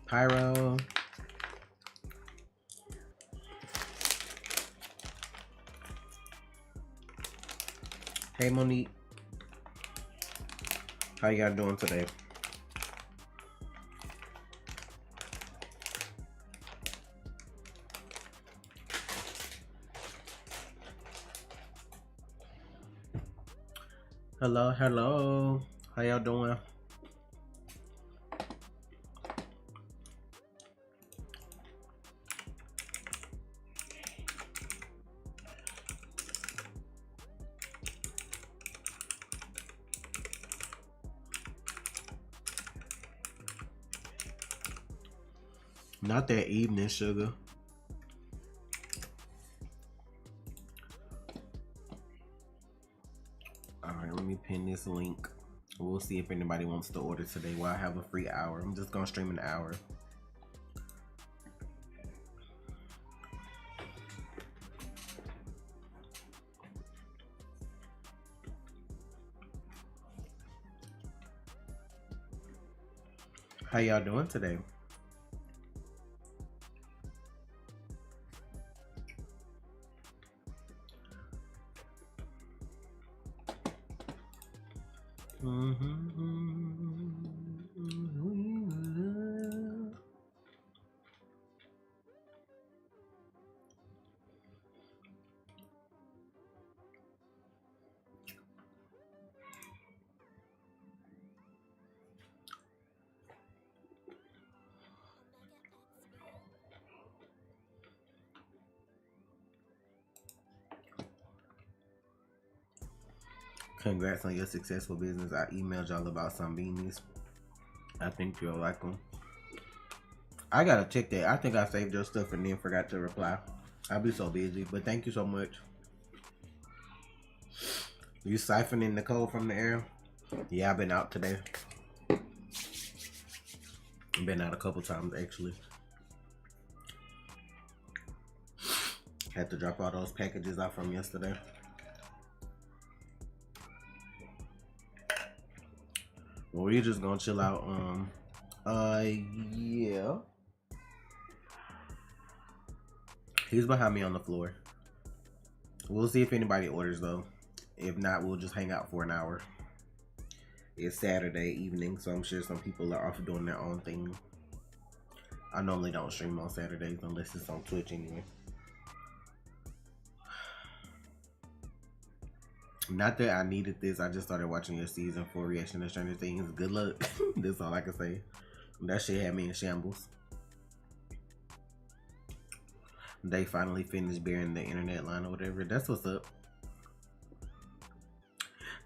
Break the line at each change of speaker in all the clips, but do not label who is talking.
Pyro. Hey Monique. How y'all doing today? Hello, hello. How y'all doing? Not that evening, sugar. Alright, let me pin this link. We'll see if anybody wants to order today while I have a free hour. I'm just gonna stream an hour. How y'all doing today? Congrats on your successful business. I emailed y'all about some beanies. I think you'll like them. I gotta check that. I think I saved your stuff and then forgot to reply. I'll be so busy, but thank you so much. You siphoning the cold from the air? Yeah, I've been out today. Been out a couple times actually. Had to drop all those packages out from yesterday. Well, we're just gonna chill out. Yeah. He's behind me on the floor. We'll see if anybody orders though. If not, we'll just hang out for an hour. It's Saturday evening, so I'm sure some people are off doing their own thing. I normally don't stream on Saturdays unless it's on Twitch anyway. Not that I needed this, I just started watching your season 4 reaction to Stranger Things. Good luck. That's all I can say. That shit had me in shambles. They finally finished bearing the internet line or whatever. That's what's up.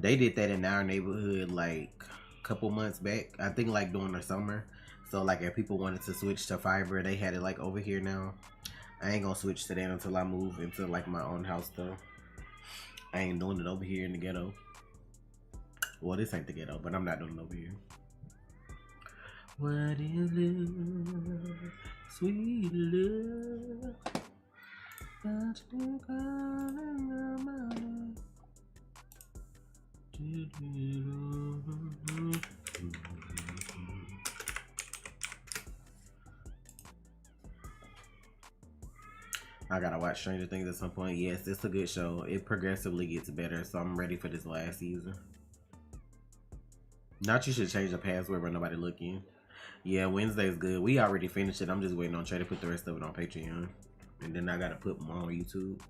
They did that in our neighborhood like a couple months back. I think like during the summer. So like if people wanted to switch to fiber, they had it like over here now. I ain't gonna switch to that until I move into like my own house though. I ain't doing it over here in the ghetto. Well, this ain't the ghetto, but I'm not doing it over here. What is love? Sweet love. That's the kind of money. I gotta watch Stranger Things at some point. Yes, it's a good show. It progressively gets better, so I'm ready for this last season. Not you should change the password where nobody looking. Yeah, Wednesday's good. We already finished it. I'm just waiting on Trey to put the rest of it on Patreon. And then I gotta put more on YouTube.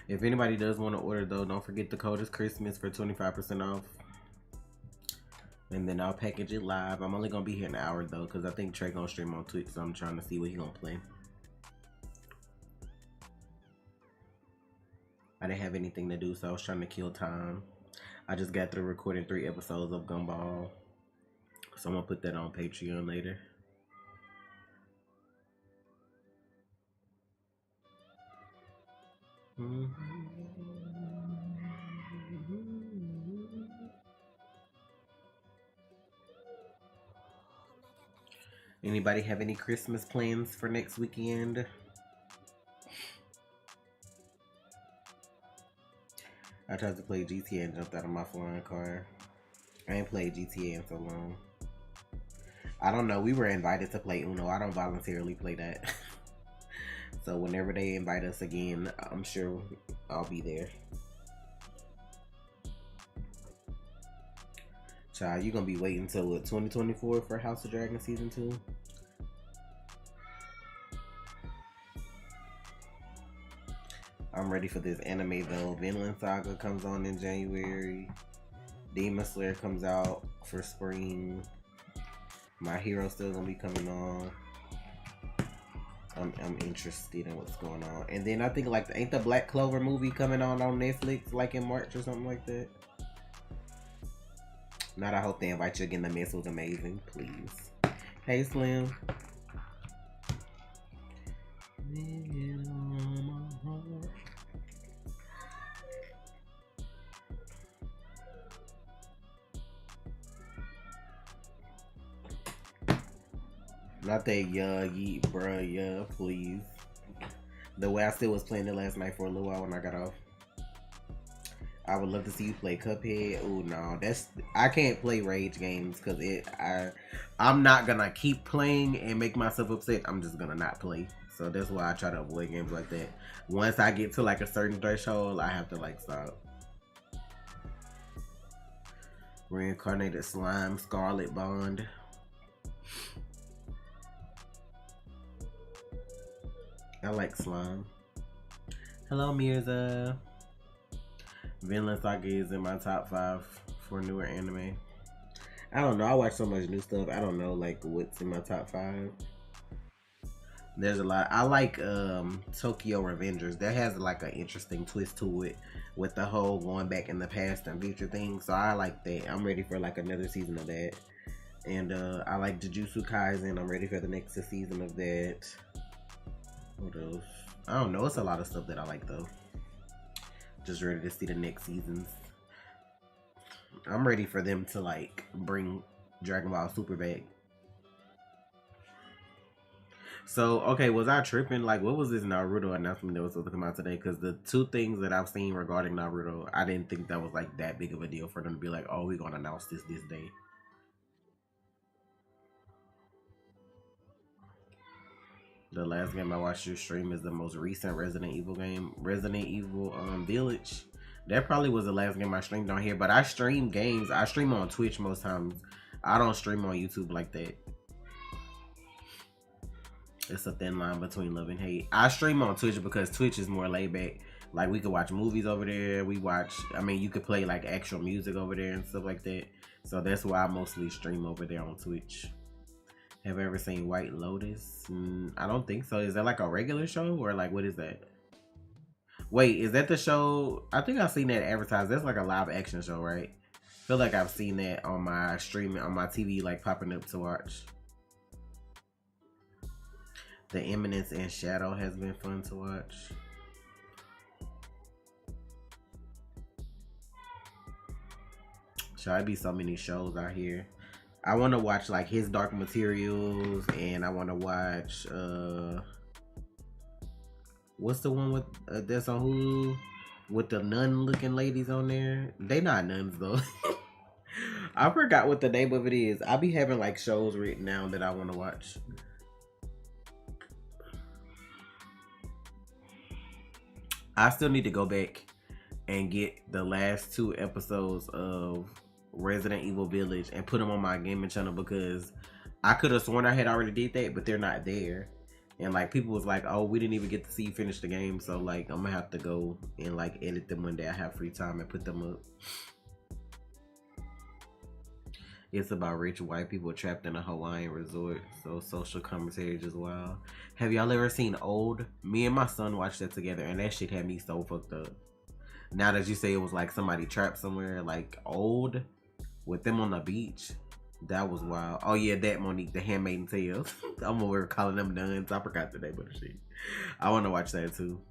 If anybody does want to order though, don't forget the code is Christmas for 25% off. And then I'll package it live. I'm only gonna be here an hour though, because I think Trey gonna stream on Twitch, so I'm trying to see what he gonna play. I didn't have anything to do, so I was trying to kill time. I just got through recording 3 episodes of Gumball, so I'm gonna put that on Patreon later. Anybody have any Christmas plans for next weekend? I tried to play GTA and jumped out of my flying car. I ain't played GTA in so long. I don't know. We were invited to play Uno. I don't voluntarily play that. So whenever they invite us again, I'm sure I'll be there. Child, you gonna be waiting until what, 2024 for House of Dragon Season 2? I'm ready for this anime though. Vinland Saga comes on in January. Demon Slayer comes out for spring. My Hero still gonna be coming on. I'm interested in what's going on. And then I think like ain't the Black Clover movie coming on Netflix like in March or something like that? Not I hope they invite you again. The Mess was amazing. Please. Hey Slim. Not that yeet, bruh, yeah, please. The way I still was playing it last night for a little while when I got off. I would love to see you play Cuphead. Oh no, I can't play rage games because I'm not gonna keep playing and make myself upset. I'm just gonna not play. So that's why I try to avoid games like that. Once I get to like a certain threshold, I have to like stop. Reincarnated Slime, Scarlet Bond. I like slime. Hello, Mirza. Vinland Saga is in my top 5 for newer anime. I don't know. I watch so much new stuff. I don't know like what's in my top 5. There's a lot. I like Tokyo Revengers. That has like an interesting twist to it with the whole going back in the past and future thing. So I like that. I'm ready for like another season of that. And I like Jujutsu Kaisen. I'm ready for the next season of that. What else? I don't know. It's a lot of stuff that I like though. Just ready to see the next seasons. I'm ready for them to like bring Dragon Ball Super back. So, okay, was I tripping? Like, what was this Naruto announcement that was supposed to come out today? Because the 2 things that I've seen regarding Naruto, I didn't think that was like that big of a deal for them to be like, oh, we're going to announce this day. The last game I watched you stream is the most recent Resident Evil game, Resident Evil Village. That probably was the last game I streamed on here, but I stream games. I stream on Twitch most times. I don't stream on YouTube like that. It's a thin line between love and hate. I stream on Twitch because Twitch is more laid back. Like we could watch movies over there. You could play like actual music over there and stuff like that. So that's why I mostly stream over there on Twitch. Have I ever seen White Lotus? I don't think so. Is that like a regular show or like what is that? Wait, is that the show? I think I've seen that advertised. That's like a live action show, right? I feel like I've seen that on my streaming, on my TV, like popping up to watch. The Eminence and Shadow has been fun to watch. Should be so many shows out here. I want to watch like His Dark Materials, and I want to watch what's the one with that's on Hulu with the nun looking ladies on there? They not nuns though. I forgot what the name of it is. I be having like shows written down that I want to watch. I still need to go back and get the last 2 episodes of Resident Evil Village and put them on my gaming channel because I could have sworn I had already did that, but they're not there. And like people was like, oh, we didn't even get to see you finish the game. So like I'm gonna have to go and like edit them one day I have free time and put them up. It's about rich white people trapped in a Hawaiian resort. So social commentary just wild. Have y'all ever seen Old? Me and my son watched that together and that shit had me so fucked up. Now that you say it was like somebody trapped somewhere, like Old with them on the beach, that was wild. Oh yeah, that Monique, the Handmaid's Tale. I'm over calling them nuns. I forgot the name of the shit. I want to watch that too.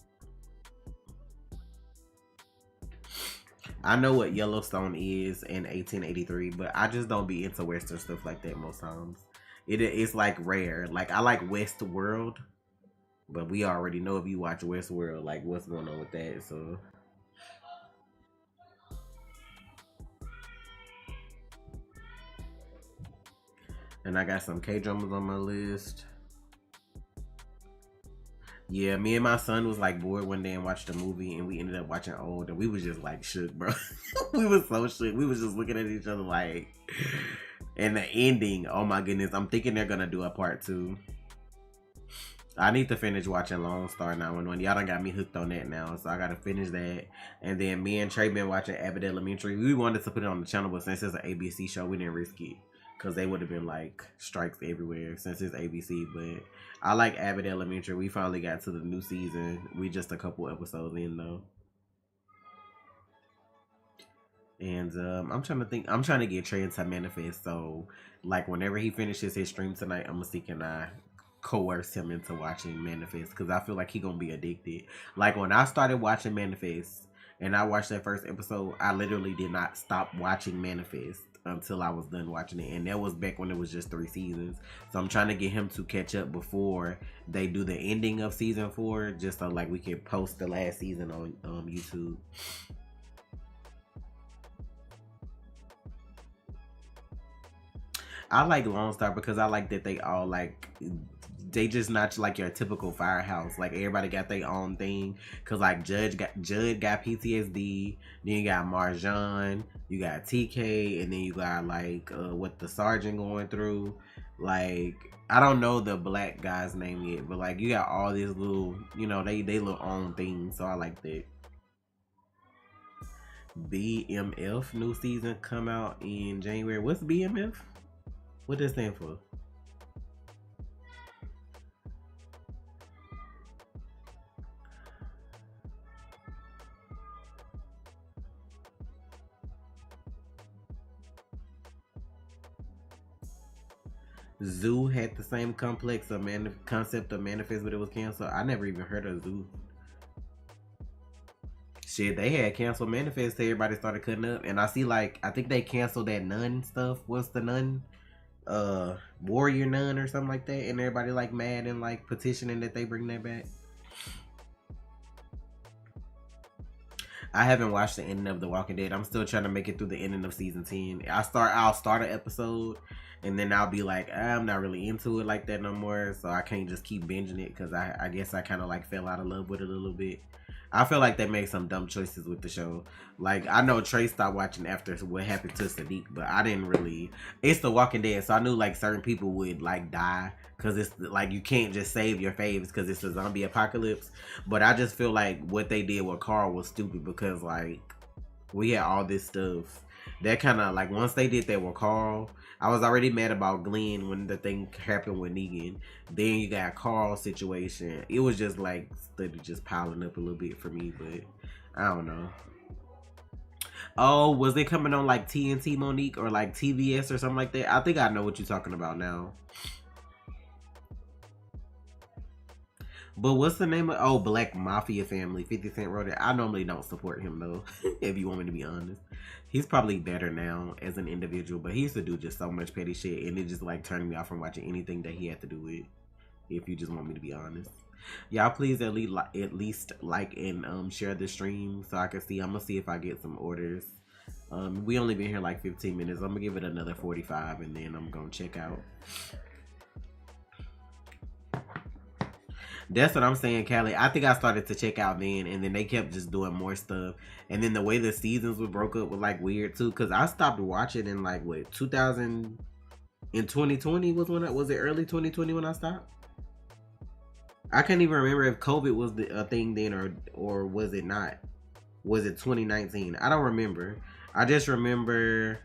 I know what Yellowstone is in 1883, but I just don't be into Western stuff like that most times. It's like rare. Like I like Westworld, but we already know if you watch Westworld, like what's going on with that. So And I got some K-dramas on my list. Yeah, me and my son was like bored one day and watched a movie, and we ended up watching Old, and we was just like shook, bro. We was so shook. We was just looking at each other like. And the ending, oh my goodness! I'm thinking they're gonna do a part 2. I need to finish watching Lone Star 911. Y'all done got me hooked on that now, so I gotta finish that. And then me and Trey been watching Abbott Elementary. We wanted to put it on the channel, but since it's an ABC show, we didn't risk it. Because they would have been like strikes everywhere since it's ABC. But I like Abbott Elementary. We finally got to the new season. We just a couple episodes in though. And I'm trying to think. I'm trying to get Trey into Manifest. So like whenever he finishes his stream tonight, I'm gonna see can I coerce him into watching Manifest, because I feel like he gonna be addicted. Like when I started watching Manifest and I watched that first episode, I literally did not stop watching Manifest until I was done watching it, and that was back when it was just 3 seasons. So I'm trying to get him to catch up before they do the ending of season 4, just so like we can post the last season on YouTube. I like Lone Star because I like that they all like they just not like your typical firehouse. Like everybody got their own thing. Cause like Judd got PTSD. Then you got Marjan. You got TK, and then you got like what the sergeant going through. Like I don't know the black guy's name yet, but like you got all these little, you know, they little own things. So I like that. BMF new season come out in January. What's BMF? What does that stand for? Zoo had the same complex of concept of Manifest, but it was canceled. I never even heard of Zoo. Shit, they had canceled Manifest. Everybody started cutting up, and I see like I think they canceled that nun stuff. What's the nun? Warrior Nun or something like that, and everybody like mad and like petitioning that they bring that back. I haven't watched the ending of The Walking Dead. I'm still trying to make it through the ending of season 10. I'll start an episode, and then I'll be like, I'm not really into it like that no more, so I can't just keep binging it, because I guess I kind of like fell out of love with it a little bit. I feel like they made some dumb choices with the show. Like, I know Trey stopped watching after what happened to Sadiq, but I didn't really. It's The Walking Dead, so I knew like certain people would like die, because it's like you can't just save your faves because it's a zombie apocalypse. But I just feel like what they did with Carl was stupid, because like we had all this stuff that kind of like once they did that with Carl, I was already mad about Glenn when the thing happened with Negan. Then you got Carl's situation. It was just like stuff just piling up a little bit for me, but I don't know. Oh, was it coming on like TNT Monique or like TBS or something like that? I think I know what you're talking about now. But what's the name of Black Mafia Family? 50 Cent wrote it. I normally don't support him though, if you want me to be honest. He's probably better now as an individual, but he used to do just so much petty shit, and it just like turned me off from watching anything that he had to do with. If you just want me to be honest. Y'all please at least like and share the stream so I can see. I'm gonna see if I get some orders. We only been here like 15 minutes. I'm gonna give it another 45 and then I'm gonna check out. That's what I'm saying, Callie. I think I started to check out then, and then they kept just doing more stuff. And then the way the seasons were broke up was like weird too, because I stopped watching in like what 2000 in 2020 was it early 2020 when I stopped? I can't even remember if COVID was a thing then or was it not? Was it 2019? I don't remember. I just remember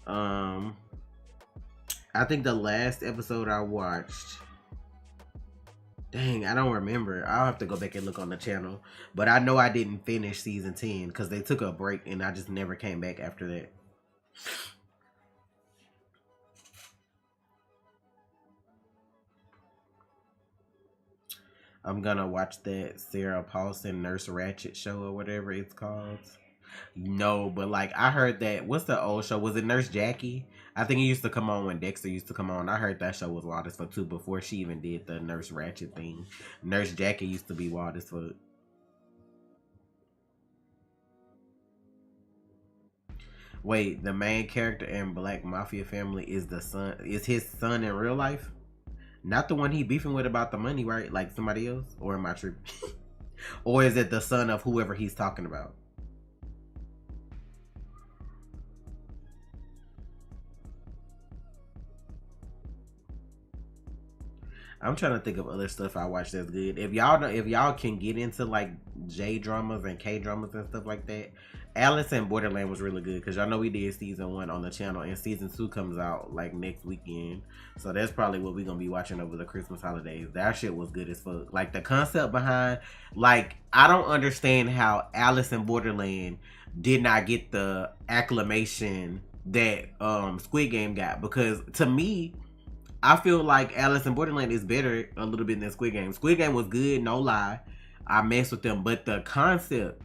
I think the last episode I watched, dang, I don't remember. I'll have to go back and look on the channel. But I know I didn't finish season 10 because they took a break and I just never came back after that. I'm gonna watch that Sarah Paulson Nurse Ratched show or whatever it's called. No, but like I heard that. What's the old show? Was it Nurse Jackie? I think it used to come on when Dexter used to come on. I heard that show was wild as fuck too before she even did the Nurse Ratched thing. Nurse Jackie used to be wild as fuck. Wait, the main character in Black Mafia Family is the son. Is his son in real life? Not the one he beefing with about the money, right? Like somebody else, or am I tripping? Or is it the son of whoever he's talking about? I'm trying to think of other stuff I watch that's good. If y'all know, if y'all can get into like J dramas and K dramas and stuff like that, Alice in Borderland was really good because y'all know we did season 1 on the channel and season 2 comes out like next weekend. So that's probably what we're gonna be watching over the Christmas holidays. That shit was good as fuck. Like the concept behind, like I don't understand how Alice in Borderland did not get the acclamation that Squid Game got, because to me I feel like Alice in Borderland is better a little bit than Squid Game. Squid Game was good, no lie. I messed with them, but the concept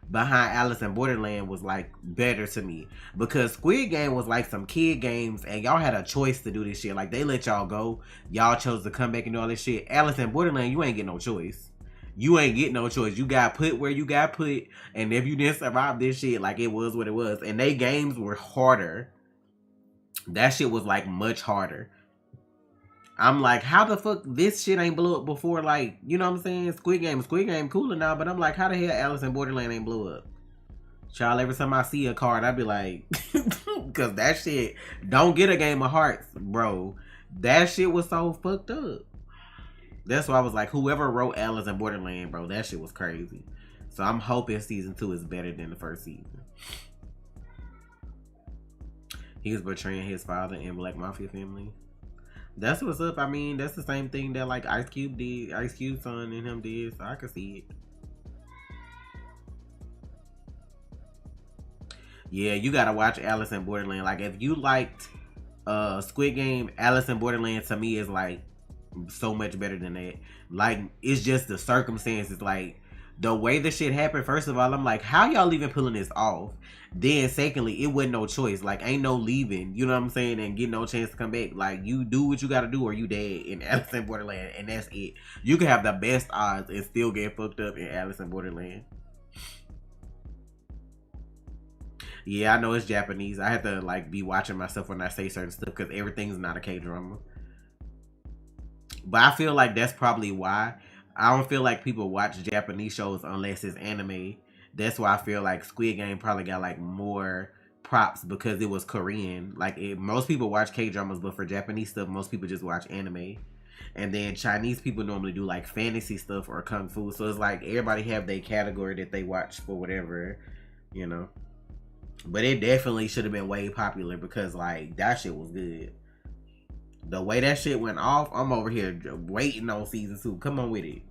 behind Alice in Borderland was like better to me, because Squid Game was like some kid games and y'all had a choice to do this shit. Like they let y'all go, y'all chose to come back and do all this shit. Alice in Borderland, you ain't get no choice. You ain't get no choice. You got put where you got put, and if you didn't survive this shit, like it was what it was. And they games were harder. That shit was like much harder. I'm like, how the fuck this shit ain't blew up before? Like, you know what I'm saying? Squid Game cooler now, but I'm like, how the hell Alice in Borderland ain't blew up? Child, every time I see a card, I be like, because that shit don't get a game of hearts, bro. That shit was so fucked up. That's why I was like, whoever wrote Alice in Borderland, bro, that shit was crazy. So I'm hoping season 2 is better than the first season. He was portraying his father in Black Mafia Family. That's what's up. I mean, that's the same thing that like Ice Cube did. Ice Cube's son and him did, so I could see it. Yeah, you gotta watch Alice in Borderland. Like if you liked Squid Game, Alice in Borderland to me is like so much better than that. Like it's just the circumstances, like the way the shit happened. First of all, I'm like, how y'all even pulling this off? Then secondly, it wasn't no choice. Like ain't no leaving, you know what I'm saying, and get no chance to come back. Like you do what you gotta do or you dead in Alice in Borderland, and that's it. You can have the best odds and still get fucked up in Alice in Borderland. Yeah, I know it's Japanese. I have to like be watching myself when I say certain stuff because everything's not a K-drama. But I feel like that's probably why. I don't feel like people watch Japanese shows unless it's anime. That's why I feel like Squid Game probably got like more props because it was Korean. Like most people watch K-dramas, but for Japanese stuff, most people just watch anime. And then Chinese people normally do like fantasy stuff or kung fu. So it's like everybody have their category that they watch for whatever, you know. But it definitely should have been way popular because like that shit was good. The way that shit went off, I'm over here waiting on season 2. Come on with it.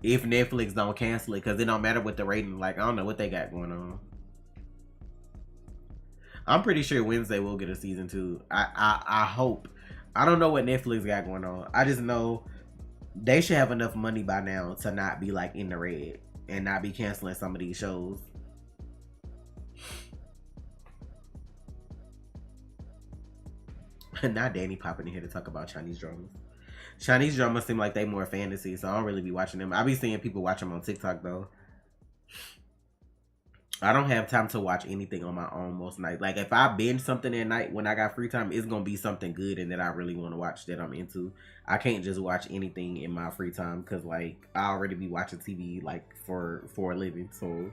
If Netflix don't cancel it, because it don't matter what the rating. Like I don't know what they got going on. I'm pretty sure Wednesday will get a season 2. I hope. I don't know what Netflix got going on. I just know they should have enough money by now to not be like in the red and not be canceling some of these shows. Not Danny popping in here to talk about Chinese dramas. Chinese dramas seem like they more fantasy, so I don't really be watching them. I be seeing people watch them on TikTok though. I don't have time to watch anything on my own most nights. Like if I binge something at night when I got free time, it's gonna be something good and that I really want to watch that I'm into. I can't just watch anything in my free time because like I already be watching TV like for a living. So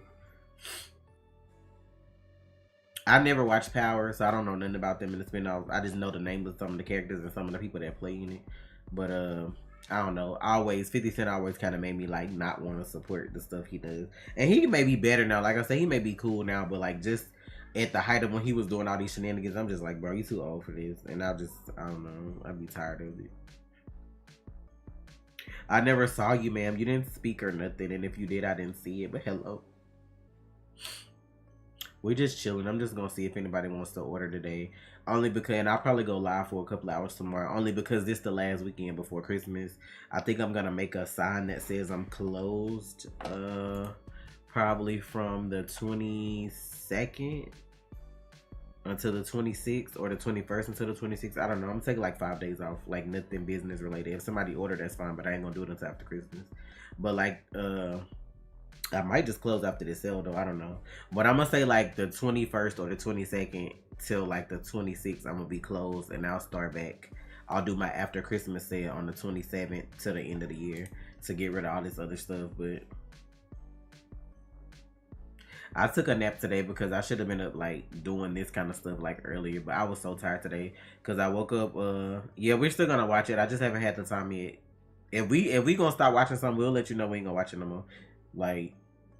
I never watched Power, so I don't know nothing about them in the spinoff. I just know the names of some of the characters and some of the people that play in it. But I don't know. Always 50 Cent always kind of made me like not want to support the stuff he does. And he may be better now. Like I said, he may be cool now, but like just at the height of when he was doing all these shenanigans, I'm just like, bro, you too old for this. And I don't know. I'd be tired of it. I never saw you, ma'am. You didn't speak or nothing, and if you did, I didn't see it. But hello. We're just chilling. I'm just gonna see if anybody wants to order today. Only because, and I'll probably go live for a couple hours tomorrow. Only because this the last weekend before Christmas. I think I'm gonna make a sign that says I'm closed. Probably from the 22nd until the 26th, or the 21st until the 26th. I don't know. I'm taking like 5 days off. Like nothing business related. If somebody ordered, that's fine. But I ain't gonna do it until after Christmas. But like I might just close after this sale though. I don't know, but I'm gonna say like the 21st or the 22nd till like the 26th. I'm gonna be closed, and I'll start back. I'll do my after Christmas sale on the 27th to the end of the year to get rid of all this other stuff. But I took a nap today because I should have been up like doing this kind of stuff like earlier, but I was so tired today because I woke up. Yeah, we're still gonna watch it. I just haven't had the time yet. If we gonna start watching something, we'll let you know we ain't gonna watch it no more. Like,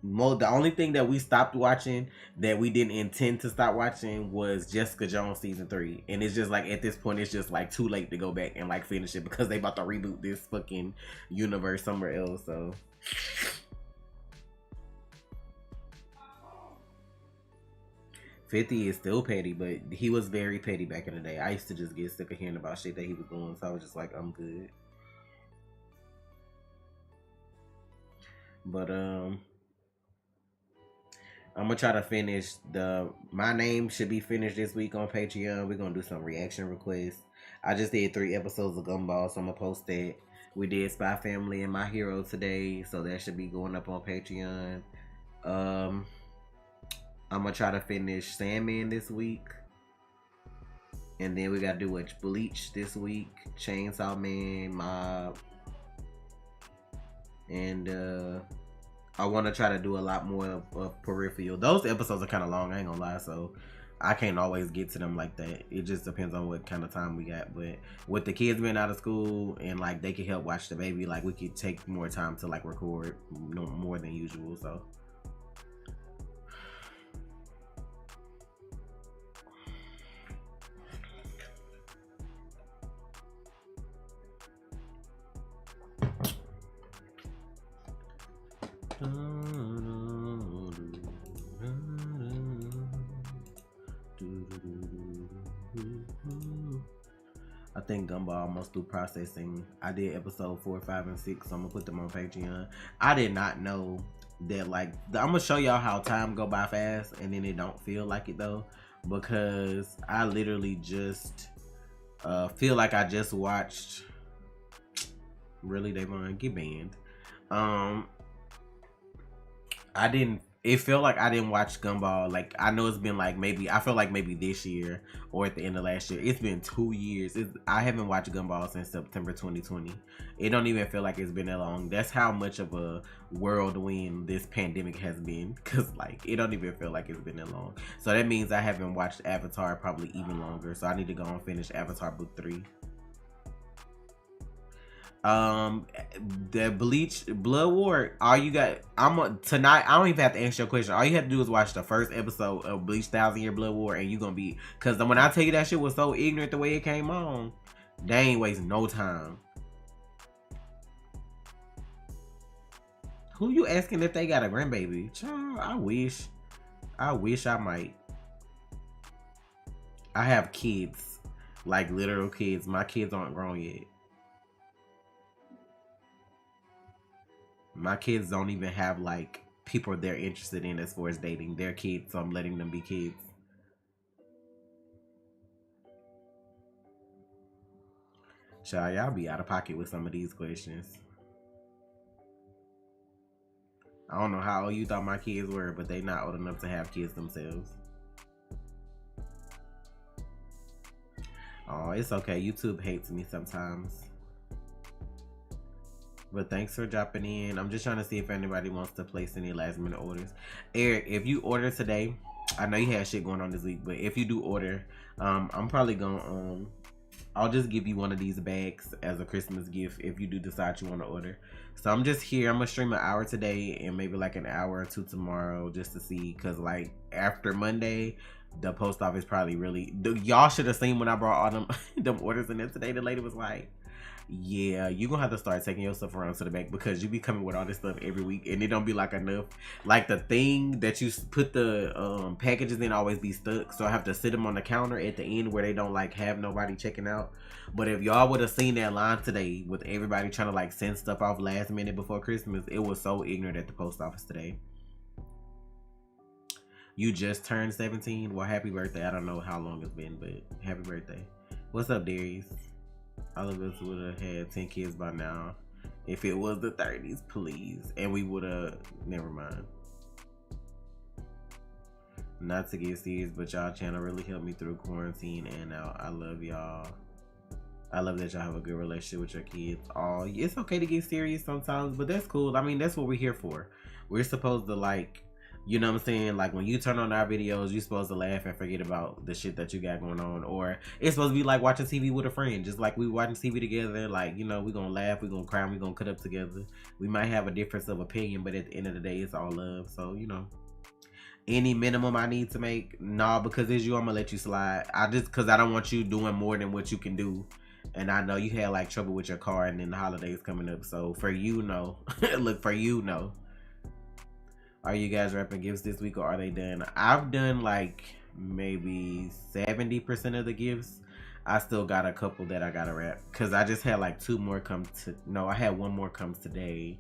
the only thing that we stopped watching that we didn't intend to stop watching was Jessica Jones season 3, and it's just like at this point it's just like too late to go back and like finish it because they about to reboot this fucking universe somewhere else. So 50 is still petty, but he was very petty back in the day. I used to just get sick of hearing about shit that he was doing, so I was just like, I'm good. But I'm gonna try to finish my name should be finished this week on Patreon. We're gonna do some reaction requests. I just did 3 episodes of Gumball, so I'm gonna post that. We did Spy Family and My Hero today, so that should be going up on Patreon. I'm gonna try to finish Sandman this week, and then we gotta do Bleach this week, Chainsaw Man, Mob, and I want to try to do a lot more of Peripheral. Those episodes are kind of long, I ain't gonna lie, so I can't always get to them like that. It just depends on what kind of time we got. But with the kids being out of school and like they can help watch the baby, like we could take more time to like record more than usual. So I think Gumball almost through processing. I did episode 4, 5, and 6, so I'm gonna put them on Patreon. I did not know that, like, I'm gonna show y'all how time go by fast and then it don't feel like it though, because I literally just feel like I just watched. Really, they wanna get banned. I didn't. It felt like I didn't watch Gumball. Like, I know it's been like I feel like maybe this year or at the end of last year. It's been 2 years. I haven't watched Gumball since September 2020. It don't even feel like it's been that long. That's how much of a whirlwind this pandemic has been. Cause like it don't even feel like it's been that long. So that means I haven't watched Avatar probably even longer. So I need to go and finish Avatar book 3. The Bleach Blood War, all you got, tonight, I don't even have to answer your question. All you have to do is watch the first episode of Bleach 1000-Year Blood War, and you gonna be, because when I tell you that shit was so ignorant the way it came on, they ain't wasting no time. Who you asking if they got a grandbaby? Child, I wish I might. I have kids, like literal kids. My kids aren't grown yet. My kids don't even have like people they're interested in as far as dating. They're kids, so I'm letting them be kids. Child, y'all be out of pocket with some of these questions. I don't know how old you thought my kids were, but they not old enough to have kids themselves. Oh, it's okay. YouTube hates me sometimes. But thanks for dropping in. I'm just trying to see if anybody wants to place any last minute orders. Eric, if you order today, I know you had shit going on this week, but if you do order, I'm probably gonna I'll just give you one of these bags as a Christmas gift if you do decide you want to order. So I'm just here. I'm gonna stream an hour today and maybe like an hour or 2 tomorrow just to see, because like after Monday, the post office probably really, y'all should have seen when I brought all them them orders in there today. The lady was like, yeah, you gonna have to start taking your stuff around to the back, because you be coming with all this stuff every week and it don't be like enough. Like the thing that you put the packages in always be stuck, so I have to sit them on the counter at the end where they don't like have nobody checking out. But if y'all would have seen that line today with everybody trying to like send stuff off last minute before Christmas, it was so ignorant at the post office today. You just turned 17? Well, happy birthday. I don't know how long it's been, but happy birthday. What's up, Darius? All of us would have had 10 kids by now If it was the 30s, please. And we would have, never mind. Not to get serious, but y'all channel really helped me through quarantine and out. I love y'all. I love that y'all have a good relationship with your kids. Oh, it's okay to get serious sometimes, but that's cool. I mean, that's what we're here for. We're supposed to, like, you know what I'm saying? Like, when you turn on our videos, you're supposed to laugh and forget about the shit that you got going on. Or it's supposed to be like watching TV with a friend. Just like we watching TV together. Like, you know, we're going to laugh, we're going to cry, we're going to cut up together. We might have a difference of opinion, but at the end of the day, it's all love. So, you know. Any minimum I need to make? Nah, because it's you, I'm going to let you slide. Because I don't want you doing more than what you can do. And I know you had, like, trouble with your car and then the holidays coming up. So, for you, no. Look, for you, no. Are you guys wrapping gifts this week or are they done? I've done like maybe 70% of the gifts. I still got a couple that I gotta wrap because I just had like 2 more come to. No, I had 1 more comes today.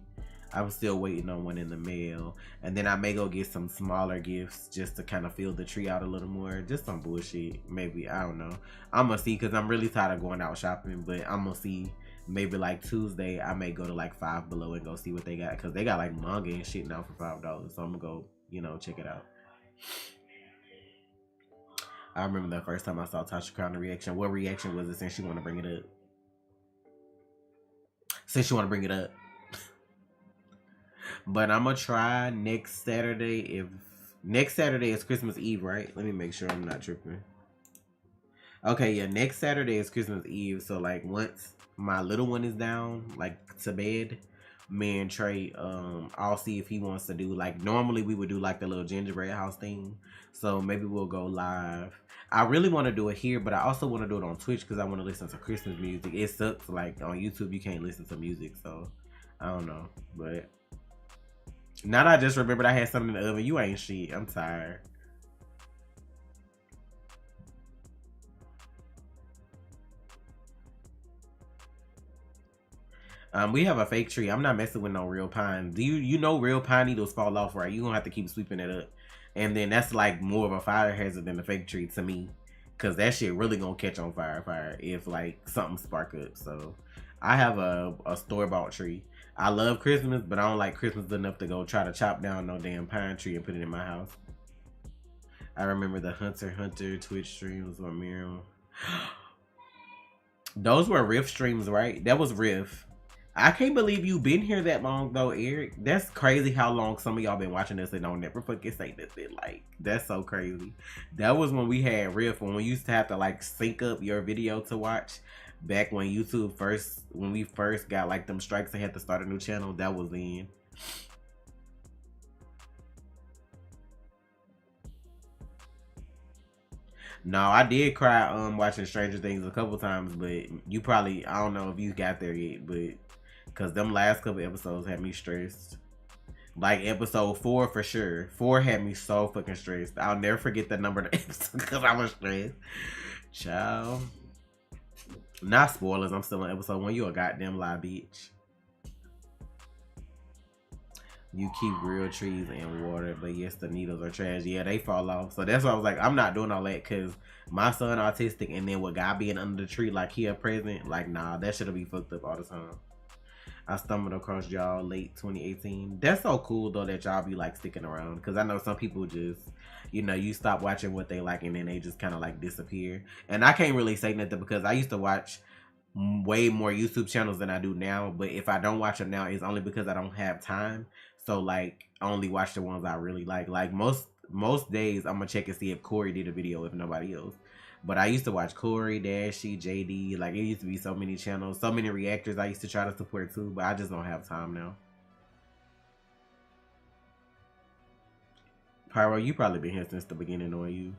I'm still waiting on one in the mail, and then I may go get some smaller gifts just to kind of fill the tree out a little more. Just some bullshit, maybe. I don't know. I'm gonna see because I'm really tired of going out shopping, but I'm gonna see. Maybe like Tuesday, I may go to like Five Below and go see what they got because they got like manga and shit now for $5. So I'm gonna go, you know, check it out. I remember the first time I saw Tasha Crown the reaction. What reaction was it since she want to bring it up? Since you want to bring it up. But I'm gonna try next Saturday. If next Saturday is Christmas Eve, right? Let me make sure I'm not tripping. Okay, yeah, next Saturday is Christmas Eve. So like once my little one is down, like to bed, me and Trey, I'll see if he wants to do like normally we would do like the little gingerbread house thing. So maybe we'll go live. I really want to do it here, but I also want to do it on Twitch because I want to listen to Christmas music. It sucks like on YouTube you can't listen to music, so I don't know. But now that I just remembered I had something in the oven, you ain't shit. I'm tired. We have a fake tree. I'm not messing with no real pine. Do you know real pine needles fall off, right? You're gonna have to keep sweeping it up. And then that's like more of a fire hazard than the fake tree to me. Cause that shit really gonna catch on fire if like something spark up. So I have a store-bought tree. I love Christmas, but I don't like Christmas enough to go try to chop down no damn pine tree and put it in my house. I remember the Hunter Twitch streams on Miriam. Those were Riff streams, right? That was Riff. I can't believe you been here that long though, Eric. That's crazy how long some of y'all been watching us and don't never fucking say nothing. Like, that's so crazy. That was when we had Riff, when we used to have to like sync up your video to watch. Back when YouTube when we first got like them strikes and had to start a new channel, that was in. No, I did cry watching Stranger Things a couple times, but you probably, I don't know if you got there yet, but because them last couple episodes had me stressed. Like episode 4 for sure. 4 had me so fucking stressed. I'll never forget the number of the episode because I was stressed. Child. Not spoilers, I'm still on episode 1. You a goddamn lie, bitch. You keep real trees in water, but yes, the needles are trash. Yeah, they fall off. So that's why I was like, I'm not doing all that because my son autistic, and then with God being under the tree like he a present, like nah, that shit'll be fucked up all the time. I stumbled across y'all late 2018. That's so cool though that y'all be like sticking around, because I know some people just, you know, you stop watching what they like and then they just kind of like disappear. And I can't really say nothing because I used to watch way more YouTube channels than I do now, but if I don't watch them now, it's only because I don't have time. So like I only watch the ones I really like. Like most days I'm gonna check and see if Corey did a video, if nobody else. But I used to watch Corey, Dashy, JD. Like it used to be so many channels, so many reactors I used to try to support too, but I just don't have time now. Pyro, you probably been here since the beginning, or you?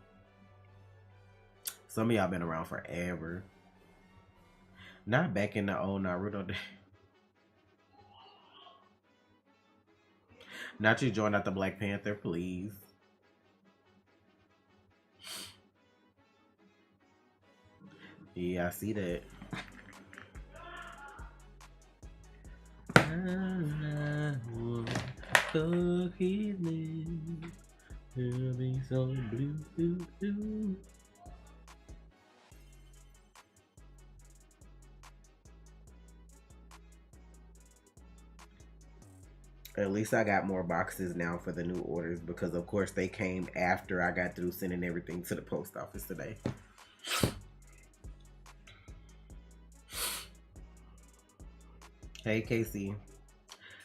Some of y'all been around forever. Not back in the old Naruto day. Not you joined out the Black Panther, please. Yeah, I see that. It'll be so blue. At least I got more boxes now for the new orders because, of course, they came after I got through sending everything to the post office today. Hey, Casey.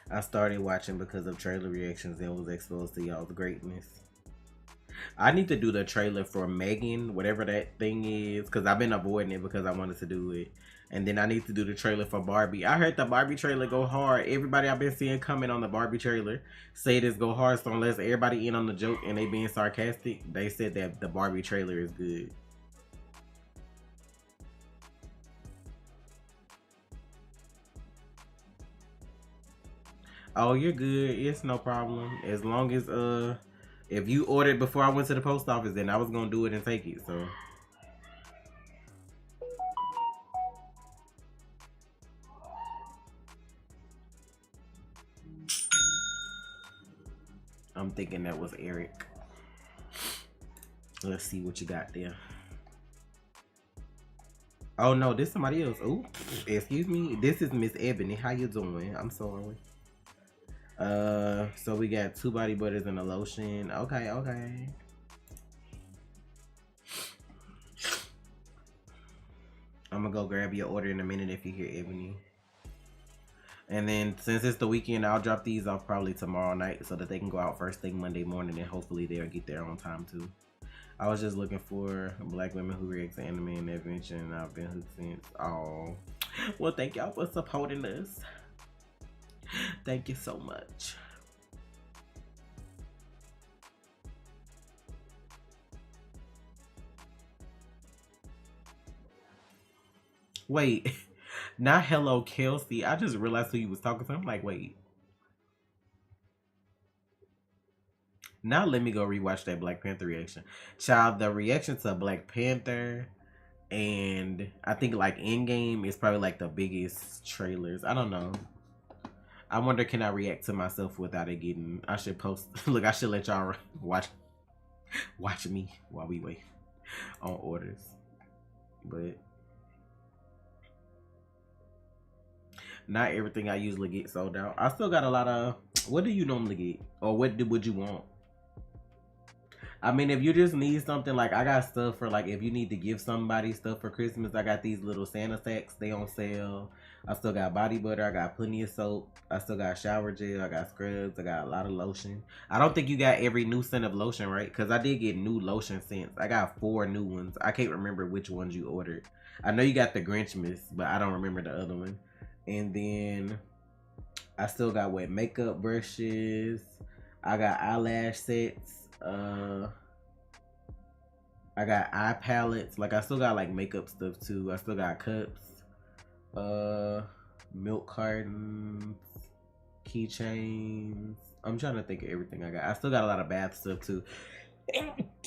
I started watching because of trailer reactions and was exposed to y'all's greatness. I need to do the trailer for Megan, whatever that thing is, because I've been avoiding it because I wanted to do it. And then I need to do the trailer for Barbie. I heard the Barbie trailer go hard. Everybody I've been seeing comment on the Barbie trailer say this go hard. So unless everybody in on the joke and they being sarcastic, they said that the Barbie trailer is good. Oh, you're good. It's no problem. As long as if you ordered before I went to the post office, then I was gonna do it and take it. So I'm thinking that was Eric. Let's see what you got there. Oh no, this somebody else. Oh, excuse me. This is Miss Ebony. How you doing? I'm sorry. So we got 2 body butters and a lotion. Okay, okay. I'm gonna go grab your order in a minute if you hear Ebony. And then since it's the weekend, I'll drop these off probably tomorrow night so that they can go out first thing Monday morning and hopefully they'll get there on time too. I was just looking for black women who react to anime and adventure, and I've been hooked since. Oh, well, thank y'all for supporting us. Thank you so much. Wait, not hello Kelsey. I just realized who you was talking to. I'm like, wait. Now let me go rewatch that Black Panther reaction. Child, the reaction to Black Panther and I think like Endgame is probably like the biggest trailers. I don't know. I wonder, can I react to myself without it getting? I should post. Look, I should let y'all watch me while we wait on orders. But not everything I usually get sold out. I still got a lot of. What do you normally get, or would you want? I mean, if you just need something, like I got stuff for like if you need to give somebody stuff for Christmas, I got these little Santa sacks. They on sale. I still got body butter. I got plenty of soap. I still got shower gel. I got scrubs. I got a lot of lotion. I don't think you got every new scent of lotion, right? Because I did get new lotion scents. I got 4 new ones. I can't remember which ones you ordered. I know you got the Grinch Mist, but I don't remember the other one. And then I still got wet makeup brushes. I got eyelash sets. I got eye palettes. Like I still got like makeup stuff too. I still got cups, milk cartons, keychains. I'm trying to think of everything I got. I still got a lot of bath stuff too.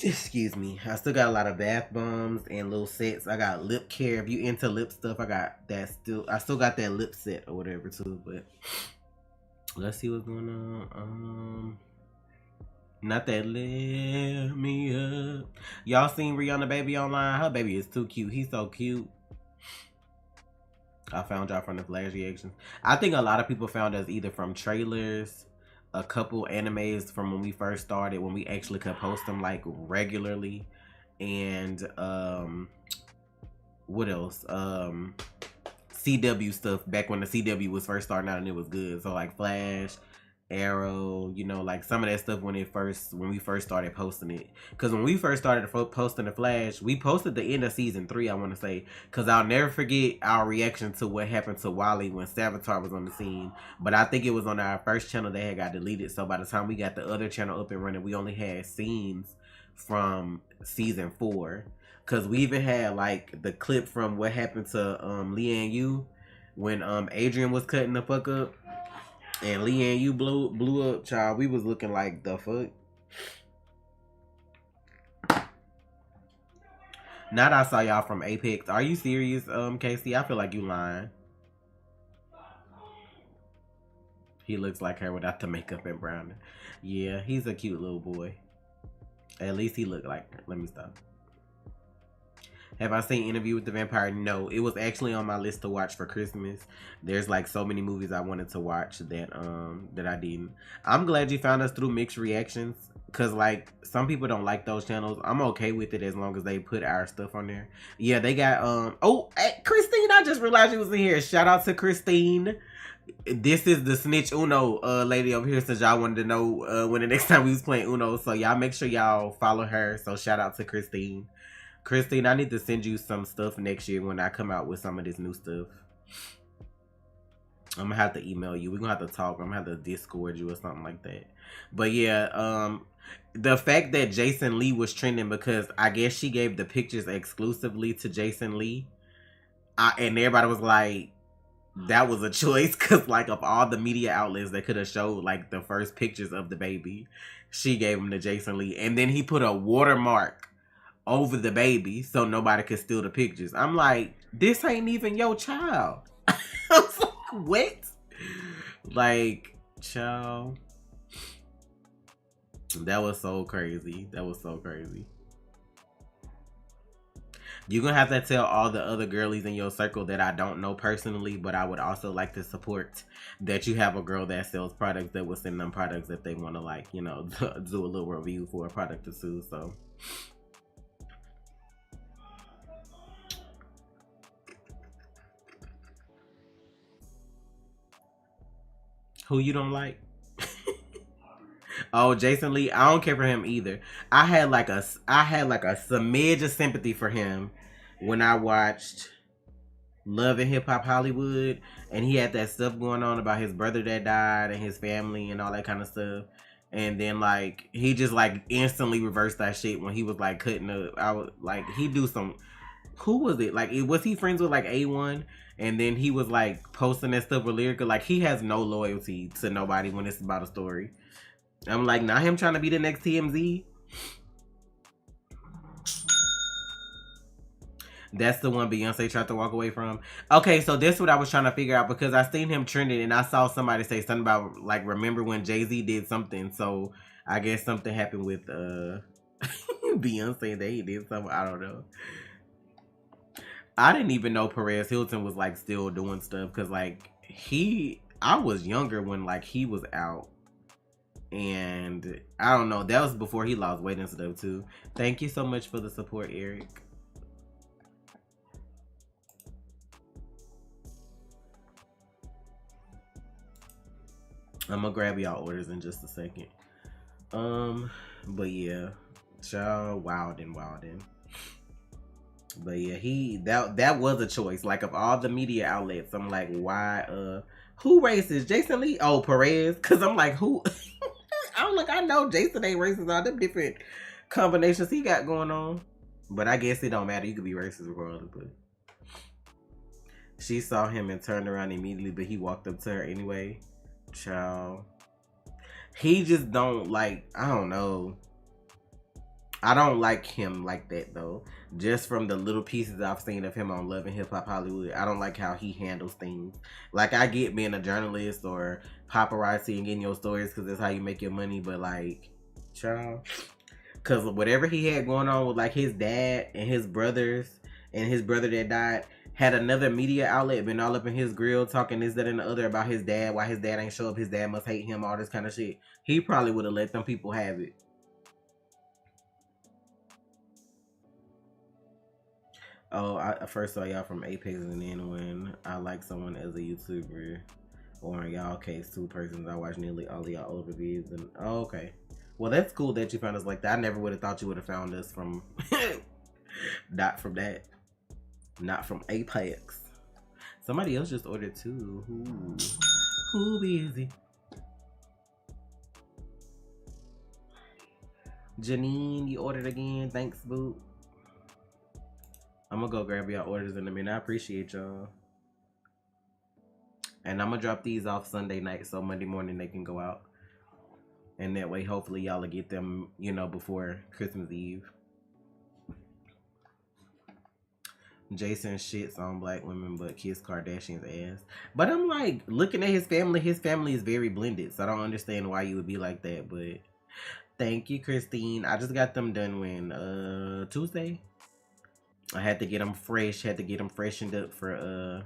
Excuse me. I still got a lot of bath bombs and little sets. I got lip care. If you into lip stuff, I got that still. I still got that lip set or whatever too. But let's see what's going on. Not that let me up. Y'all seen Rihanna baby online? Her baby is too cute. He's so cute. I found y'all from the Flash reactions. I think a lot of people found us either from trailers, a couple animes from when we first started, when we actually could post them like regularly, and what else? CW stuff back when the CW was first starting out and it was good. So like Flash, Arrow, you know, like some of that stuff when we first started posting it. Because when we first started posting the Flash, we posted the end of season 3, I want to say, because I'll never forget our reaction to what happened to Wally when Savitar was on the scene. But I think it was on our first channel that had got deleted, so by the time we got the other channel up and running, we only had scenes from season 4. Because we even had like the clip from what happened to Leanne Yu when Adrian was cutting the fuck up. And Leanne, you blew up, child. We was looking like the fuck. Not I saw y'all from Apex. Are you serious, Casey? I feel like you lying. He looks like her without the makeup and brown. Yeah, he's a cute little boy. At least he looked like her. Let me stop. Have I seen Interview with the Vampire? No. It was actually on my list to watch for Christmas. There's like so many movies I wanted to watch that I didn't. I'm glad you found us through Mixed Reactions. Cause like some people don't like those channels. I'm okay with it as long as they put our stuff on there. Yeah, they got oh hey, Christine, I just realized you was in here. Shout out to Christine. This is the Snitch Uno lady over here, since y'all wanted to know when the next time we was playing Uno. So y'all make sure y'all follow her. So shout out to Christine. Christine, I need to send you some stuff next year when I come out with some of this new stuff. I'm gonna have to email you. We're gonna have to talk. I'm gonna have to Discord you or something like that. But yeah, the fact that Jason Lee was trending because I guess she gave the pictures exclusively to Jason Lee. And everybody was like, that was a choice, because like of all the media outlets that could have showed like the first pictures of the baby, she gave them to Jason Lee. And then he put a watermark over the baby so nobody could steal the pictures. I'm like, this ain't even your child. I was like, what? Like, child. That was so crazy. That was so crazy. You're gonna have to tell all the other girlies in your circle that I don't know personally, but I would also like to support that you have a girl that sells products that will send them products that they want to, like, you know, do a little review for a product or two. So who you don't like? Oh, Jason Lee. I don't care for him either. I had like a smidge of sympathy for him when I watched Love and Hip Hop Hollywood, and he had that stuff going on about his brother that died and his family and all that kind of stuff. And then like he just like instantly reversed that shit when he was like cutting up. I was like, he do some. Who was it? Like, was he friends with like A1? And then he was like posting that stuff with Lyrica. Like, he has no loyalty to nobody when it's about a story. I'm like, not him trying to be the next TMZ. That's the one Beyonce tried to walk away from. Okay, so that's what I was trying to figure out, because I seen him trending and I saw somebody say something about like, remember when Jay-Z did something. So I guess something happened with Beyonce that he did something. I don't know. I didn't even know Perez Hilton was like still doing stuff, because like I was younger when like he was out. And I don't know, that was before he lost weight and stuff too. Thank you so much for the support, Eric. I'm gonna grab y'all orders in just a second. But yeah, child, wildin'. But yeah, that was a choice. Like, of all the media outlets, I'm like, why? Who racist? Jason Lee? Oh, Perez? Cause I'm like, who? I know Jason ain't racist. All them different combinations he got going on. But I guess it don't matter. You could be racist regardless. But she saw him and turned around immediately, but he walked up to her anyway. Child. He just don't like, I don't know. I don't like him like that though. Just from the little pieces I've seen of him on Love and Hip Hop Hollywood, I don't like how he handles things. Like, I get being a journalist or paparazzi and getting your stories because that's how you make your money, but like, child, because whatever he had going on with like his dad and his brothers and his brother that died, had another media outlet been all up in his grill talking this, that, and the other about his dad, why his dad ain't show up, his dad must hate him, all this kind of shit, he probably would have let them people have it. Oh, I first saw y'all from Apex, and then when I like someone as a YouTuber, or in y'all case, two persons, I watch nearly all of y'all older videos. And oh, okay. Well, that's cool that you found us like that. I never would have thought you would have found us from not from that. Not from Apex. Somebody else just ordered too. Who busy? Janine, you ordered again. Thanks, boo. I'm gonna go grab y'all orders in a minute. I appreciate y'all. And I'm gonna drop these off Sunday night so Monday morning they can go out. And that way, hopefully, y'all will get them, you know, before Christmas Eve. Jason shits on black women but kiss Kardashian's ass. But I'm like, looking at his family is very blended. So I don't understand why you would be like that. But thank you, Christine. I just got them done when, Tuesday? I had to get them fresh. Had to get them freshened up for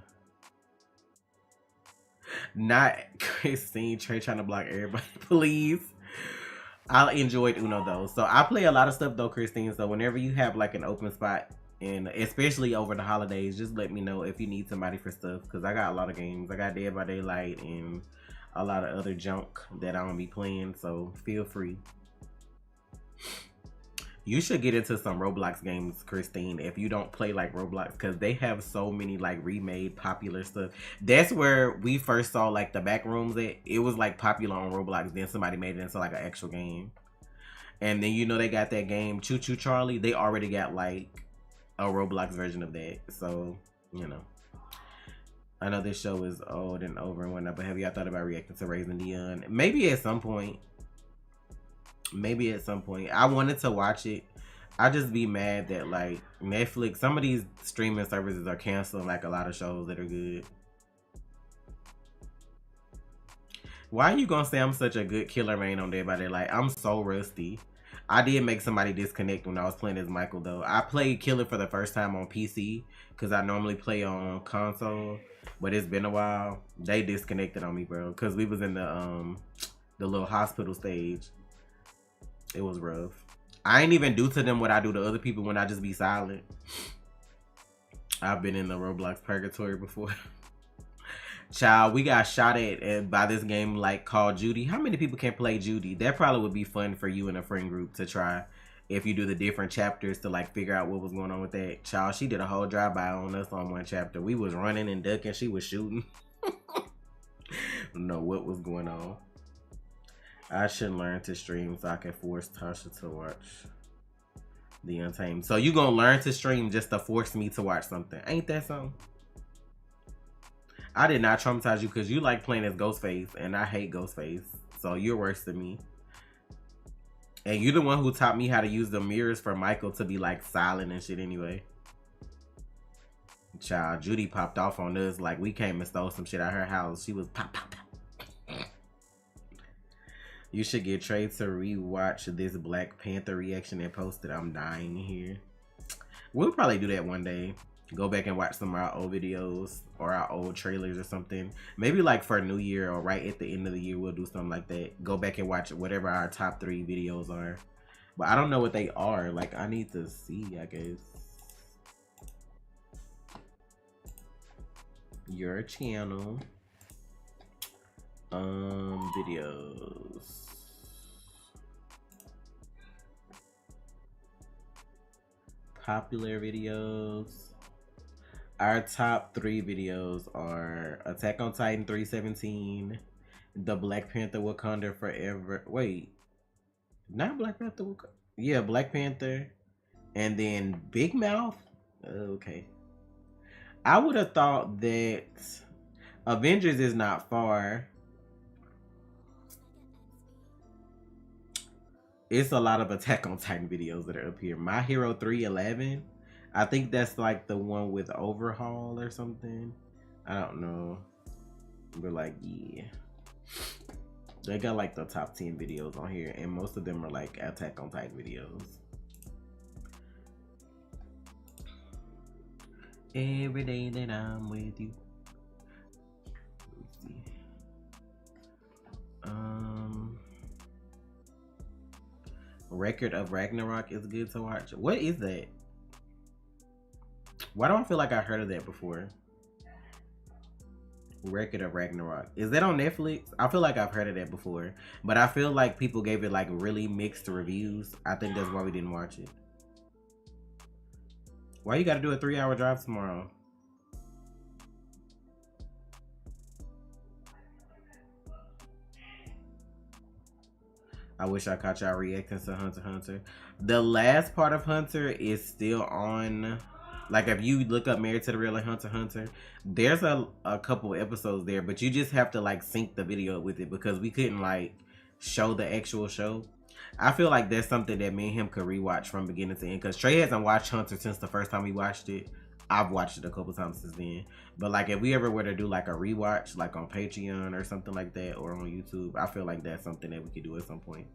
not Christine Trey trying to block everybody. Please. I enjoyed Uno though, so I play a lot of stuff though, Christine. So whenever you have like an open spot, and especially over the holidays, just let me know if you need somebody for stuff, because I got a lot of games. I got Dead by Daylight and a lot of other junk that I don't be playing. So feel free. You should get into some Roblox games, Christine, if you don't play like Roblox, because they have so many like remade popular stuff. That's where we first saw like the back rooms at. It was like popular on Roblox, then somebody made it into like an actual game. And then you know they got that game Choo Choo Charlie. They already got like a Roblox version of that. So, you know. I know this show is old and over and whatnot, but have y'all thought about reacting to Raising Dion? Maybe at some point. Maybe at some point. I wanted to watch it. I just be mad that like Netflix, some of these streaming services are canceling like a lot of shows that are good. Why are you gonna say I'm such a good killer main on Dead by Daylight? I'm so rusty. I did make somebody disconnect when I was playing as Michael though. I played Killer for the first time on PC because I normally play on console, but it's been a while. They disconnected on me, bro, because we was in the little hospital stage. It was rough. I ain't even do to them what I do to other people when I just be silent. I've been in the Roblox purgatory before. Child, we got shot at by this game like Call of Duty. How many people can play Judy? That probably would be fun for you and a friend group to try. If you do the different chapters to like figure out what was going on with that. Child, she did a whole drive-by on us on one chapter. We was running and ducking. She was shooting. Don't know what was going on. I should learn to stream so I can force Tasha to watch The Untamed. So you gonna learn to stream just to force me to watch something? Ain't that something? I did not traumatize you because you like playing as Ghostface and I hate Ghostface. So you're worse than me. And you're the one who taught me how to use the mirrors for Michael to be like silent and shit anyway. Child, Judy popped off on us like we came and stole some shit out her house. She was pop, pop, pop. You should get Trey to rewatch this Black Panther reaction and post it. I'm dying here. We'll probably do that one day. Go back and watch some of our old videos or our old trailers or something. Maybe like for New Year or right at the end of the year, we'll do something like that. Go back and watch whatever our top 3 videos are. But I don't know what they are. Like, I need to see, I guess. Your channel. Videos. Popular videos. Our top 3 videos are Attack on Titan 317, The Black Panther Wakanda Forever. Wait, not Black Panther Wakanda. Yeah, Black Panther. And then Big Mouth. Okay. I would have thought that Avengers is not far. It's a lot of Attack on Titan videos that are up here. My Hero 311. I think that's like the one with Overhaul or something. I don't know. But like, yeah. They got like the top 10 videos on here. And most of them are like Attack on Titan videos. Every day that I'm with you. Let's see. Record of Ragnarok is good to watch. What is that? Why do I feel like I heard of that before? Record of Ragnarok. Is that on Netflix? I feel like I've heard of that before. But I feel like people gave it like really mixed reviews. I think that's why we didn't watch it. Why you gotta do a 3-hour drive tomorrow? I wish I caught y'all reacting to Hunter x Hunter. The last part of Hunter is still on. Like, if you look up Married to the Real and Hunter x Hunter, there's a couple episodes there, but you just have to like sync the video with it because we couldn't like show the actual show. I feel like that's something that me and him could rewatch from beginning to end, because Trey hasn't watched Hunter since the first time we watched it. I've watched it a couple times since then. But like, if we ever were to do like a rewatch, like on Patreon or something like that, or on YouTube, I feel like that's something that we could do at some point.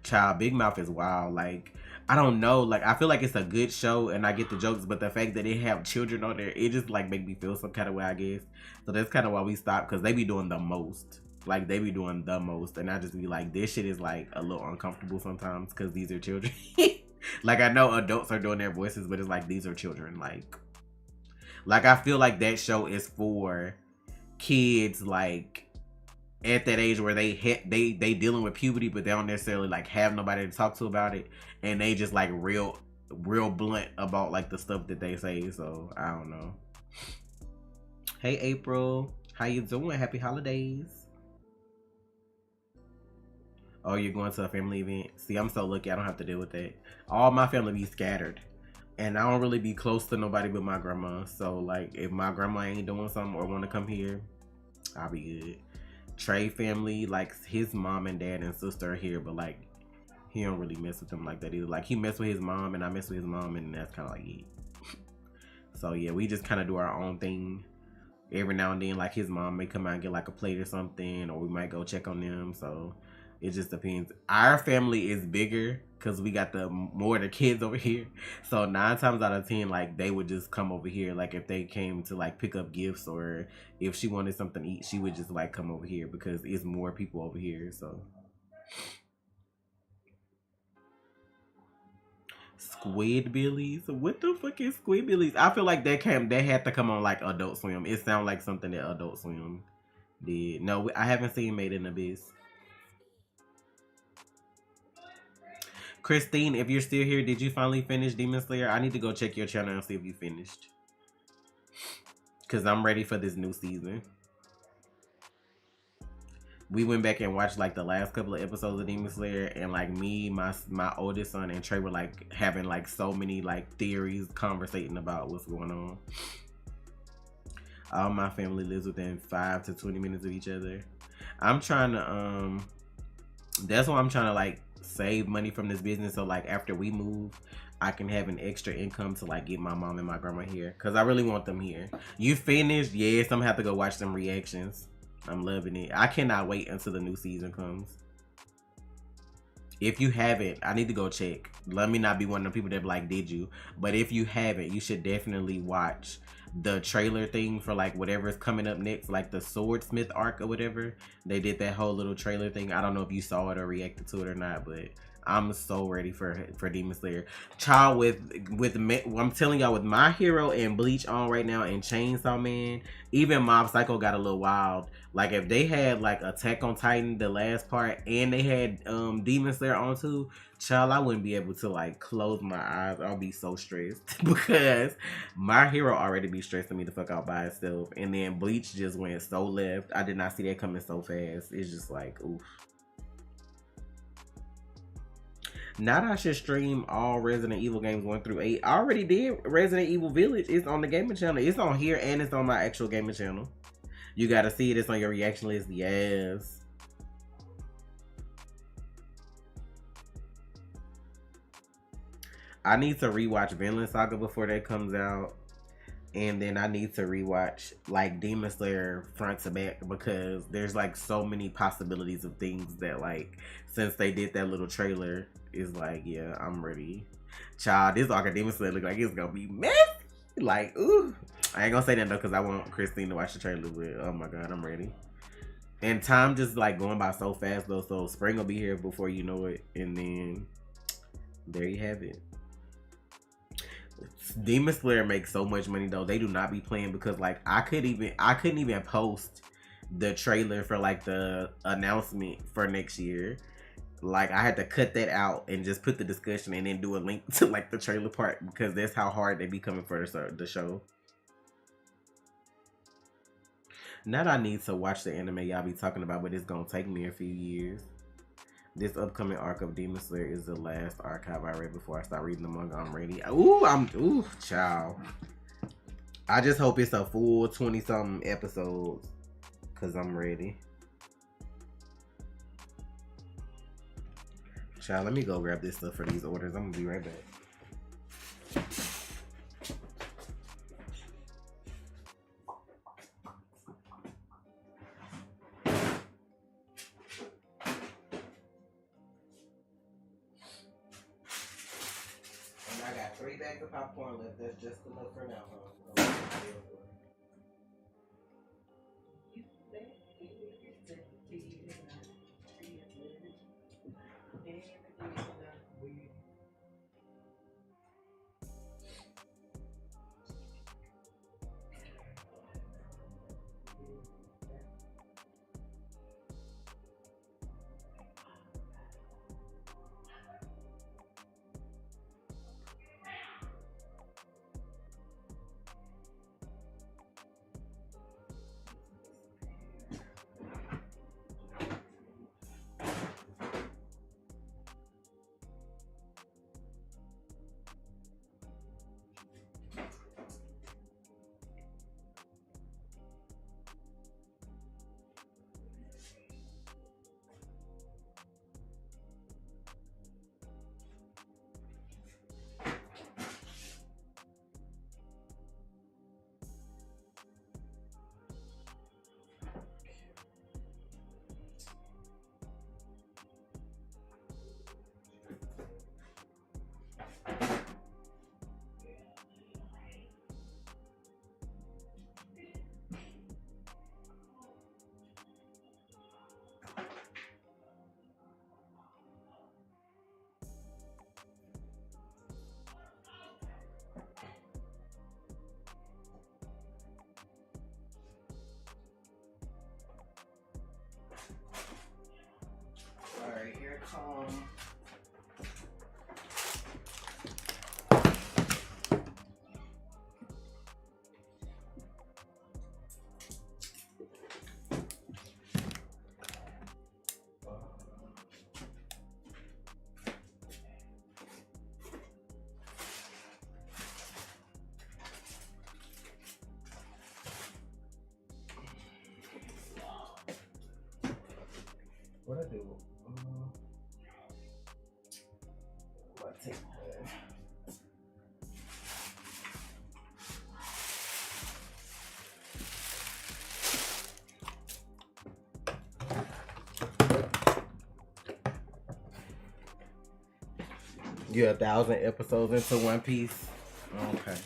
Child, Big Mouth is wild. Like, I don't know. Like, I feel like it's a good show and I get the jokes, but the fact that they have children on there, it just like make me feel some kind of way, I guess. So that's kind of why we stopped, because they be doing the most. Like, they be doing the most, and I just be like, this shit is like a little uncomfortable sometimes because these are children. Like, I know adults are doing their voices, but it's like, these are children. Like I feel like that show is for kids, like at that age where they dealing with puberty, but they don't necessarily like have nobody to talk to about it, and they just like real blunt about like the stuff that they say. So I don't know. Hey April, how you doing? Happy holidays. Oh, you're going to a family event? See, I'm so lucky I don't have to deal with that. All my family be scattered, and I don't really be close to nobody but my grandma. So like, if my grandma ain't doing something or want to come here, I'll be good. Trey family, like his mom and dad and sister are here, but like he don't really mess with them like that either. Like, he mess with his mom and I mess with his mom, and that's kind of like it. So yeah, we just kind of do our own thing. Every now and then, like his mom may come out and get like a plate or something, or we might go check on them. So it just depends. Our family is bigger because we got the more the kids over here. So 9 times out of 10, like they would just come over here. Like if they came to like pick up gifts, or if she wanted something to eat, she would just like come over here because it's more people over here. So Squidbillies? What the fuck is Squidbillies? I feel like that had to come on like Adult Swim. It sounds like something that Adult Swim did. No, I haven't seen Made in Abyss. Christine, if you're still here, did you finally finish Demon Slayer? I need to go check your channel and see if you finished, because I'm ready for this new season. We went back and watched like the last couple of episodes of Demon Slayer, and like me, my oldest son, and Trey were like having like so many like theories, conversating about what's going on. All my family lives within 5 to 20 minutes of each other. I'm trying to that's why I'm trying to like save money from this business, so like after we move, I can have an extra income to like get my mom and my grandma here, because I really want them here. You finished? Yes, I'm gonna have to go watch some reactions. I'm loving it. I cannot wait until the new season comes. If you haven't, I need to go check. Let me not be one of the people that be like, did you? But if you haven't, you should definitely watch the trailer thing for like whatever is coming up next, like the Swordsmith arc or whatever. They did that whole little trailer thing. I don't know if you saw it or reacted to it or not, but I'm so ready for Demon Slayer. Child, I'm telling y'all, with My Hero and Bleach on right now, and Chainsaw Man, even Mob Psycho got a little wild. Like if they had like Attack on Titan, the last part, and they had Demon Slayer on too, child, I wouldn't be able to like close my eyes. I'll be so stressed because My Hero already be stressing me the fuck out by itself, and then Bleach just went so left. I did not see that coming so fast. It's just like, oof. Now that I should stream all Resident Evil games 1 through 8. I already did Resident Evil Village. It's on the gaming channel. It's on here and it's on my actual gaming channel. You gotta see it. It's on your reaction list. Yes. I need to rewatch Vinland Saga before that comes out. And then I need to rewatch like Demon Slayer front to back, because there's like so many possibilities of things that like, since they did that little trailer, is like, yeah, I'm ready. Child, this arc of Demon Slayer look like it's gonna be messy. Like, ooh. I ain't gonna say that though, because I want Christine to watch the trailer, but oh my god, I'm ready. And time just like going by so fast though, so spring will be here before you know it, and then there you have it. Demon Slayer makes so much money though. They do not be playing, because like I couldn't even post the trailer for like the announcement for next year. Like I had to cut that out and just put the discussion and then do a link to like the trailer part, because that's how hard they be coming for the show. Now that I need to watch the anime y'all be talking about, but it's gonna take me a few years. This upcoming arc of Demon Slayer is the last archive I read before I start reading the manga. I'm ready. Ooh, child. I just hope it's a full 20-something episodes, because I'm ready. Child, let me go grab this stuff for these orders. I'm gonna be right back. 3 bags of popcorn left. That's just enough for now, huh? Alright, here come what I do? What I take? You're 1,000 episodes into One Piece. Okay.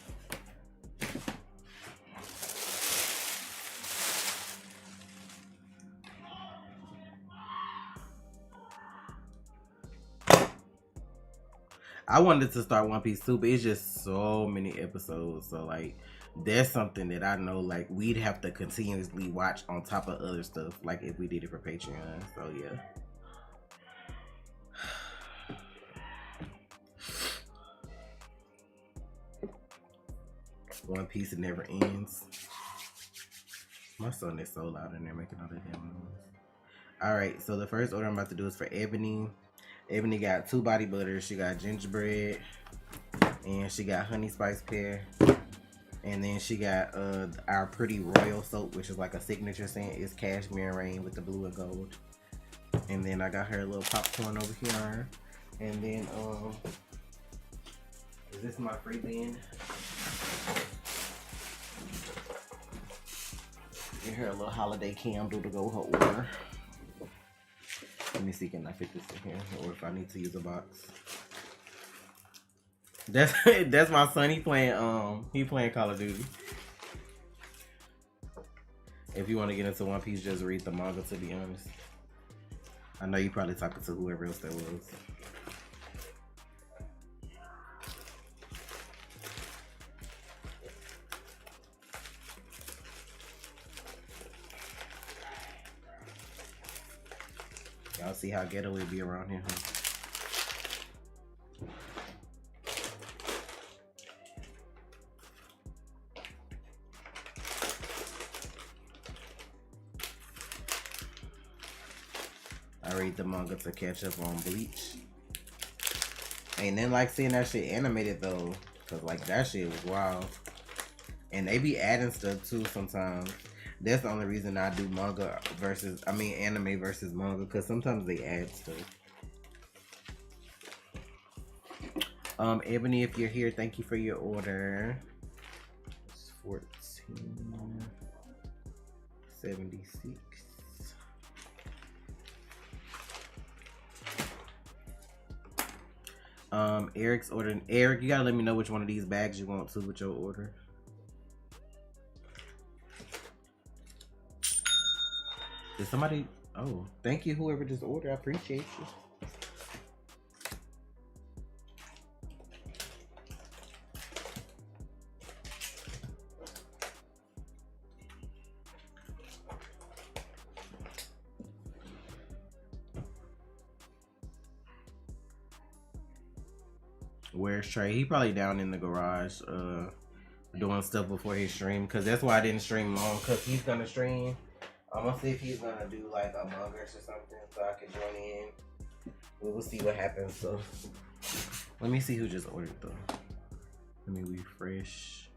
I wanted to start One Piece too, but it's just so many episodes. So like, that's something that I know like we'd have to continuously watch on top of other stuff. Like if we did it for Patreon. So yeah. One Piece, it never ends. My son is so loud in there making all that damn noise. Alright, so the first order I'm about to do is for Ebony. Ebony got 2 body butters. She got gingerbread. And she got honey spice pear. And then she got our pretty royal soap, which is like a signature scent. It's cashmere rain with the blue and gold. And then I got her a little popcorn over here. And then is this my free bin? Get her a little holiday candle to go with her order. Let me see, can I fit this in here? Or if I need to use a box. That's my son. He playing Call of Duty. If you want to get into One Piece, just read the manga, to be honest. I know you probably talking to whoever else that was. Y'all see how ghetto it be around here, huh? I read the manga to catch up on Bleach. Ain't nothing like seeing that shit animated though, cause like that shit was wild. And they be adding stuff too sometimes. That's the only reason I do anime versus manga, cause sometimes they add stuff. Ebony, if you're here, thank you for your order. It's $14.76. Eric's ordering. Eric, you gotta let me know which one of these bags you want to with your order. Did somebody? Oh, thank you, whoever just ordered. I appreciate you. Where's Trey? He probably down in the garage doing stuff before his stream, because that's why I didn't stream long, because he's gonna stream. I'm gonna see if he's gonna do like Among Us or something so I can join in. We will see what happens. So let me see who just ordered though. Let me refresh.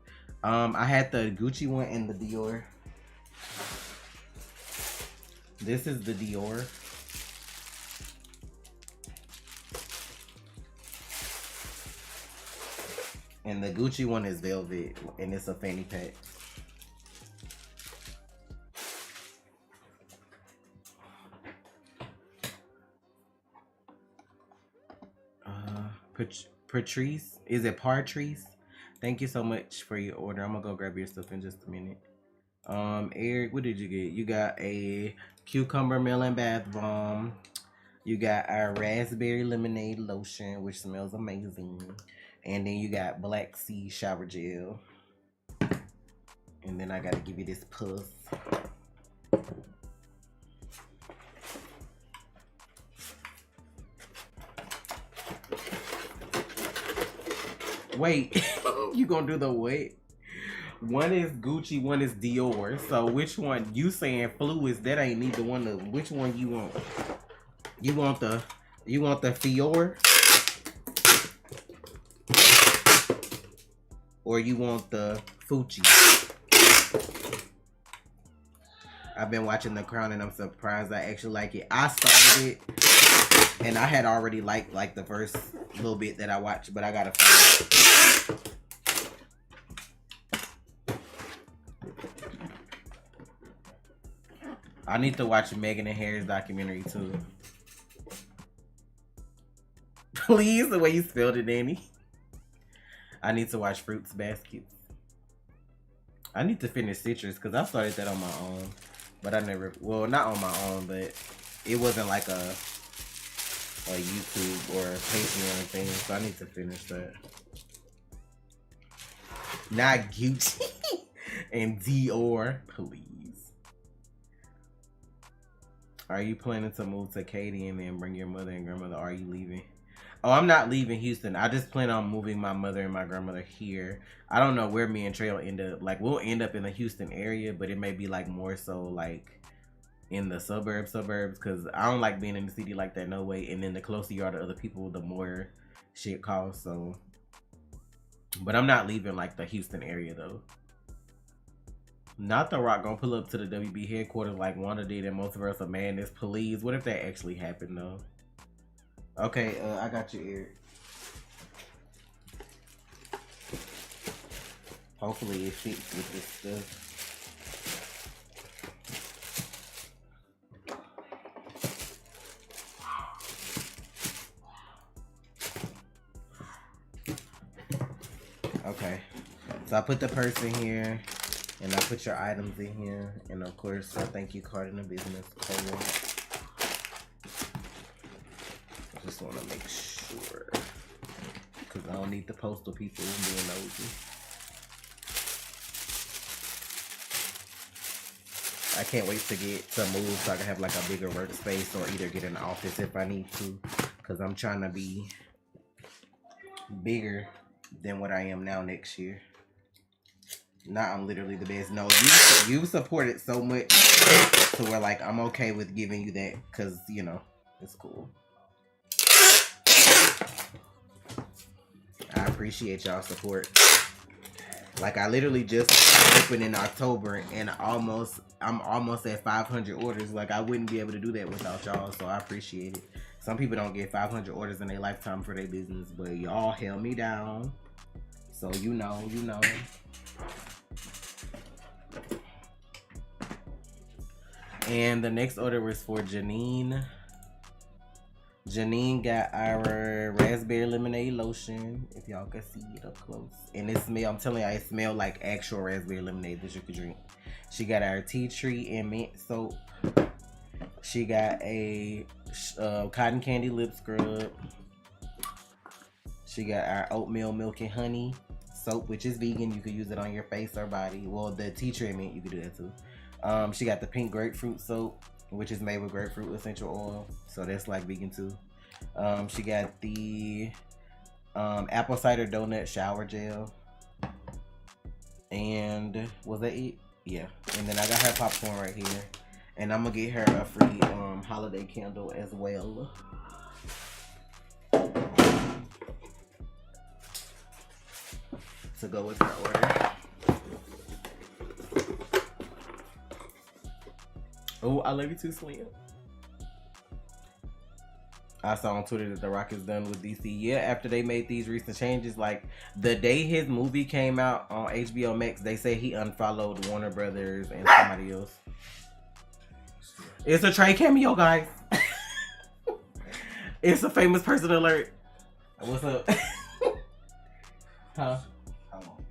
I had the Gucci one and the Dior. This is the Dior. And the Gucci one is velvet, and it's a fanny pack. Patrice, is it Patrice? Thank you so much for your order. I'm gonna go grab your stuff in just a minute. Eric, what did you get? You got a cucumber melon bath bomb. You got a raspberry lemonade lotion, which smells amazing. And then you got black sea shower gel. And then I gotta give you this puss. Wait, you gonna do the what? One is Gucci, one is Dior. So which one? You saying Fluids? That ain't neither one of them. Which one you want? You want the Fior? Or you want the Fucci? I've been watching The Crown and I'm surprised I actually like it. I started it and I had already liked like the first little bit that I watched, but I gotta finish it. I need to watch Meghan and Harry's documentary too. Please, the way you spelled it, Danny. I need to watch Fruits Baskets. I need to finish Citrus because I started that on my own. But I never, well, not on my own, but it wasn't like a YouTube or a Patreon thing. So I need to finish that. Not Gucci and Dior, please. Are you planning to move to Katy and then bring your mother and grandmother? Or are you leaving? Oh, I'm not leaving Houston. I just plan on moving my mother and my grandmother here. I don't know where me and Trey will end up. Like, we'll end up in the Houston area, but it may be like more so like in the suburbs, because I don't like being in the city like that, no way. And then the closer you are to other people, the more shit costs. So, but I'm not leaving like the Houston area though. Not The Rock gonna pull up to the WB headquarters like Wanda did in Multiverse of Madness. Please, what if that actually happened though? Okay, I got you, Eric. Hopefully it fits with this stuff. Okay, so I put the purse in here, and I put your items in here, and of course, a thank you card in the business card. Just want to make sure, because I don't need the postal people being nosy. I can't wait to get to move so I can have like a bigger workspace or either get an office if I need to, because I'm trying to be bigger than what I am now next year. Now I'm literally the best. No, you supported so much to where like I'm okay with giving you that, because you know it's cool. I appreciate y'all support. Like I literally just opened in October and I'm almost at 500 orders. Like I wouldn't be able to do that without y'all, so I appreciate it. Some people don't get 500 orders in their lifetime for their business, but y'all held me down. So you know. And the next order was for Janine. Janine got our raspberry lemonade lotion. If y'all can see it up close. And it smell, I'm telling you, it smell like actual raspberry lemonade that you could drink. She got our tea tree and mint soap. She got a cotton candy lip scrub. She got our oatmeal milk and honey soap, which is vegan. You could use it on your face or body. Well, the tea tree and mint, you could do that too. She got the pink grapefruit soap, which is made with grapefruit essential oil, so that's like vegan too. She got the apple cider donut shower gel, and was that it? Yeah. And then I got her popcorn right here, and I'm gonna get her a free holiday candle as well. To go with her order. Oh, I love you too, Slim. I saw on Twitter that The Rock is done with DC. Yeah, after they made these recent changes, like the day his movie came out on HBO Max, they say he unfollowed Warner Brothers and somebody else. It's a Trey cameo, guys. It's a famous person alert. What's up? Huh?
How long?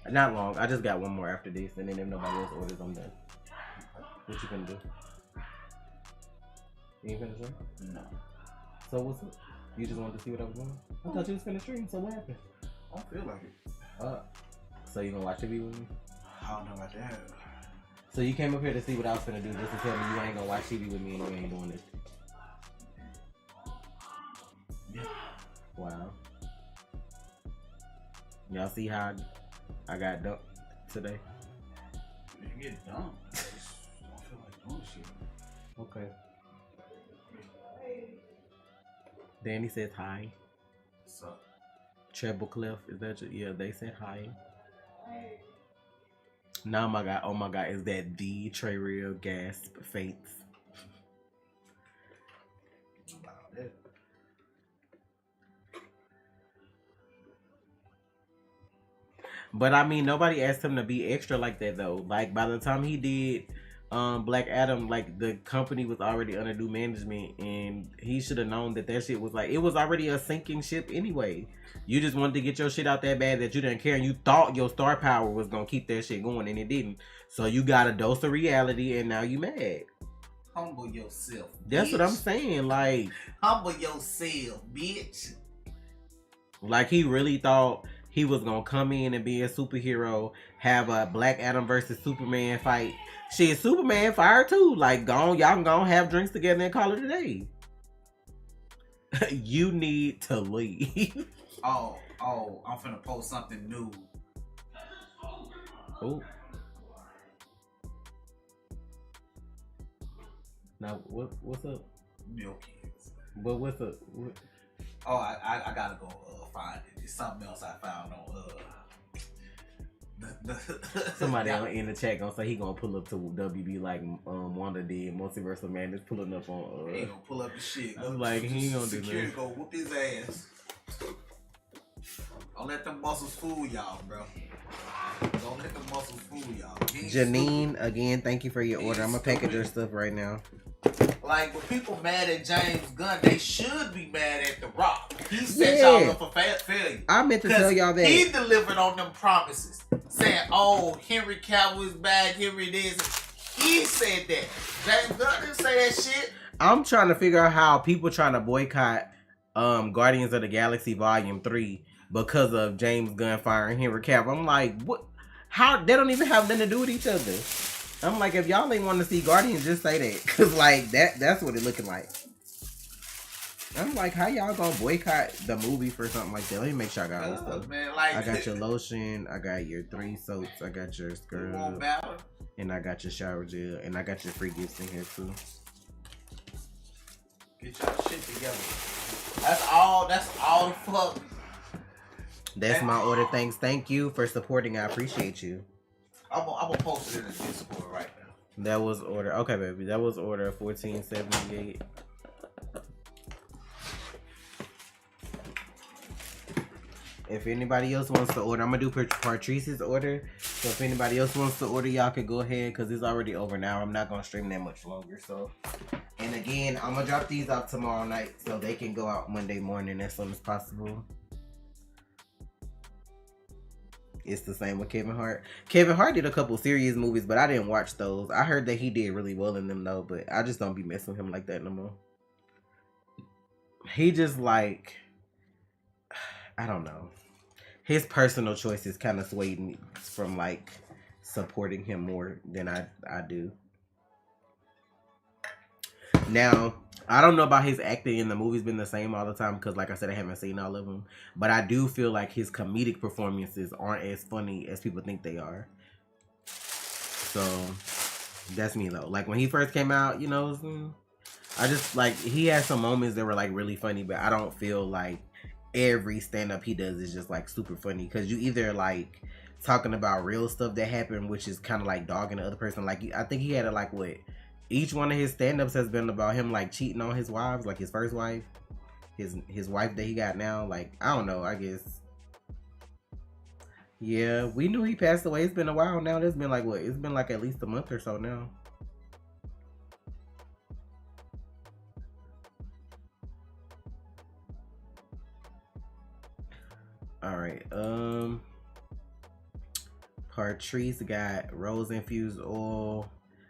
Not long. I just got one more after this, and then if nobody else orders, I'm done. What you gonna do? You ain't finna stream?
No.
So what's up? You just wanted to see what I was doing? I thought you was finna stream, so what happened?
I don't feel like it.
So you gonna watch TV with me?
I don't know about that.
So you came up here to see what I was finna do, just to tell me you ain't gonna watch TV with me and you ain't doing this.
Yeah.
Wow. Y'all see how I got dumped today?
You get dumped. I just don't feel like doing shit.
Okay. Danny says hi.
What's up?
Treble Clef, is that you? Yeah, they said hi. Now my God, oh my God, is that the Trey Real gasp fates?
Wow, that.
But I mean, nobody asked him to be extra like that though. Like by the time he did Black Adam, like the company was already under new management, and he should have known that shit was like, it was already a sinking ship anyway. You just wanted to get your shit out that bad that you didn't care, and you thought your star power was gonna keep that shit going, and it didn't. So you got a dose of reality, and now you mad.
Humble yourself, bitch.
That's what I'm saying. Like,
humble yourself, bitch.
Like he really thought he was gonna come in and be a superhero, have a Black Adam versus Superman fight. Shit, Superman fired too. Like, y'all can go have drinks together and call it a day. You need to leave.
Oh, I'm finna post something new.
Oh. Now, what's up?
Milk kids.
But what's up?
Oh, I gotta go find it. It's something else I found on
Somebody in the chat gonna say he gonna pull up to WB like Wanda did Multiverse of Madness, pulling up on
he ain't gonna pull up the shit.
I'm like, he ain't gonna do that.
Go whoop his ass. Don't let them muscles fool y'all, bro. Don't let them muscles fool y'all.
Janine, again, thank you for your order. I'm gonna package your stuff right now.
Like, when people mad at James Gunn, they should be mad at The Rock. He set y'all up for failure.
I meant to tell y'all that.
He delivered on them promises. Saying, oh, Henry Cavill is back, Henry this. He said that. James Gunn didn't say that shit.
I'm trying to figure out how people trying to boycott Guardians of the Galaxy Volume 3 because of James Gunn firing Henry Cavill. I'm like, what? How? They don't even have nothing to do with each other. I'm like, if y'all ain't want to see Guardians, just say that. Because, like, that's what it looking like. I'm like, how y'all gonna boycott the movie for something like that? Let me make sure I got all this stuff.
Man, like,
I got your lotion. I got your 3 soaps. I got your scrub. And I got your shower gel. And I got your free gifts in here, too.
Get your shit together. That's all the fuck.
That's my order. Thanks. Thank you for supporting. I appreciate you.
I'm gonna post it in the Discord right now.
That was order. Okay, baby. That was order 1478. If anybody else wants to order, I'm gonna do Patrice's order. So if anybody else wants to order, y'all could go ahead because it's already over now. I'm not gonna stream that much longer. So And again, I'm gonna drop these off tomorrow night so they can go out Monday morning as soon as possible. It's the same with Kevin Hart. Kevin Hart did a couple serious movies, but I didn't watch those. I heard that he did really well in them though, but I just don't be messing with him like that no more. He just like, I don't know. His personal choices kind of swayed me from like supporting him more than I do. Now, I don't know about his acting in the movies been the same all the time because, like I said, I haven't seen all of them. But I do feel like his comedic performances aren't as funny as people think they are. So, that's me though. Like when he first came out, you know, I just like, he had some moments that were like really funny, but I don't feel like every stand-up he does is just like super funny because you either like talking about real stuff that happened, which is kind of like dogging the other person. Like I think he had a like what each one of his stand-ups has been about him like cheating on his wives, like his first wife, his wife that he got now. Like I don't know, I guess. Yeah, we knew he passed away. It's been a while now. It's been like what? It's been like at least a month or so now. All right. Patrice got rose infused oil.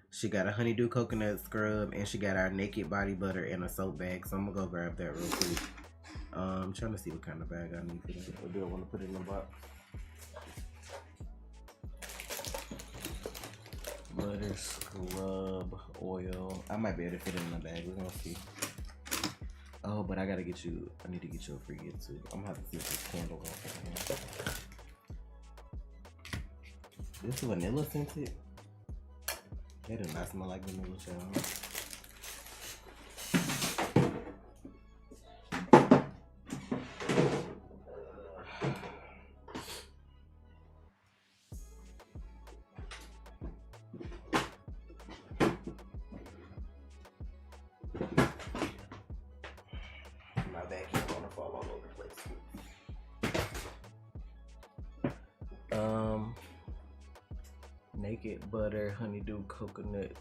She got a honeydew coconut scrub, and she got our naked body butter in a soap bag. So I'm gonna go grab that real quick. I'm trying to see what kind of bag I need for that. Or do I want to put it in the box? Butter, scrub, oil. I might be able to fit it in the bag. We're gonna see. Oh, but I need to get you a free gift too. I'm gonna have to see if this candle goes in. This is vanilla scented. It does not smell like vanilla, child. My vacuum gonna fall all over the place. Naked butter, honeydew coconut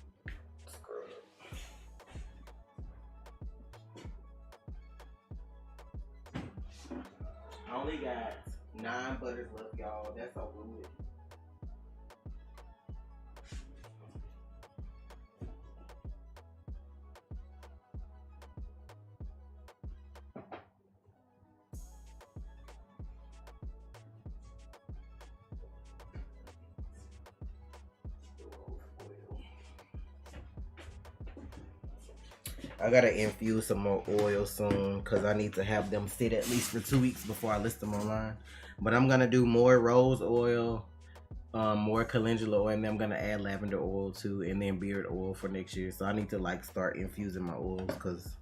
scrub. I only got 9 butters left, y'all. That's so good. I gotta infuse some more oil soon because I need to have them sit at least for 2 weeks before I list them online. But I'm gonna do more rose oil, more calendula oil, and then I'm gonna add lavender oil too, and then beard oil for next year. So I need to like start infusing my oils because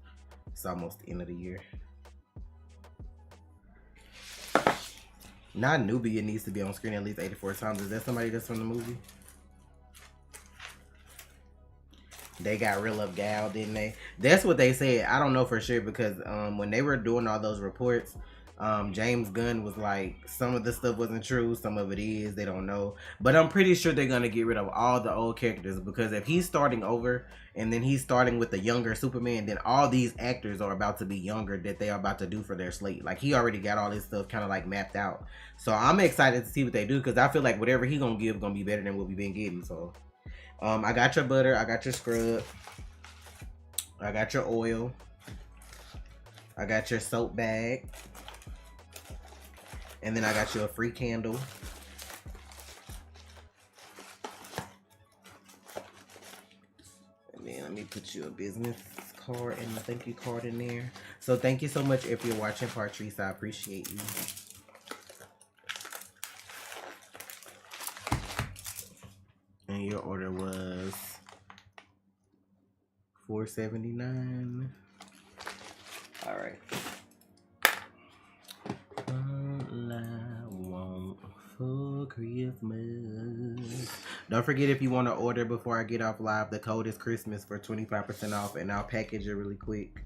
it's almost the end of the year. Not Nubia needs to be on screen at least 84 times. Is that somebody that's from the movie? They got real up gal, didn't they? That's what they said. I don't know for sure because when they were doing all those reports, James Gunn was like, some of the stuff wasn't true, some of it is, they don't know. But I'm pretty sure they're gonna get rid of all the old characters because if he's starting over and then he's starting with the younger Superman, then all these actors are about to be younger that they are about to do for their slate. Like he already got all this stuff kind of like mapped out. So I'm excited to see what they do because I feel like whatever he gonna give gonna be better than what we've been getting. So I got your butter, I got your scrub, I got your oil, I got your soap bag, and then I got you a free candle. And then let me put you a business card and a thank you card in there. So thank you so much if you're watching, Patrice. I appreciate you. And your order was $4.79. All right. All I want for Christmas. Don't forget, if you want to order before I get off live, the code is Christmas for 25% off, and I'll package it really quick.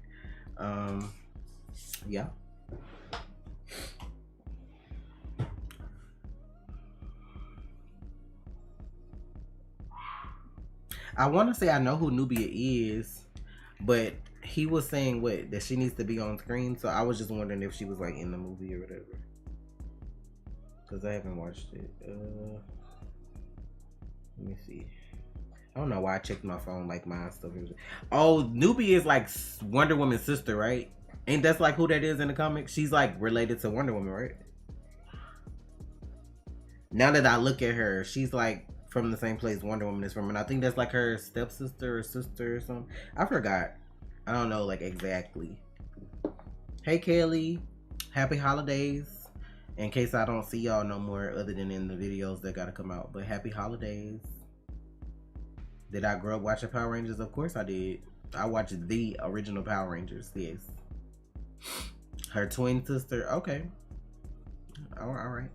Yeah. I want to say I know who Nubia is. But he was saying what, that she needs to be on screen. So I was just wondering if she was like in the movie or whatever. Cause I haven't watched it. Let me see. I don't know why I checked my phone like my stuff. Oh, Newbie is like Wonder Woman's sister, right? Ain't that's like who that is in the comics? She's like related to Wonder Woman, right? Now that I look at her, she's like from the same place Wonder Woman is from, and I think that's like her stepsister or sister or something. I forgot. I don't know like exactly. Hey Kelly, happy holidays. In case I don't see y'all no more other than in the videos that gotta come out, but happy holidays. Did I grow up watching Power Rangers? Of course I did. I watched the original Power Rangers, yes. Her twin sister, okay. All right.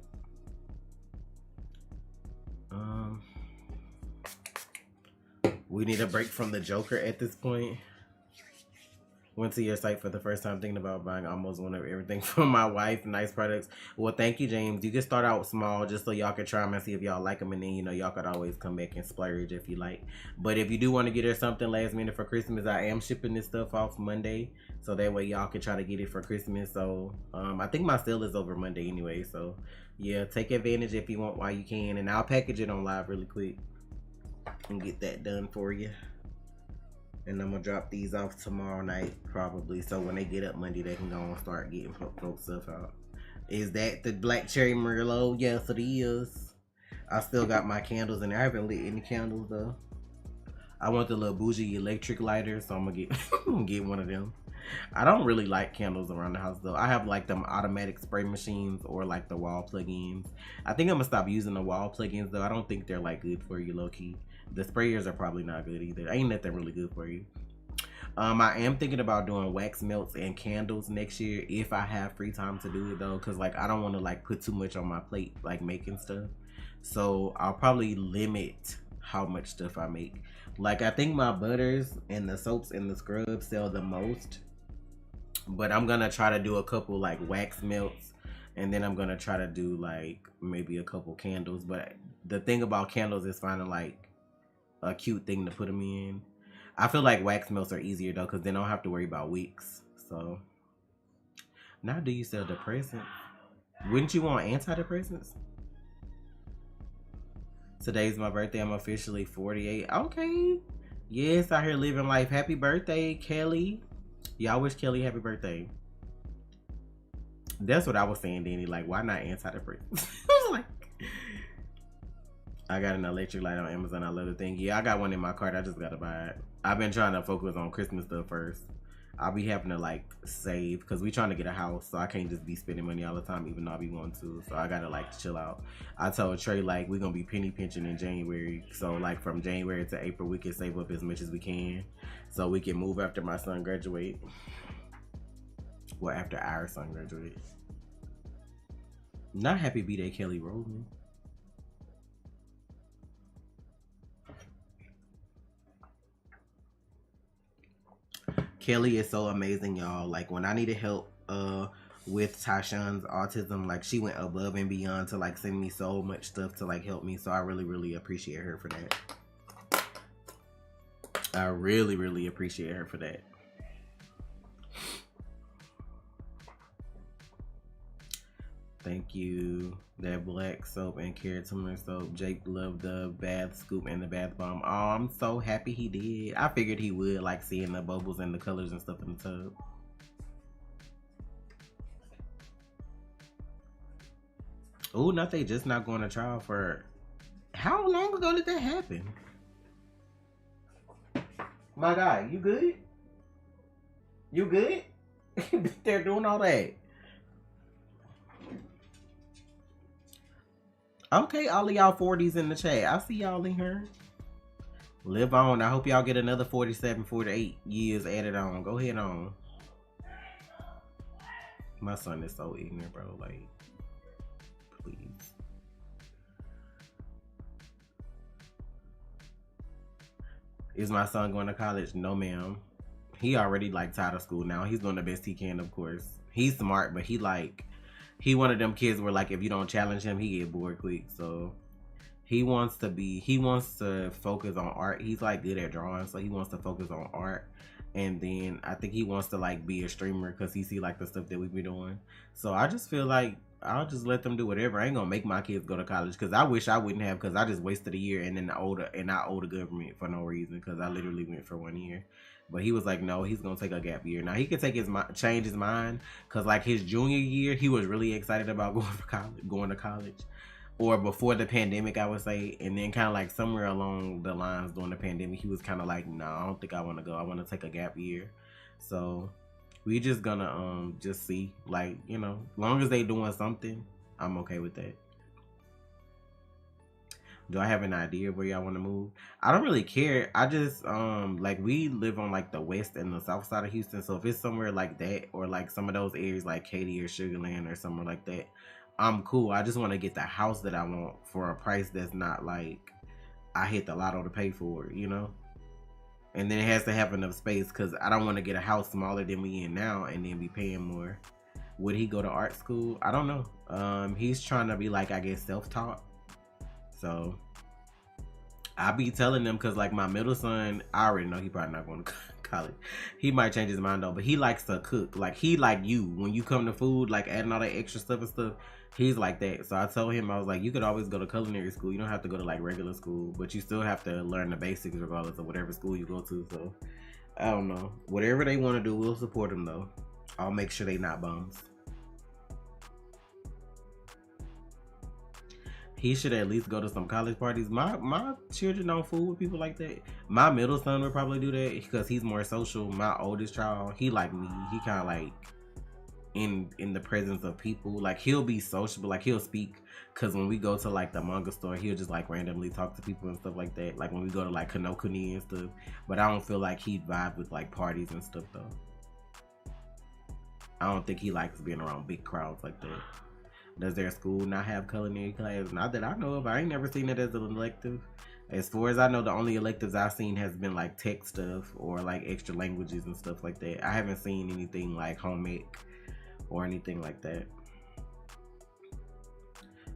We need a break from the Joker at this point. Went to your site for the first time thinking about buying almost one of everything for my wife. Nice products. Well, thank you, James. You can start out small just so y'all can try them and see if y'all like them. And then, you know, y'all could always come back and splurge if you like. But if you do want to get her something last minute for Christmas, I am shipping this stuff off Monday. So that way y'all can try to get it for Christmas. So I think my sale is over Monday anyway. So yeah, take advantage if you want while you can. And I'll package it on live really quick and get that done for you. And I'm gonna drop these off tomorrow night probably, so when they get up Monday they can go and start getting folks stuff out. Is that the Black Cherry Merlot? Yes it is. I still got my candles in there. I haven't lit any candles though. I want the little bougie electric lighter, so I'm gonna get one of them. I don't really like candles around the house though. I have like them automatic spray machines or like the wall plug-ins. I think I'm gonna stop using the wall plug-ins though. I don't think they're like good for you low key. The sprayers are probably not good either. Ain't nothing really good for you. I am thinking about doing wax melts and candles next year if I have free time to do it though, because like I don't want to like put too much on my plate like making stuff. So I'll probably limit how much stuff I make. Like I think my butters and the soaps and the scrubs sell the most, but I'm gonna try to do a couple like wax melts, and then I'm gonna try to do like maybe a couple candles. But the thing about candles is finding like a cute thing to put them in. I feel like wax melts are easier though, because then I don't have to worry about wicks. So now, do you sell depressants? Wouldn't you want antidepressants? Today's my birthday. I'm officially 48. Okay. Yes, out here living life. Happy birthday, Kelly. Y'all wish Kelly happy birthday. That's what I was saying, Danny. Like, why not antidepressants? Like, I got an electric light on Amazon. I love the thing. Yeah, I got one in my cart. I just gotta buy it. I've been trying to focus on Christmas stuff first. I'll be having to like save because we trying to get a house, so I can't just be spending money all the time, even though I be wanting to. So I gotta like chill out. I told Trey like we're gonna be penny pinching in January, so like from January to April we can save up as much as we can, so we can move after my son graduate. Well, after our son graduates. Not happy B-Day Kelly Rowland. Kelly is so amazing, y'all. Like when I needed help with Tyshawn's autism, like she went above and beyond to like send me so much stuff to like help me. So I really appreciate her for that. I really appreciate her for that. Thank you. That black soap and carrot turmeric soap. Jake loved the bath scoop and the bath bomb. Oh, I'm so happy he did. I figured he would, like seeing the bubbles and the colors and stuff in the tub. Oh, not they just not going to trial for... How long ago did that happen? My guy, you good? You good? They're doing all that. Okay, all of y'all 40s in the chat. I see y'all in here. Live on. I hope y'all get another 47, 48 years added on. Go ahead on. My son is so ignorant, bro. Like, please. Is my son going to college? No, ma'am. He already like tired of school now. He's doing the best he can, of course. He's smart, but he one of them kids where like if you don't challenge him, he get bored quick. So he wants to focus on art. He's like good at drawing, so he wants to focus on art And then I think he wants to like be a streamer because he see like the stuff that we be doing. So I just feel like I'll just let them do whatever. I ain't gonna make my kids go to college because I wish I wouldn't have, because I just wasted a year and then I owe the government for no reason because I literally went for 1 year. But he was like, no, he's gonna take a gap year. Now he could change his mind, because like his junior year, he was really excited about going to college, or before the pandemic, I would say. And then kind of like somewhere along the lines during the pandemic, he was kind of like, no, I don't think I want to go. I want to take a gap year. So we just gonna just see, like, you know, long as they doing something, I'm okay with that. Do I have an idea where y'all want to move? I don't really care. I just like, we live on like the west and the south side of Houston, so if it's somewhere like that, or like some of those areas like Katy or Sugarland or somewhere like that, I'm cool. I just want to get the house that I want for a price that's not like I hit the lotto to pay for it, you know? And then it has to have enough space, because I don't want to get a house smaller than we in now and then be paying more. Would he go to art school? I don't know. He's trying to be like, I guess, self-taught. So I be telling them, because like my middle son, I already know he probably not going to college. He might change his mind though, but he likes to cook. Like, he like you, when you come to food, like adding all that extra stuff and stuff, he's like that. So I told him, I was like, you could always go to culinary school. You don't have to go to like regular school, but you still have to learn the basics regardless of whatever school you go to. So I don't know. Whatever they want to do, we'll support them though. I'll make sure they not bums. He should at least go to some college parties. My children don't fool with people like that. My middle son would probably do that because he's more social. My oldest child, he like me. He kind of like in the presence of people. Like, he'll be sociable. Like, he'll speak. Because when we go to like the manga store, he'll just like randomly talk to people and stuff like that. Like when we go to like Kanokuni and stuff. But I don't feel like he'd vibe with like parties and stuff though. I don't think he likes being around big crowds like that. Does their school not have culinary class? Not that I know of. I ain't never seen it as an elective. As far as I know, the only electives I've seen has been like tech stuff or like extra languages and stuff like that. I haven't seen anything like home ec or anything like that.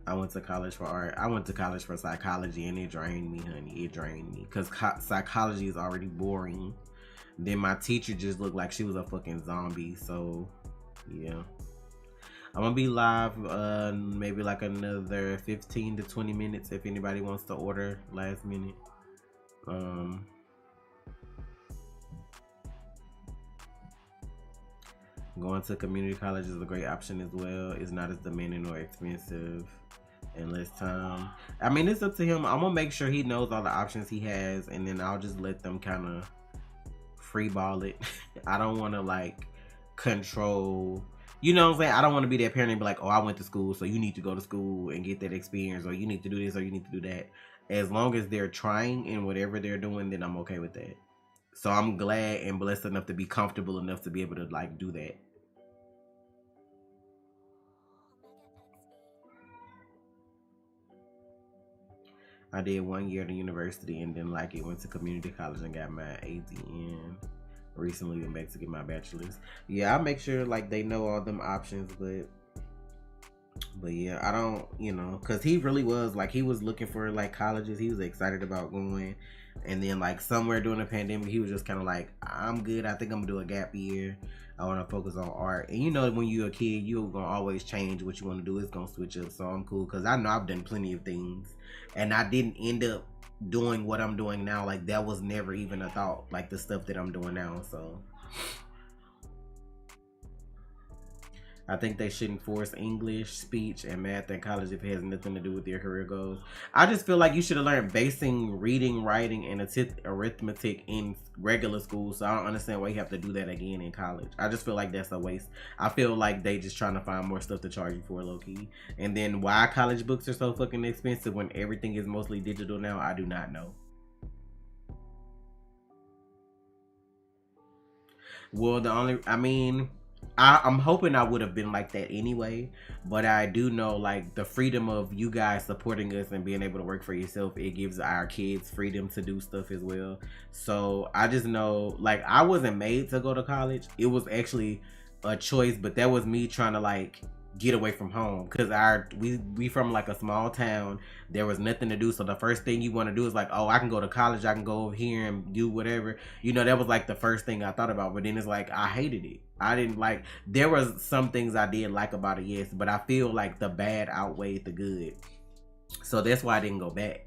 I went to college for art. I went to college for psychology, and it drained me, honey. It drained me because psychology is already boring. Then my teacher just looked like she was a fucking zombie. So yeah. I'm gonna be live maybe like another 15 to 20 minutes if anybody wants to order last minute. Going to community college is a great option as well. It's not as demanding or expensive and less time. I mean, it's up to him. I'm gonna make sure he knows all the options he has, and then I'll just let them kind of free ball it. I don't want to like control. You know what I'm saying? I don't want to be that parent and be like, oh, I went to school, so you need to go to school and get that experience, or you need to do this, or you need to do that. As long as they're trying in whatever they're doing, then I'm okay with that. So I'm glad and blessed enough to be comfortable enough to be able to like do that. I did 1 year at the university and then like it, went to community college and got my ADN. Recently went back to get my bachelor's. Yeah, I make sure like they know all them options, but yeah, I don't, you know, because he really was like, he was looking for like colleges. He was excited about going, and then like somewhere during the pandemic, he was just kind of like, I'm good. I think I'm gonna do a gap year. I want to focus on art. And you know, when you're a kid, you're gonna always change what you want to do. It's gonna switch up. So I'm cool because I know I've done plenty of things, and I didn't end up doing what I'm doing now. Like, that was never even a thought, like the stuff that I'm doing now. So I think they shouldn't force English, speech, and math in college if it has nothing to do with your career goals. I just feel like you should have learned basic reading, writing, and arithmetic in regular school. So I don't understand why you have to do that again in college. I just feel like that's a waste. I feel like they just trying to find more stuff to charge you for, low-key. And then why college books are so fucking expensive when everything is mostly digital now, I do not know. Well, I'm hoping I would have been like that anyway, but I do know like the freedom of you guys supporting us and being able to work for yourself, it gives our kids freedom to do stuff as well. So I just know, like, I wasn't made to go to college. It was actually a choice, but that was me trying to like get away from home, because we from like a small town. There was nothing to do, so the first thing you want to do is like, oh, I can go to college, I can go over here and do whatever, that was like the first thing I thought about. But then it's like I hated it. I didn't like, there was some things I did like about it, yes, but I feel like the bad outweighed the good, so that's why I didn't go back.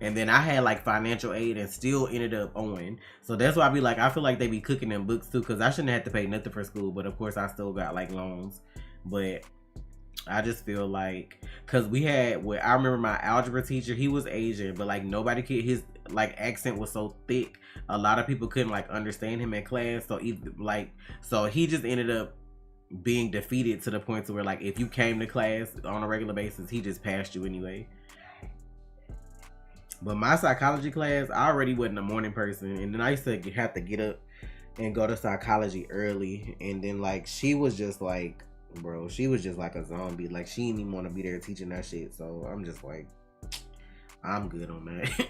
And then I had like financial aid and still ended up owing. So that's why I be like, I feel like they be cooking in books too, because I shouldn't have to pay nothing for school, but of course I still got like loans. But I just feel like, because I remember my algebra teacher, he was Asian, but like nobody could, his like accent was so thick, a lot of people couldn't like understand him in class. So he just ended up being defeated to the point to where like if you came to class on a regular basis, he just passed you anyway. But my psychology class, I already wasn't a morning person, and then I used to have to get up and go to psychology early, and then like she was just like, bro, she was just like a zombie. Like she didn't even want to be there teaching that shit. So I'm just like, I'm good on that.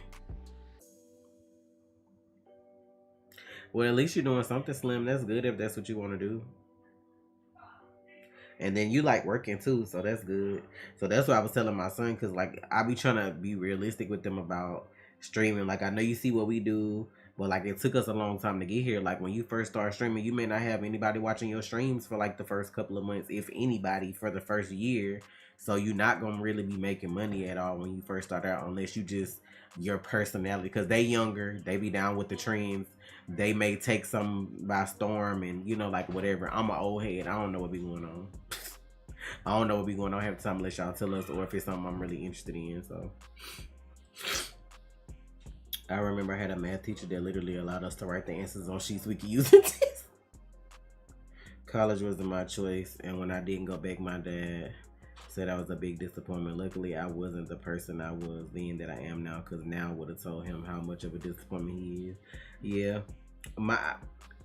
Well, at least you're doing something, Slim. That's good if that's what you want to do. And then you like working too, so that's good. So that's what I was telling my son, because like I be trying to be realistic with them about streaming. Like I know you see what we do, but like it took us a long time to get here. Like when you first start streaming, you may not have anybody watching your streams for like the first couple of months, if anybody, for the first year. So you're not gonna really be making money at all when you first start out, unless you just your personality, because they younger, they be down with the trends. They may take some by storm, and like whatever. I'm an old head. I don't know what be going on. I don't know what be going on half the time unless y'all tell us, or if it's something I'm really interested in. So I remember I had a math teacher that literally allowed us to write the answers on sheets we could use in tests. College wasn't my choice, and when I didn't go back, my dad said I was a big disappointment. Luckily, I wasn't the person I was then that I am now, because now I would have told him how much of a disappointment he is. Yeah,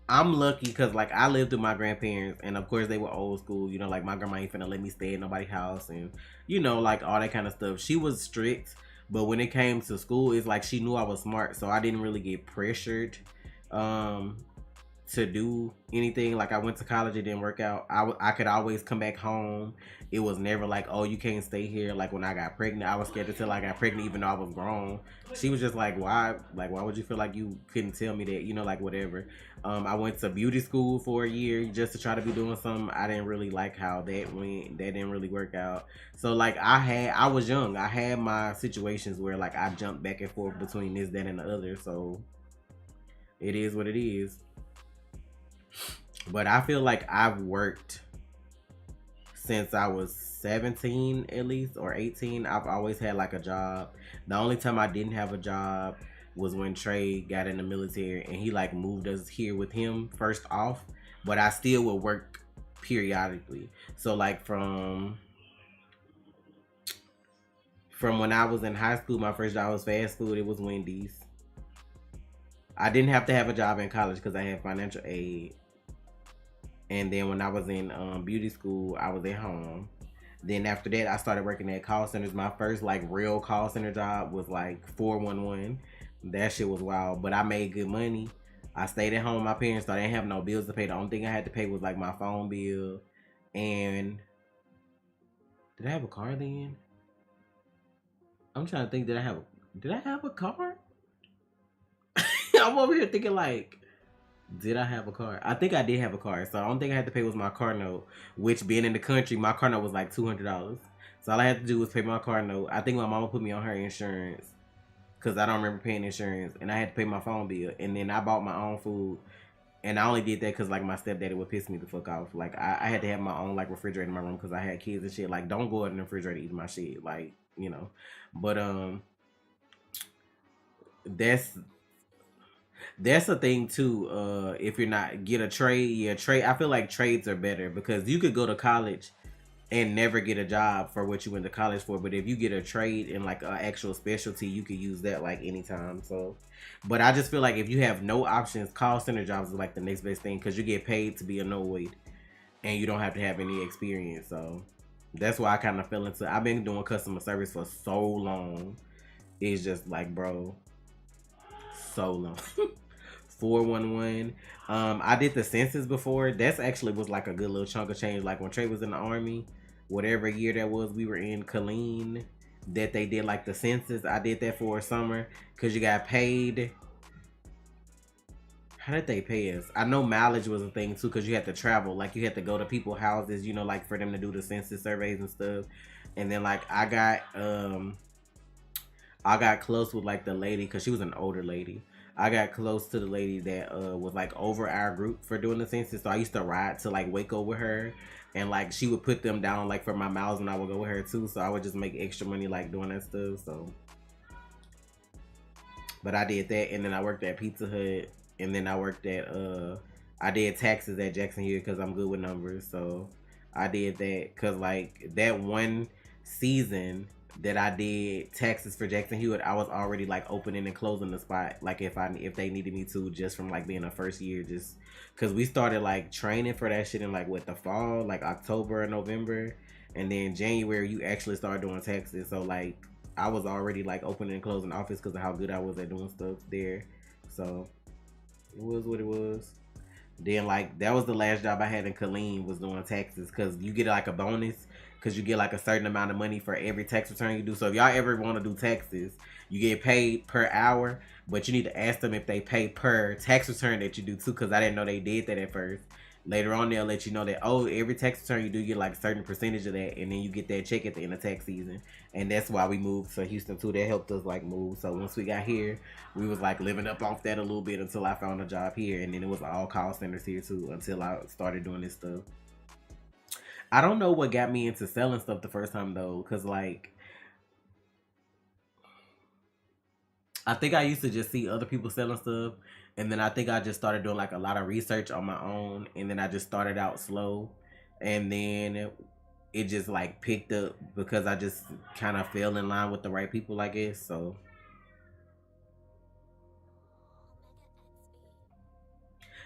I'm lucky because like I lived with my grandparents, and of course they were old school. Like my grandma ain't finna let me stay at nobody's house, and like all that kind of stuff. She was strict, but when it came to school, it's like she knew I was smart, so I didn't really get pressured to do anything. Like I went to college, it didn't work out. I could always come back home. It was never like, oh, you can't stay here. Like when I got pregnant, I was scared until I got pregnant, even though I was grown. She was just like, why would you feel like you couldn't tell me that, like whatever. I went to beauty school for a year just to try to be doing something. I didn't really like how that went. That didn't really work out. So like I was young. I had my situations where like I jumped back and forth between this, that, and the other. So it is what it is. But I feel like I've worked since I was 17 at least, or 18. I've always had like a job. The only time I didn't have a job was when Trey got in the military, and he like moved us here with him first off, but I still would work periodically. So like from when I was in high school, my first job was fast food. It was Wendy's. I didn't have to have a job in college because I had financial aid. And then when I was in beauty school, I was at home. Then after that, I started working at call centers. My first like real call center job was like 411. That shit was wild, but I made good money. I stayed at home with my parents, so I didn't have no bills to pay. The only thing I had to pay was like my phone bill. And did I have a car then? I'm trying to think, did I have a car? I'm over here thinking like, did I have a car? I think I did have a car. So the only thing I had to pay was my car note, which being in the country, my car note was like $200. So all I had to do was pay my car note. I think my mama put me on her insurance because I don't remember paying insurance, and I had to pay my phone bill. And then I bought my own food, and I only did that because like my stepdaddy would piss me the fuck off. Like I had to have my own like refrigerator in my room because I had kids and shit. Like don't go in the refrigerator eating my shit. Like but that's a thing too. If you're not get a trade, I feel like trades are better because you could go to college and never get a job for what you went to college for. But if you get a trade in like an actual specialty, you could use that like anytime. So, but I just feel like if you have no options, call center jobs is like the next best thing because you get paid to be annoyed and you don't have to have any experience. So that's why I kind of fell into. I've been doing customer service for so long. It's just like, bro, so long. 411. I did the census before. That's actually was like a good little chunk of change. Like when Trey was in the army, whatever year that was we were in Killeen, that they did like the census. I did that for a summer because you got paid. How did they pay us? I know mileage was a thing too because you had to travel. Like you had to go to people's houses, you know, like for them to do the census surveys and stuff. And then like I got close with like the lady because she was an older lady. I got close to the lady that was like over our group for doing the census. So I used to ride to like Waco with her, and like she would put them down like for my miles, and I would go with her too. So I would just make extra money like doing that stuff. So, but I did that, and then I worked at Pizza Hut, and then I worked at I did taxes at Jackson Hill because I'm good with numbers. So I did that because like that one season that I did taxes for Jackson Hewitt, I was already like opening and closing the spot. Like if they needed me to, just from like being a first year, just because we started like training for that shit in like what the fall, like October and November, and then January you actually start doing taxes. So like I was already like opening and closing office because of how good I was at doing stuff there. So it was what it was. Then like that was the last job I had in Killeen, was doing taxes, because you get like a bonus because you get like a certain amount of money for every tax return you do. So if y'all ever want to do taxes, you get paid per hour, but you need to ask them if they pay per tax return that you do too, because I didn't know they did that at first. Later on they'll let you know that, oh, every tax return you do, you get like a certain percentage of that, and then you get that check at the end of tax season. And that's why we moved to Houston too. That helped us like move. So once we got here, we was like living up off that a little bit until I found a job here, and then it was all call centers here too until I started doing this stuff. I don't know what got me into selling stuff the first time though, because like I think I used to just see other people selling stuff, and then I think I just started doing like a lot of research on my own, and then I just started out slow, and then it just like picked up because I just kind of fell in line with the right people, I guess. So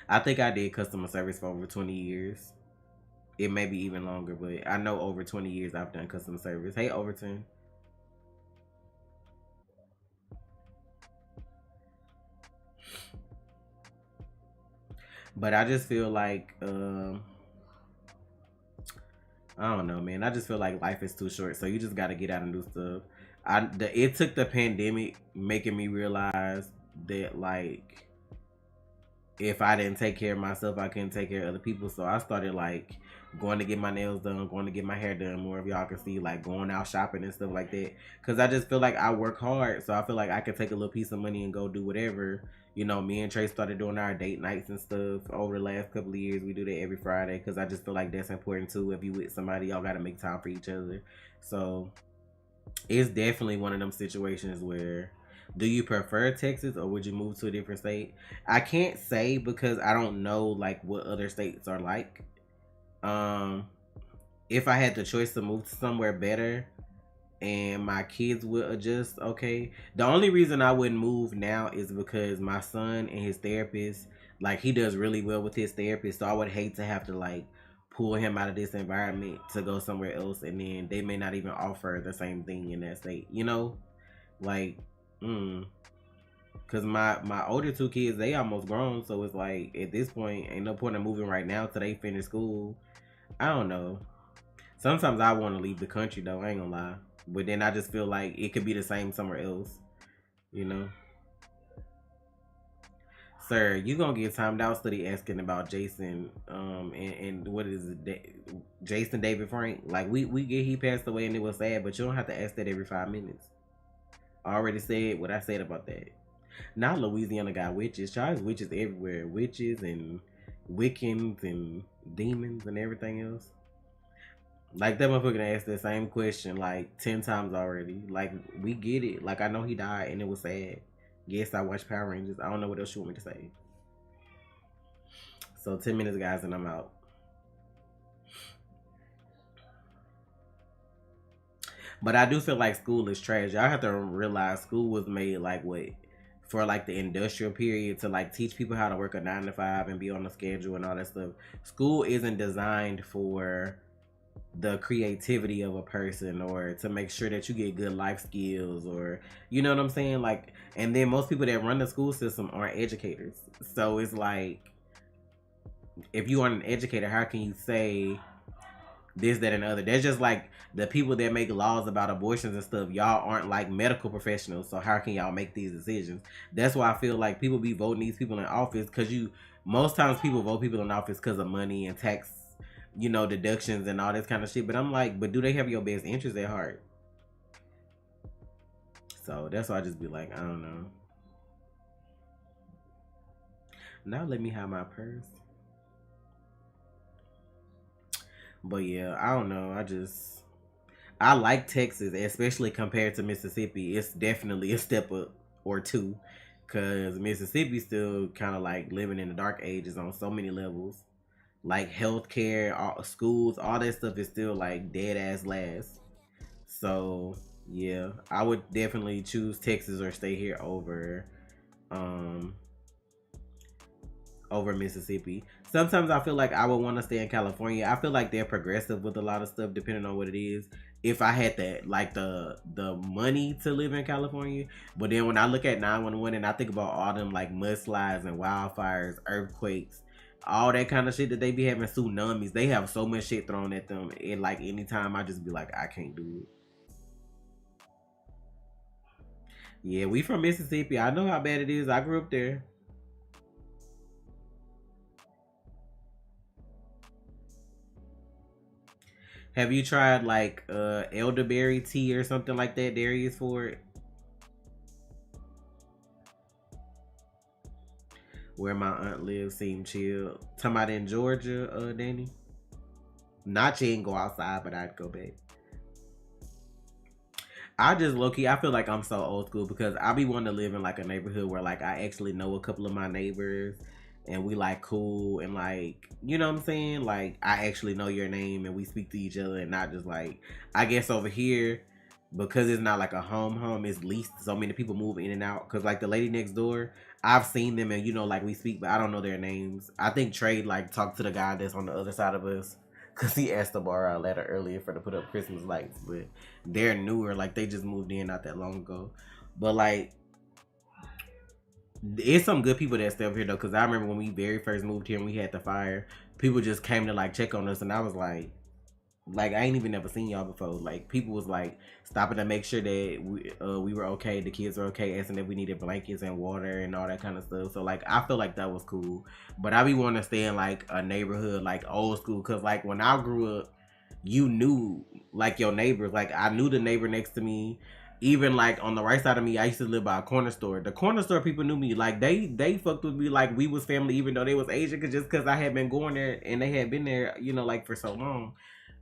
I think I did customer service for over 20 years. It may be even longer, but I know over 20 years I've done customer service. Hey, Overton. But I just feel like I don't know, man. I just feel like life is too short, so you just got to get out and do stuff. It took the pandemic making me realize that like if I didn't take care of myself, I couldn't take care of other people. So I started like going to get my nails done, going to get my hair done. More of y'all can see, like going out shopping and stuff like that. Cause I just feel like I work hard, so I feel like I could take a little piece of money and go do whatever. You know, me and Trey started doing our date nights and stuff over the last couple of years. We do that every Friday because I just feel like that's important too. If you with somebody, y'all gotta make time for each other. So it's definitely one of them situations where, do you prefer Texas or would you move to a different state? I can't say because I don't know like what other states are like. Um, if I had the choice to move to somewhere better and my kids would adjust, okay. The only reason I wouldn't move now is because my son and his therapist, like he does really well with his therapist, so I would hate to have to like pull him out of this environment to go somewhere else, and then they may not even offer the same thing in that state, you know? Like, cause my older two kids, they almost grown, so it's like at this point ain't no point in moving right now till they finish school. I don't know. Sometimes I want to leave the country though, I ain't gonna lie. But then I just feel like it could be the same somewhere else, you know? Sir, you gonna get timed out study asking about Jason, and what is it, Jason David Frank? Like we get he passed away and it was sad, but you don't have to ask that every 5 minutes. I already said what I said about that. Now Louisiana got witches. Charles witches everywhere. Witches and Wiccans and demons and everything else. Like that motherfucker asked the same question like 10 times already. Like we get it. Like I know he died and it was sad. Yes, I watched Power Rangers. I don't know what else you want me to say. So 10 minutes, guys, and I'm out. But I do feel like school is trash. Y'all have to realize school was made like what, for like the industrial period, to like teach people how to work a 9 to 5 and be on the schedule and all that stuff. School isn't designed for the creativity of a person or to make sure that you get good life skills, or you know what I'm saying? Like, and then most people that run the school system aren't educators. So it's like, if you aren't an educator, how can you say this, that, and the other. That's just like the people that make laws about abortions and stuff. Y'all aren't like medical professionals, so how can y'all make these decisions? That's why I feel like people be voting these people in office, because most times people vote people in office because of money and tax, deductions and all this kind of shit. But I'm like, but do they have your best interest at heart? So that's why I just be like, I don't know. Now let me have my purse. But yeah, I don't know. I like Texas, especially compared to Mississippi. It's definitely a step up or two, because Mississippi still kind of like living in the dark ages on so many levels. Like healthcare, schools, all that stuff is still like dead ass last. So yeah, I would definitely choose Texas or stay here um over Mississippi. Sometimes I feel like I would want to stay in California. I feel like they're progressive with a lot of stuff depending on what it is. If I had that, like the money to live in California. But then when I look at 911 and I think about all them like mudslides and wildfires, earthquakes, all that kind of shit that they be having, tsunamis, they have so much shit thrown at them. And like anytime I just be like, I can't do it. Yeah, we from Mississippi. I know how bad it is. I grew up there. Have you tried like elderberry tea or something like that? Dairy is for it. Where my aunt lives seem chill. Talking about in Georgia, Danny. Not you ain't go outside, but I'd go back. I just low key, I feel like I'm so old school because I be wanting to live in like a neighborhood where like I actually know a couple of my neighbors and we like cool and like, you know what I'm saying? Like I actually know your name and we speak to each other and not just like, I guess over here, because it's not like a home, it's leased. So many people move in and out. Cause like the lady next door, I've seen them and like we speak, but I don't know their names. I think Trey like talked to the guy that's on the other side of us. Cause he asked to borrow a letter earlier for to put up Christmas lights, but they're newer. Like they just moved in not that long ago. But like, it's some good people that stay up here though. Cause I remember when we very first moved here and we had the fire, people just came to like check on us, and I was like I ain't even never seen y'all before. Like people was like stopping to make sure that we were okay, the kids were okay, asking if we needed blankets and water and all that kind of stuff. So like I feel like that was cool. But I be wanting to stay in like a neighborhood like old school, cause like when I grew up, you knew like your neighbors. Like I knew the neighbor next to me. Even like on the right side of me, I used to live by a corner store. The corner store people knew me. Like they fucked with me like we was family, even though they was Asian. Cause just cause I had been going there and they had been there, like for so long.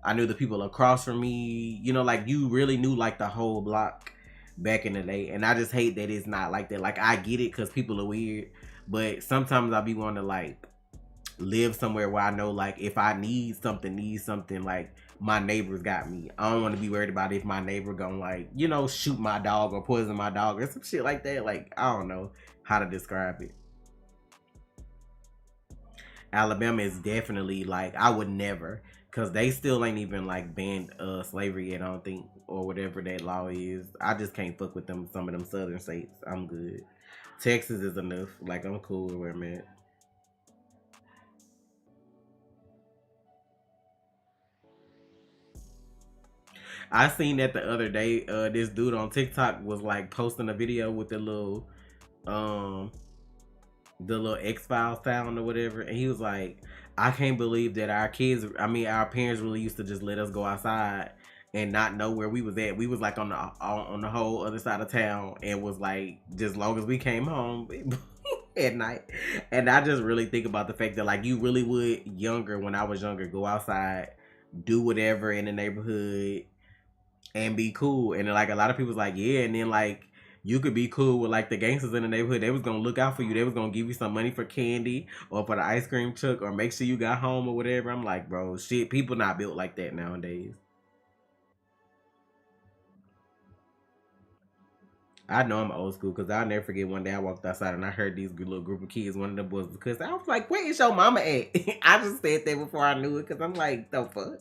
I knew the people across from me, like you really knew like the whole block back in the day. And I just hate that it's not like that. Like I get it because people are weird, but sometimes I be wanting to like live somewhere where I know like if I need something, like my neighbors got me. I don't want to be worried about if my neighbor gonna like, shoot my dog or poison my dog or some shit like that. Like I don't know how to describe it. Alabama is definitely like I would never, cause they still ain't even like banned slavery yet, I don't think, or whatever that law is. I just can't fuck with them. Some of them southern states, I'm good. Texas is enough. Like I'm cool with where I'm at. I seen that the other day. This dude on TikTok was like posting a video with um the little X Files sound or whatever, and he was like, "I can't believe that our parents really used to just let us go outside and not know where we was at. We was like on the whole other side of town, and was like just long as we came home." At night. And I just really think about the fact that like you really would when I was younger, go outside, do whatever in the neighborhood and be cool. And then, like a lot of people's like, yeah, and then like you could be cool with like the gangsters in the neighborhood. They was gonna look out for you. They was gonna give you some money for candy or for the ice cream truck or make sure you got home or whatever. I'm like, bro, shit, people not built like that nowadays. I know I'm old school because I'll never forget one day I walked outside and I heard these good little group of kids. One of them boys was cussing. I was like, where is your mama at? I just said that before I knew it because I'm like, the fuck?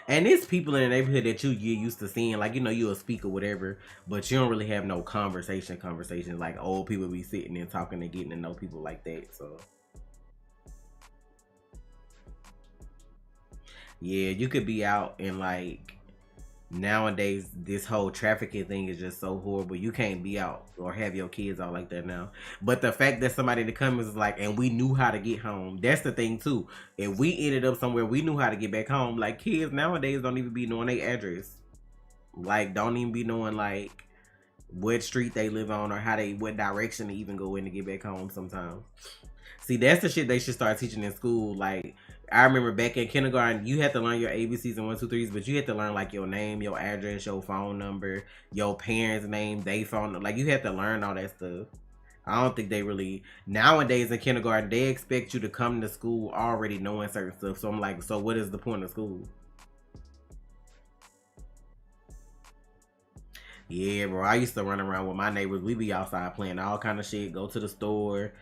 And it's people in the neighborhood that you get used to seeing, like, you'll speak or whatever, but you don't really have no conversations. Like old people be sitting and talking and getting to know people like that. So Yeah, you could be out and like nowadays this whole trafficking thing is just so horrible. You can't be out or have your kids out like that now. But the fact that somebody to come is like, and we knew how to get home. That's the thing too. If we ended up somewhere we knew how to get back home, like kids nowadays don't even be knowing their address. Like don't even be knowing like what street they live on or how they what direction to even go in to get back home sometimes. See, that's the shit they should start teaching in school. Like, I remember back in kindergarten, you had to learn your ABCs and 1, 2, 3s, but you had to learn like your name, your address, your phone number, your parents' name, they phone. Like, you had to learn all that stuff. I don't think they really nowadays in kindergarten they expect you to come to school already knowing certain stuff. So I'm like, so what is the point of school? Yeah, bro. I used to run around with my neighbors. We be outside playing all kind of shit. Go to the store,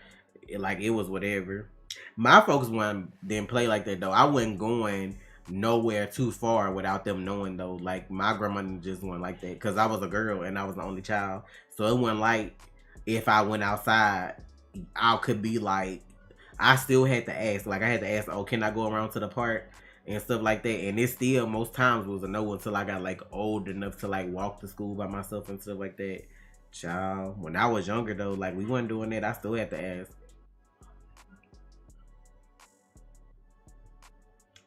like it was whatever. My folks one didn't play like that though. I wasn't going nowhere too far without them knowing though. Like my grandmother just went like that because I was a girl and I was the only child. So it wasn't like if I went outside, I could be like I still had to ask. Like I had to ask, oh, can I go around to the park and stuff like that? And it still most times was a no until I got like old enough to like walk to school by myself and stuff like that. Child, when I was younger though, like we wasn't doing that. I still had to ask.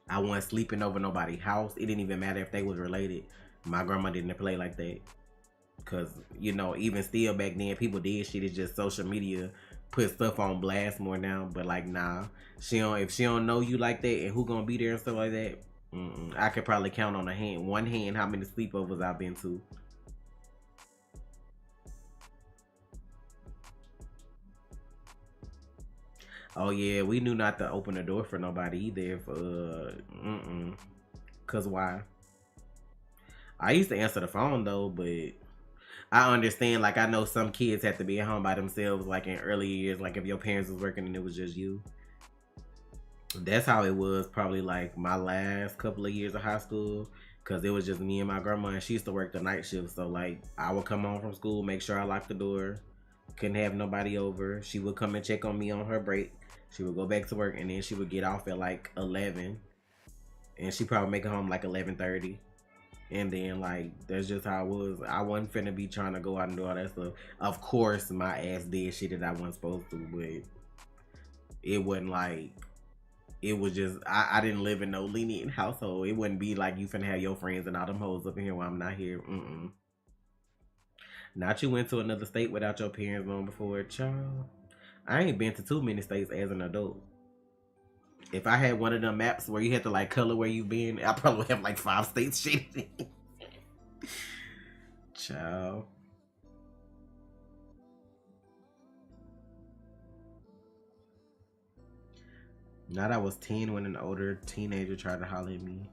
I wasn't sleeping over nobody's house. It didn't even matter if they was related. My grandma didn't play like that. Cause you know, even still back then, people did shit. It's just social media put stuff on blast more now. But like, nah, she don't. If she don't know you like that, and who gonna be there and stuff like that, I could probably count on one hand, how many sleepovers I've been to. Oh yeah, we knew not to open the door for nobody either. If, cause why? I used to answer the phone though, but I understand. Like I know some kids have to be at home by themselves, like in early years. Like if your parents was working and it was just you. That's how it was probably like my last couple of years of high school. Cause it was just me and my grandma, and she used to work the night shift. So like I would come home from school, make sure I locked the door, couldn't have nobody over. She would come and check on me on her break. She would go back to work, and then she would get off at like 11, and she probably make it home like 11:30. And then like that's just how it was. I wasn't finna be trying to go out and do all that stuff. Of course, my ass did shit that I wasn't supposed to, but it wasn't like it was just I didn't live in no lenient household. It wouldn't be like you finna have your friends and all them hoes up in here while I'm not here. Not you went to another state without your parents knowing before, child. I ain't been to too many states as an adult. If I had one of them maps where you had to like color where you been, I probably would have like 5 states shit. Child. Not I was 10 when an older teenager tried to holler at me.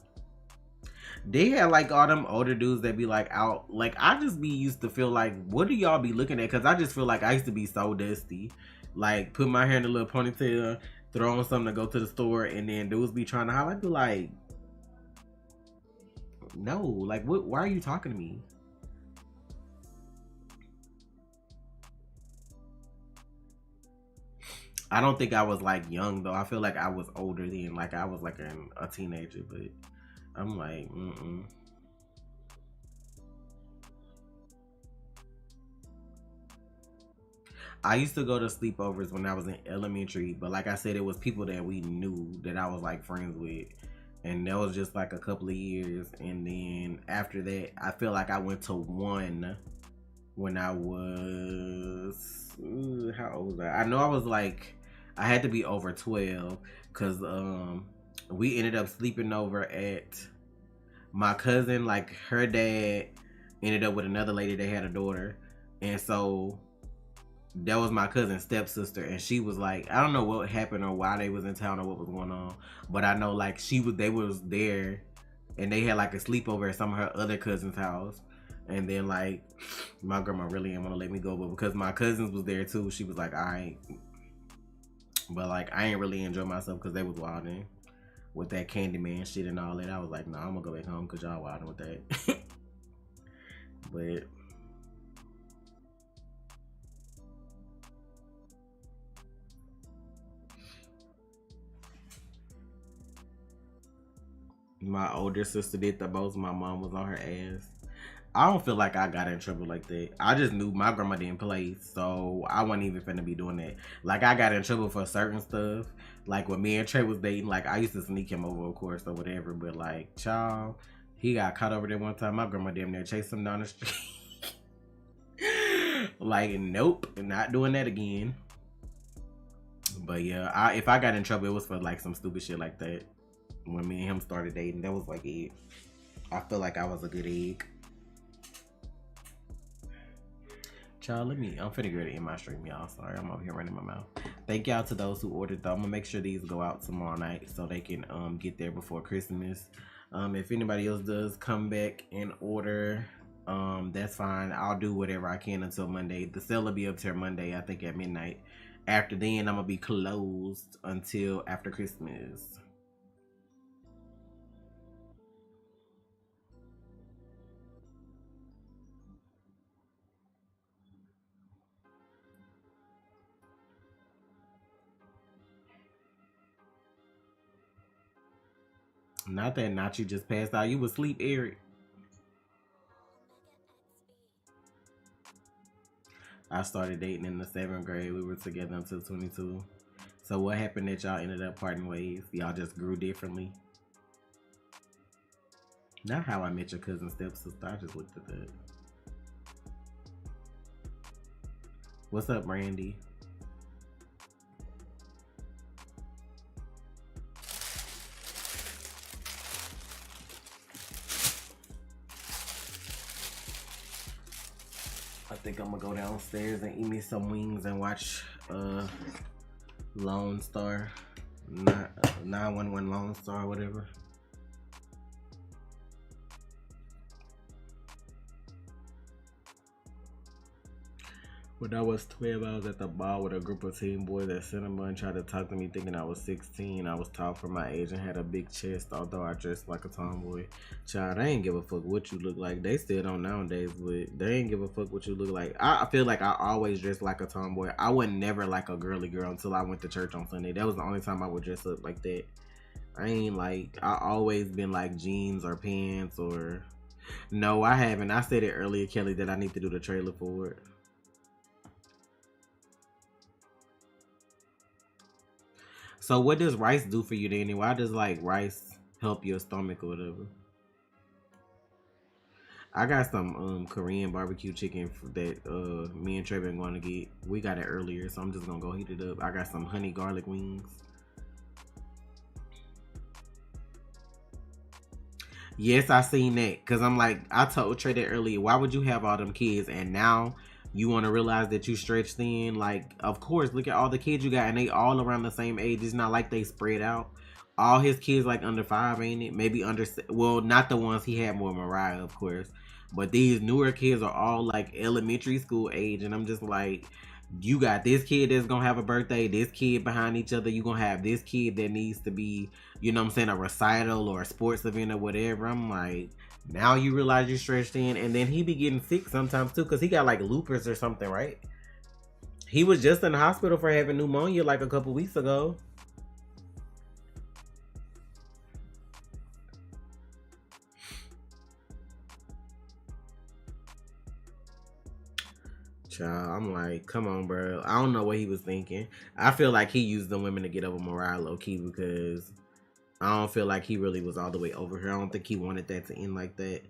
They had like all them older dudes that be like out. Like I just be used to feel like, what do y'all be looking at? Cause I just feel like I used to be so dusty. Like put my hair in a little ponytail, throw on something to go to the store, and then dudes be trying to holler. I'd be like, no, like what? Why are you talking to me? I don't think I was like young though. I feel like I was older then. Like I was like a teenager, but I'm like, I used to go to sleepovers when I was in elementary, but like I said, it was people that we knew that I was like friends with. And that was just like a couple of years. And then after that, I feel like I went to one when I was, how old was I? I know I was like, I had to be over 12 because we ended up sleeping over at my cousin, like her dad ended up with another lady that had a daughter. And so that was my cousin's stepsister, and she was like, I don't know what happened or why they was in town or what was going on, but I know like they was there, and they had like a sleepover at some of her other cousins' house, and then like my grandma really didn't want to let me go, but because my cousins was there too, she was like, all right, but like I ain't really enjoy myself because they was wilding with that Candyman shit and all that. I was like, no, I'm gonna go back home because y'all wilding with that. But My older sister did the most. My mom was on her ass. I don't feel like I got in trouble like that. I just knew my grandma didn't play, so I wasn't even finna be doing that. Like, I got in trouble for certain stuff. Like, when me and Trey was dating, like, I used to sneak him over, of course, or whatever. But, like, child, he got caught over there one time. My grandma damn near chased him down the street. Like, nope, not doing that again. But, yeah, if I got in trouble, it was for, like, some stupid shit like that. When me and him started dating, that was, like, it. I feel like I was a good egg. Child, I'm finna get it in my stream, y'all. Sorry, I'm over here running my mouth. Thank y'all to those who ordered though. I'm gonna make sure these go out tomorrow night so they can get there before Christmas. If anybody else does come back and order, that's fine. I'll do whatever I can until Monday. The sale will be up till Monday, I think at midnight. After then, I'm gonna be closed until after Christmas. Not that Nachi just passed out. You was asleep, Eric. I started dating in the 7th grade. We were together until 22. So what happened that y'all ended up parting ways? Y'all just grew differently? Not How I Met Your Cousin Stepsister. I just looked at that. What's up, Randy? I think I'm gonna go downstairs and eat me some wings and watch Lone Star, 911 Lone Star, whatever. When I was 12, I was at the bar with a group of teen boys at cinema and tried to talk to me thinking I was 16. I was tall for my age and had a big chest, although I dressed like a tomboy. Child, they ain't give a fuck what you look like. They still don't nowadays, but they ain't give a fuck what you look like. I feel like I always dressed like a tomboy. I was never like a girly girl until I went to church on Sunday. That was the only time I would dress up like that. I always been like jeans or pants or... No, I haven't. I said it earlier, Kelly, that I need to do the trailer for it. So what does rice do for you then? Why does like rice help your stomach or whatever? I got some Korean barbecue chicken that me and Trey been going to get. We got it earlier, so I'm just gonna go heat it up. I got some honey garlic wings. Yes, I seen that. Cause I'm like, I told Trey that earlier. Why would you have all them kids and now you want to realize that you stretched thin? Like, of course, look at all the kids you got and they all around the same age. It's not like they spread out. All his kids like under 5, ain't it? Maybe under, well, not the ones he had more Mariah, of course. But these newer kids are all like elementary school age. And I'm just like, you got this kid that's gonna have a birthday, this kid behind each other. You gonna have this kid that needs to be, you know what I'm saying, a recital or a sports event or whatever. I'm like, now you realize you're stretched in. And then he be getting sick sometimes too, because he got like lupus or something, right? He was just in the hospital for having pneumonia like a couple weeks ago. Child, I'm like, come on, bro. I don't know what he was thinking. I feel like he used the women to get over Mariah low key because I don't feel like he really was all the way over her. I don't think he wanted that to end like that.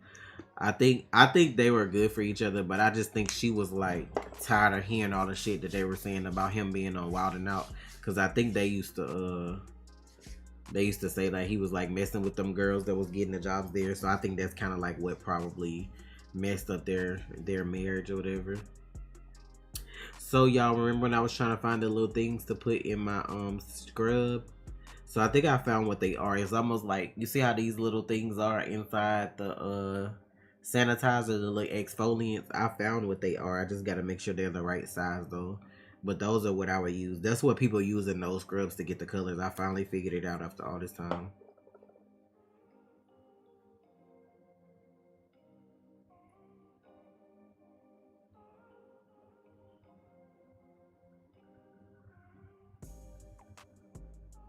I think they were good for each other, but I just think she was like tired of hearing all the shit that they were saying about him being on Wild and Out. Cause I think they used to say that he was like messing with them girls that was getting the jobs there. So I think that's kind of like what probably messed up their marriage or whatever. So y'all remember when I was trying to find the little things to put in my scrub? So I think I found what they are. It's almost like, you see how these little things are inside the sanitizer, the little exfoliants? I found what they are. I just got to make sure they're the right size though. But those are what I would use. That's what people use in those scrubs to get the colors. I finally figured it out after all this time.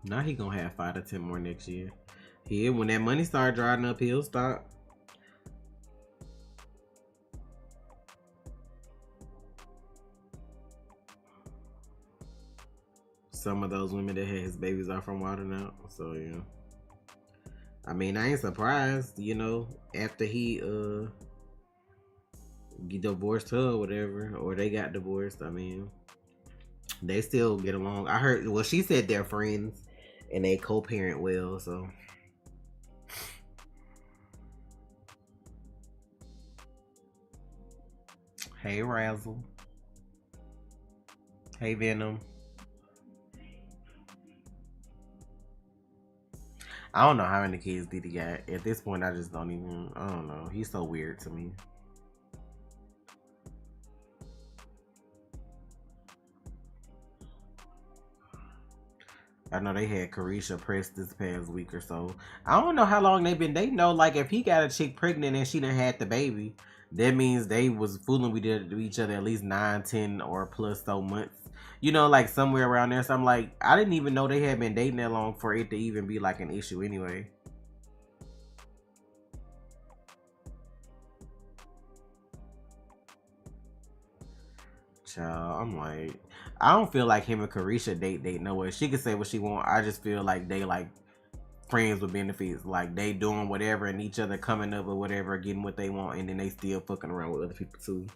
Now he gonna have 5 to 10 more next year. Here, when that money start drying up, he'll stop. Some of those women that had his babies are from Water now. So yeah. I mean, I ain't surprised, you know, after he divorced her or whatever, or they got divorced. I mean, they still get along. I heard, well, she said they're friends and they co-parent well, so. Hey, Razzle. Hey, Venom. I don't know how many kids Diddy got. At this point, I just don't even, I don't know. He's so weird to me. I know they had Carisha pressed this past week or so. I don't know how long they've been dating though. Like if he got a chick pregnant and she done had the baby, that means they was fooling with each other at least 9, 10 or plus so months. You know, like somewhere around there. So I'm like, I didn't even know they had been dating that long for it to even be like an issue anyway. Child, I'm like, I don't feel like him and Carisha date nowhere. She can say what she want. I just feel like they like friends with benefits. Like they doing whatever and each other coming up or whatever, getting what they want, and then they still fucking around with other people too.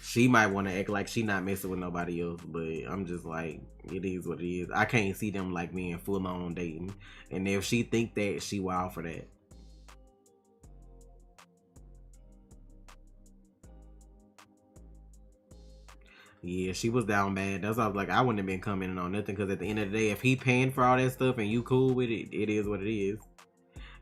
She might want to act like she not messing with nobody else, but I'm just like, it is what it is. I can't see them like being full on dating. And if she think that, she wild for that. Yeah, she was down bad. That's why I was like, I wouldn't have been commenting on nothing because at the end of the day, if he paying for all that stuff and you cool with it, it is what it is.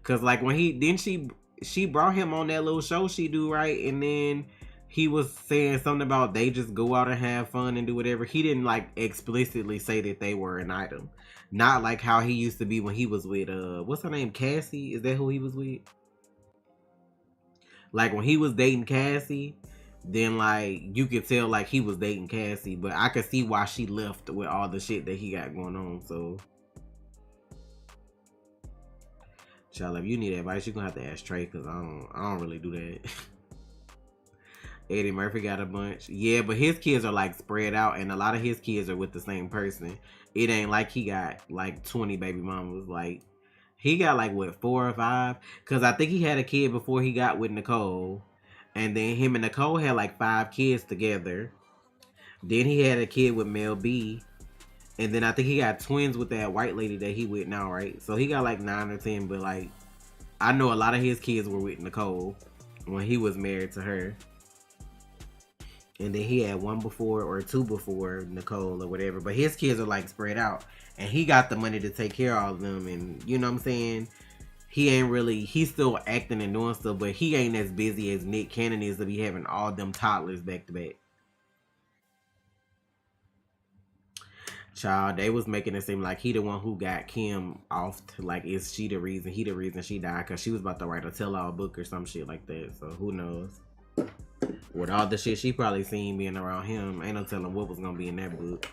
Cause like when she brought him on that little show she do, right, and then he was saying something about they just go out and have fun and do whatever. He didn't like explicitly say that they were an item, not like how he used to be when he was with what's her name, Cassie? Is that who he was with? Like when he was dating Cassie, then like you could tell like he was dating Cassie, but I could see why she left with all the shit that he got going on. So, child, if you need advice, you're gonna have to ask Trey because I don't really do that. Eddie Murphy got a bunch, yeah, but his kids are like spread out, and a lot of his kids are with the same person. It ain't like he got like 20 baby mamas. Like he got like what 4 or 5? Because I think he had a kid before he got with Nicole. And then him and Nicole had like 5 kids together. Then he had a kid with Mel B. And then I think he got twins with that white lady that he with now, right? So he got like 9 or 10. But like, I know a lot of his kids were with Nicole when he was married to her. And then he had 1 before or 2 before Nicole or whatever. But his kids are like spread out. And he got the money to take care of all of them. And you know what I'm saying? He ain't really, he's still acting and doing stuff, but he ain't as busy as Nick Cannon is to be having all them toddlers back to back. Child, they was making it seem like he the one who got Kim off. Like, is she the reason? He the reason she died? Because she was about to write a tell-all book or some shit like that. So, who knows? With all the shit she probably seen being around him, ain't no telling what was going to be in that book.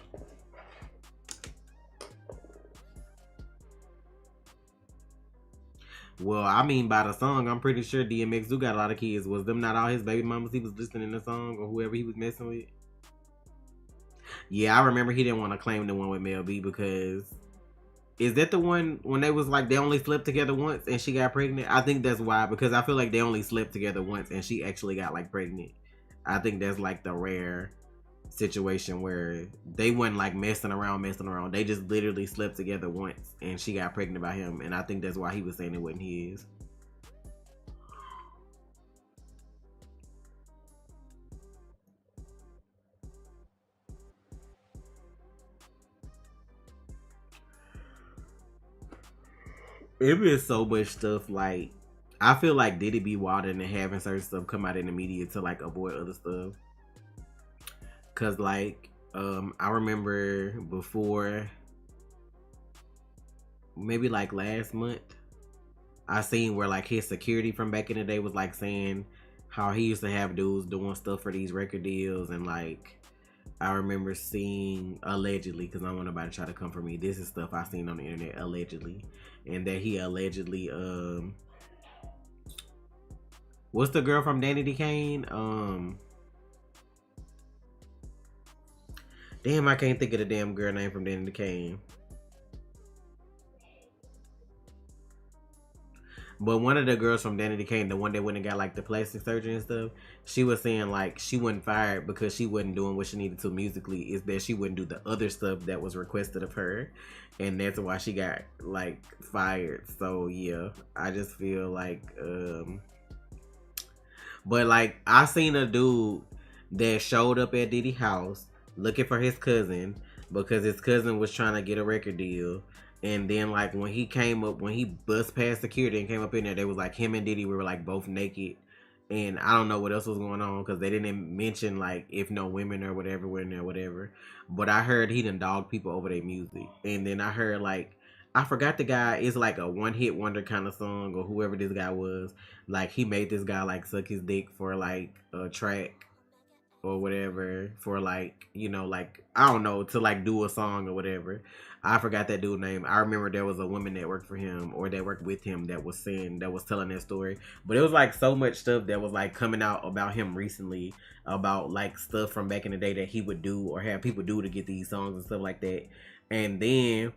Well, I mean, by the song, I'm pretty sure DMX do got a lot of kids. Was them not all his baby mamas he was listening to the song or whoever he was messing with? Yeah, I remember he didn't want to claim the one with Mel B because is that the one when they was like they only slept together once and she got pregnant? I think that's why, because I feel like they only slept together once and she actually got like pregnant. I think that's like the rare situation where they wasn't like messing around. They just literally slept together once and she got pregnant by him, and I think that's why he was saying it wasn't his. It be so much stuff. Like I feel like Diddy be wilding and having certain stuff come out in the media to like avoid other stuff. Cause like I remember before, maybe like last month, I seen where like his security from back in the day was like saying how he used to have dudes doing stuff for these record deals, and like I remember seeing allegedly, because I don't want nobody to try to come for me. This is stuff I seen on the internet allegedly, and that he allegedly what's the girl from Danny Kane? Damn, I can't think of the damn girl name from Danny Kane. But one of the girls from Danny Kane, the one that went and got like the plastic surgery and stuff, she was saying like she wasn't fired because she wasn't doing what she needed to musically. Is that she wouldn't do the other stuff that was requested of her, and that's why she got like fired. So yeah, I just feel like, but like I seen a dude that showed up at Diddy's house looking for his cousin because his cousin was trying to get a record deal. And then like when he came up, when he bust past security and came up in there, they was like him and Diddy were like both naked. And I don't know what else was going on because they didn't mention like if no women or whatever were in there, whatever. But I heard he done dogged people over their music. And then I heard like, I forgot the guy, it's like a one hit wonder kind of song or whoever this guy was. Like he made this guy like suck his dick for like a track or whatever, for like, you know, like I don't know, to like do a song or whatever. I forgot that dude's name. I remember there was a woman that worked for him or that worked with him that was saying, that was telling that story. But it was like so much stuff that was like coming out about him recently, about like stuff from back in the day that he would do or have people do to get these songs and stuff like that. And then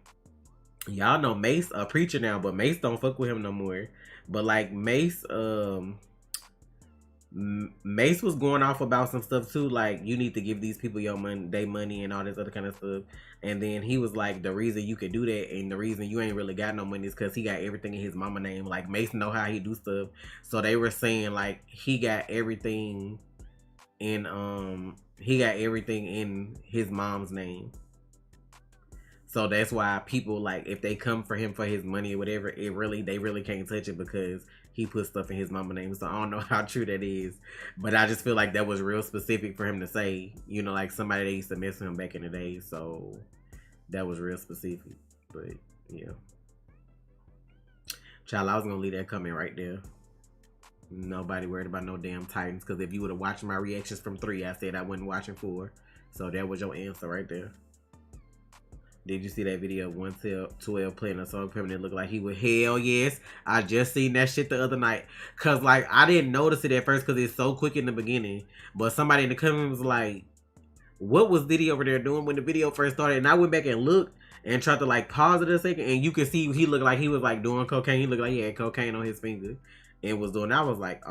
y'all know Mace a preacher now, but Mace don't fuck with him no more. But like Mace was going off about some stuff too, like you need to give these people your money, they money and all this other kind of stuff. And then he was like, the reason you can do that and the reason you ain't really got no money is because he got everything in his mama name. Like Mason know how he do stuff, so they were saying like he got everything in his mom's name. So that's why people like, if they come for him for his money or whatever, they really can't touch it because he put stuff in his mama name. So I don't know how true that is, but I just feel like that was real specific for him to say, you know, like somebody that used to mess with him back in the day. So that was real specific. But yeah, child, I was gonna leave that comment right there. Nobody worried about no damn Titans, because if you would have watched my reactions from 3, I said I wasn't watching 4. So that was your answer right there. Did you see that video of 112 playing a song for him that looked like he would? Hell yes. I just seen that shit the other night. Because, like, I didn't notice it at first because it's so quick in the beginning. But somebody in the comments was like, what was Diddy over there doing when the video first started? And I went back and looked and tried to, like, pause it a second. And you could see he looked like he was, like, doing cocaine. He looked like he had cocaine on his finger. And was doing, I was like,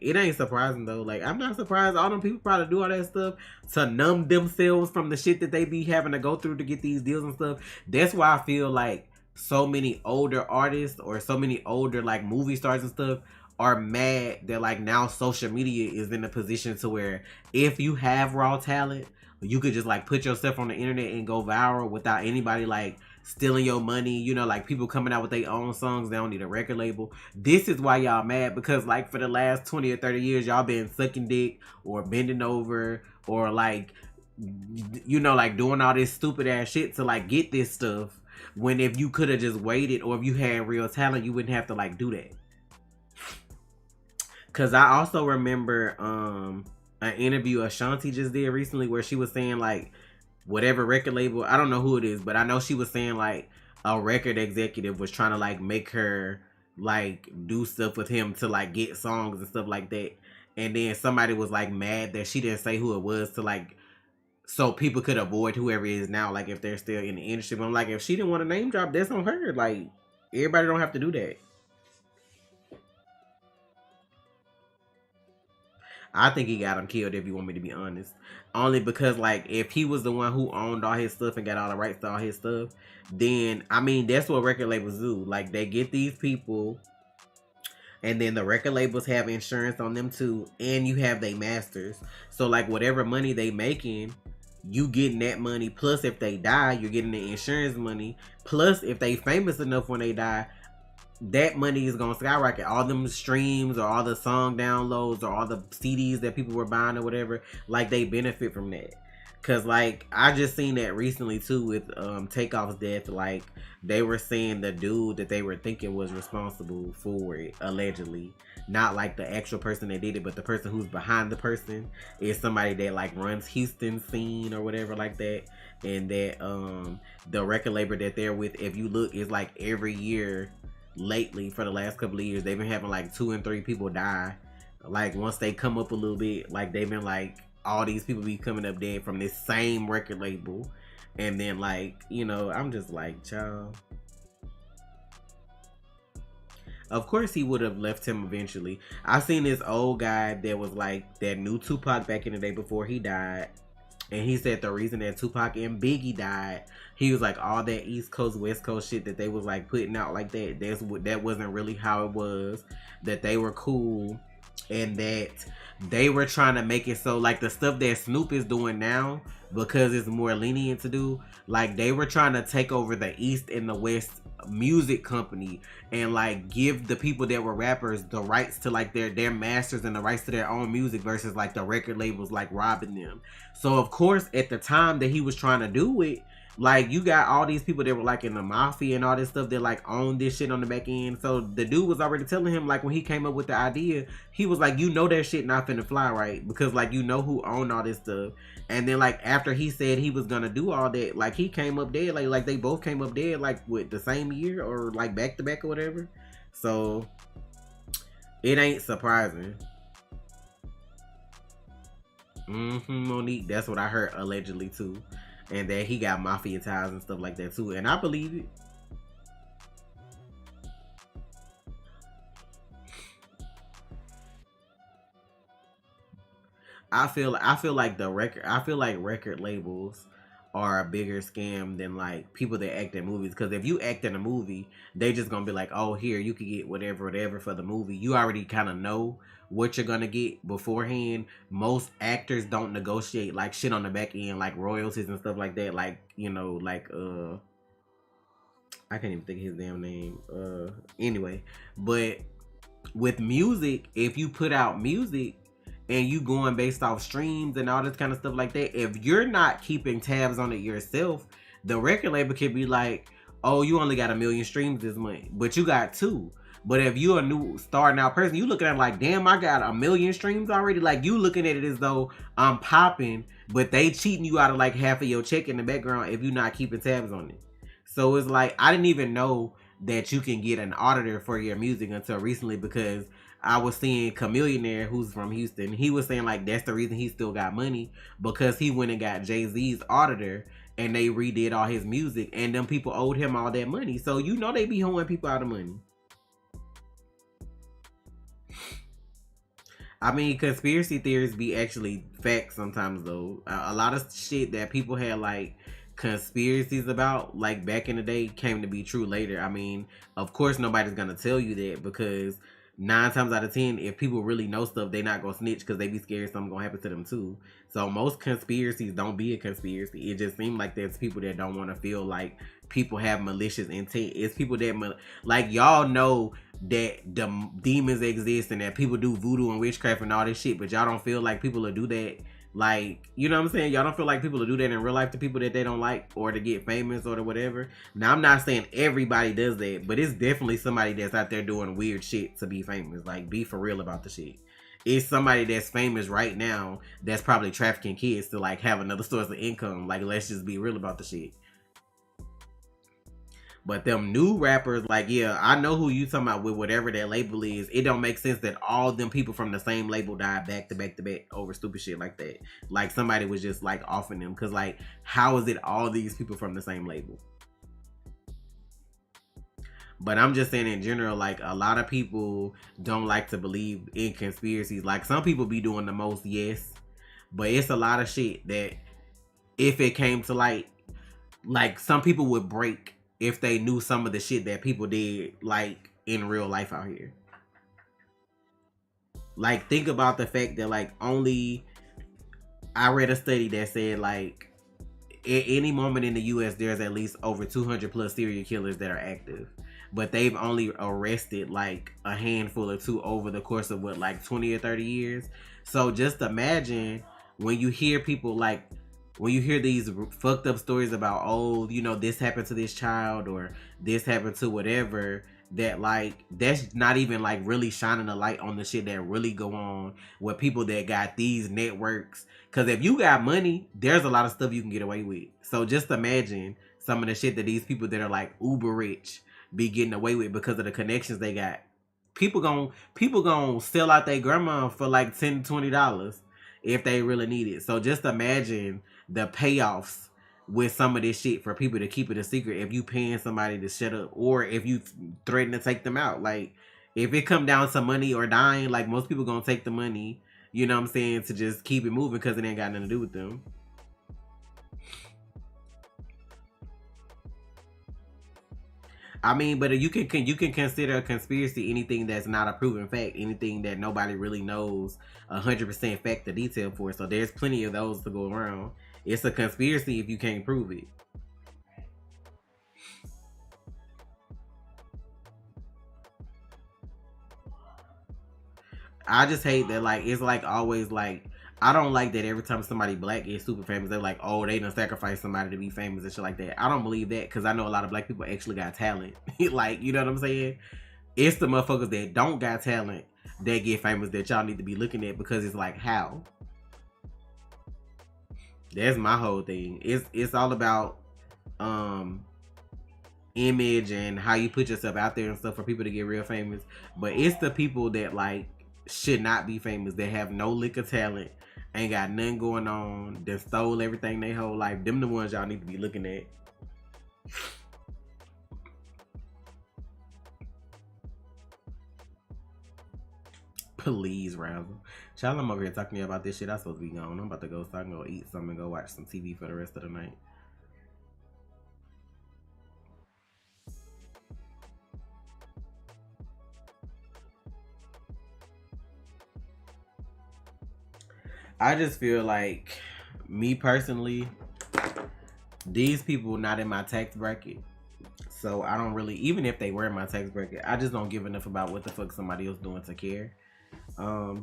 it ain't surprising though. Like, I'm not surprised. All them people probably do all that stuff to numb themselves from the shit that they be having to go through to get these deals and stuff. That's why I feel like so many older artists or so many older like movie stars and stuff are mad that like now social media is in a position to where if you have raw talent, you could just like put yourself on the internet and go viral without anybody like stealing your money, you know, like people coming out with their own songs. They don't need a record label. This is why y'all mad, because like for the last 20 or 30 years y'all been sucking dick or bending over or like, you know, like doing all this stupid ass shit to like get this stuff, when if you could have just waited, or if you had real talent, you wouldn't have to like do that. Cause I also remember an interview Ashanti just did recently where she was saying like, whatever record label, I don't know who it is, but I know she was saying like a record executive was trying to like make her like do stuff with him to like get songs and stuff like that. And then somebody was like mad that she didn't say who it was to like, so people could avoid whoever it is now, like if they're still in the industry. But I'm like, if she didn't want to name drop, that's on her. Like, everybody don't have to do that. I think he got him killed, if you want me to be honest. Only because, like, if he was the one who owned all his stuff and got all the rights to all his stuff, then, I mean, that's what record labels do. Like, they get these people, and then the record labels have insurance on them too, and you have their masters. So, like, whatever money they making, you getting that money. Plus, if they die, you're getting the insurance money. Plus, if they famous enough when they die, that money is gonna skyrocket. All them streams or all the song downloads or all the CDs that people were buying or whatever, like they benefit from that. Cause like I just seen that recently too with Takeoff's death. Like they were saying the dude that they were thinking was responsible for it, allegedly. Not like the actual person that did it, but the person who's behind the person is somebody that like runs Houston scene or whatever like that. And that the record label that they're with, if you look, is like every year lately for the last couple of years, they've been having like 2 and 3 people die. Like once they come up a little bit, like they've been like all these people be coming up dead from this same record label. And then like, you know, I'm just like, child. Of course he would have left him eventually. I seen this old guy that was like that knew Tupac back in the day before he died. And he said the reason that Tupac and Biggie died, he was like all that East Coast, West Coast shit that they was like putting out like that wasn't really how it was. That they were cool. And that they were trying to make it so like the stuff that Snoop is doing now, because it's more lenient to do, like they were trying to take over the East and the West music company and like give the people that were rappers the rights to like their masters and the rights to their own music versus like the record labels like robbing them. So of course at the time that he was trying to do it, like you got all these people that were like in the mafia and all this stuff that like own this shit on the back end. So the dude was already telling him, like when he came up with the idea, he was like, you know that shit not finna fly, right? Because like you know who owned all this stuff. And then like after he said he was gonna do all that, like he came up dead. Like they both came up dead like with the same year or like back to back or whatever. So it ain't surprising. Monique, that's what I heard allegedly too. And that he got mafia ties and stuff like that too. And I believe it. I feel like record labels are a bigger scam than like people that act in movies. Because if you act in a movie, they just gonna be like, oh, here you can get whatever for the movie. You already kind of know what you're gonna get beforehand. Most actors don't negotiate like shit on the back end, like royalties and stuff like that. Like, you know, like I can't even think of his damn name. Anyway, but with music, if you put out music and you going based off streams and all this kind of stuff like that, if you're not keeping tabs on it yourself, the record label could be like, oh, you only got 1 million streams this month, but you got 2. But if you're a new starting out person, you looking at it like, damn, I got 1 million streams already. Like you looking at it as though I'm popping, but they cheating you out of like half of your check in the background if you're not keeping tabs on it. So it's like, I didn't even know that you can get an auditor for your music until recently, because I was seeing Chameleonaire, who's from Houston. He was saying like that's the reason he still got money, because he went and got Jay-Z's auditor and they redid all his music, and them people owed him all that money. So you know they be holding people out of money. I mean, conspiracy theories be actually facts sometimes though. A lot of shit that people had like conspiracies about like back in the day came to be true later. I mean, of course nobody's gonna tell you that, because 9 times out of 10, if people really know stuff, they not gonna snitch because they be scared something gonna happen to them too. So most conspiracies don't be a conspiracy. It just seems like there's people that don't want to feel like people have malicious intent. It's people that like y'all know that the demons exist and that people do voodoo and witchcraft and all this shit, but y'all don't feel like people will do that. Like, you know what I'm saying? Y'all don't feel like people will do that in real life to people that they don't like or to get famous or to whatever. Now, I'm not saying everybody does that, but it's definitely somebody that's out there doing weird shit to be famous. Like, be for real about the shit. It's somebody that's famous right now that's probably trafficking kids to like have another source of income. Like, let's just be real about the shit. But them new rappers, like, yeah, I know who you talking about with whatever that label is. It don't make sense that all them people from the same label died back to back to back over stupid shit like that. Like, somebody was just, like, offing them. Because, like, how is it all these people from the same label? But I'm just saying in general, like, a lot of people don't like to believe in conspiracies. Like, some people be doing the most, yes. But it's a lot of shit that if it came to light, like, some people would break if they knew some of the shit that people did, like, in real life out here. Like, think about the fact that, like, I read a study that said, like, at any moment in the U.S., there's at least over 200 plus serial killers that are active. But they've only arrested, like, a handful or 2 over the course of, what, like, 20 or 30 years? So just imagine when you hear people, like when you hear these fucked up stories about, oh, you know, this happened to this child or this happened to whatever, that like that's not even like really shining a light on the shit that really go on with people that got these networks. Because if you got money, there's a lot of stuff you can get away with. So just imagine some of the shit that these people that are like uber rich be getting away with because of the connections they got. People gon' sell out their grandma for like $10 to $20 if they really need it. So just imagine the payoffs with some of this shit for people to keep it a secret if you paying somebody to shut up or if you threaten to take them out. Like if it come down to money or dying, like most people gonna take the money, you know what I'm saying, to just keep it moving because it ain't got nothing to do with them. I mean, but you can consider a conspiracy anything that's not a proven fact, anything that nobody really knows 100% fact or detail for. So there's plenty of those to go around. It's a conspiracy if you can't prove it. I just hate that, like, it's like always like, I don't like that every time somebody black is super famous, they're like, oh, they done sacrifice somebody to be famous and shit like that. I don't believe that because I know a lot of black people actually got talent. Like, you know what I'm saying? It's the motherfuckers that don't got talent that get famous that y'all need to be looking at, because it's like, how? That's my whole thing. It's all about um image and how you put yourself out there and stuff for people to get real famous. But it's the people that like should not be famous, that have no lick of talent, ain't got nothing going on, that stole everything their whole life. Them the ones y'all need to be looking at. Please, Razzle. Child, I'm over here talking to you about this shit. I'm supposed to be gone. I'm about to go so I can go eat something and go watch some TV for the rest of the night. I just feel like, me personally, these people not in my tax bracket. So I don't really, even if they were in my tax bracket, I just don't give enough about what the fuck somebody else doing to care.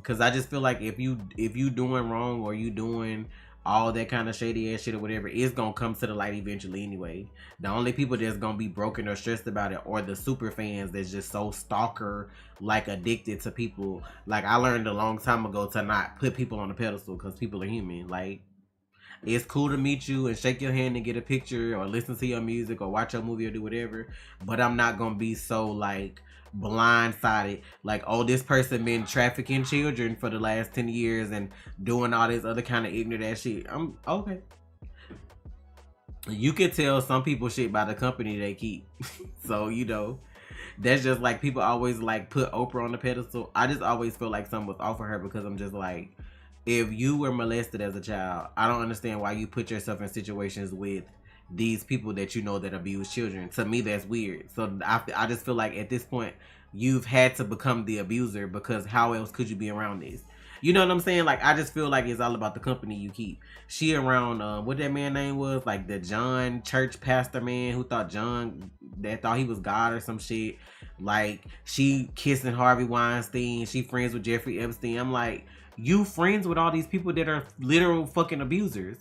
Cause I just feel like if you doing wrong or you doing all that kind of shady ass shit or whatever, it's gonna come to the light eventually anyway. The only people that's gonna be broken or stressed about it are the super fans that's just so stalker, like addicted to people. Like I learned a long time ago to not put people on a pedestal because people are human. Like it's cool to meet you and shake your hand and get a picture or listen to your music or watch your movie or do whatever, but I'm not gonna be so like blindsided like, oh, this person been trafficking children for the last 10 years and doing all this other kind of ignorant ass shit. I'm okay. You can tell some people shit by the company they keep. So you know, that's just like, people always like put Oprah on the pedestal. I just always feel like something was off of her because I'm just like, if you were molested as a child, I don't understand why you put yourself in situations with these people that you know that abuse children. To me, that's weird. So I just feel like at this point, you've had to become the abuser, because how else could you be around this? You know what I'm saying? Like, I just feel like it's all about the company you keep. She around, what that man name was? Like the John church pastor man who thought that thought he was God or some shit. Like, she kissing Harvey Weinstein. She friends with Jeffrey Epstein. I'm like, you friends with all these people that are literal fucking abusers.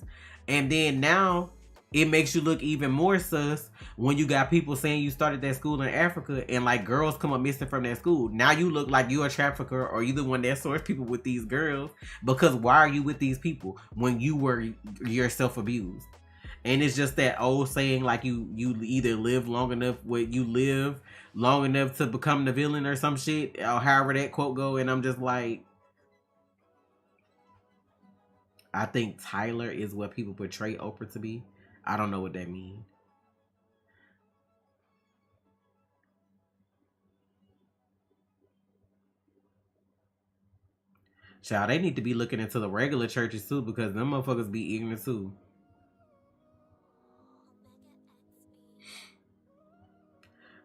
And then now it makes you look even more sus when you got people saying you started that school in Africa and like girls come up missing from that school. Now you look like you're a trafficker or you the one that sourced people with these girls, because why are you with these people when you were yourself abused? And it's just that old saying, like, you either live long enough to become the villain or some shit, or however that quote go. And I'm just like, I think Tyler is what people portray Oprah to be. I don't know what that means. Child, they need to be looking into the regular churches too, because them motherfuckers be ignorant too.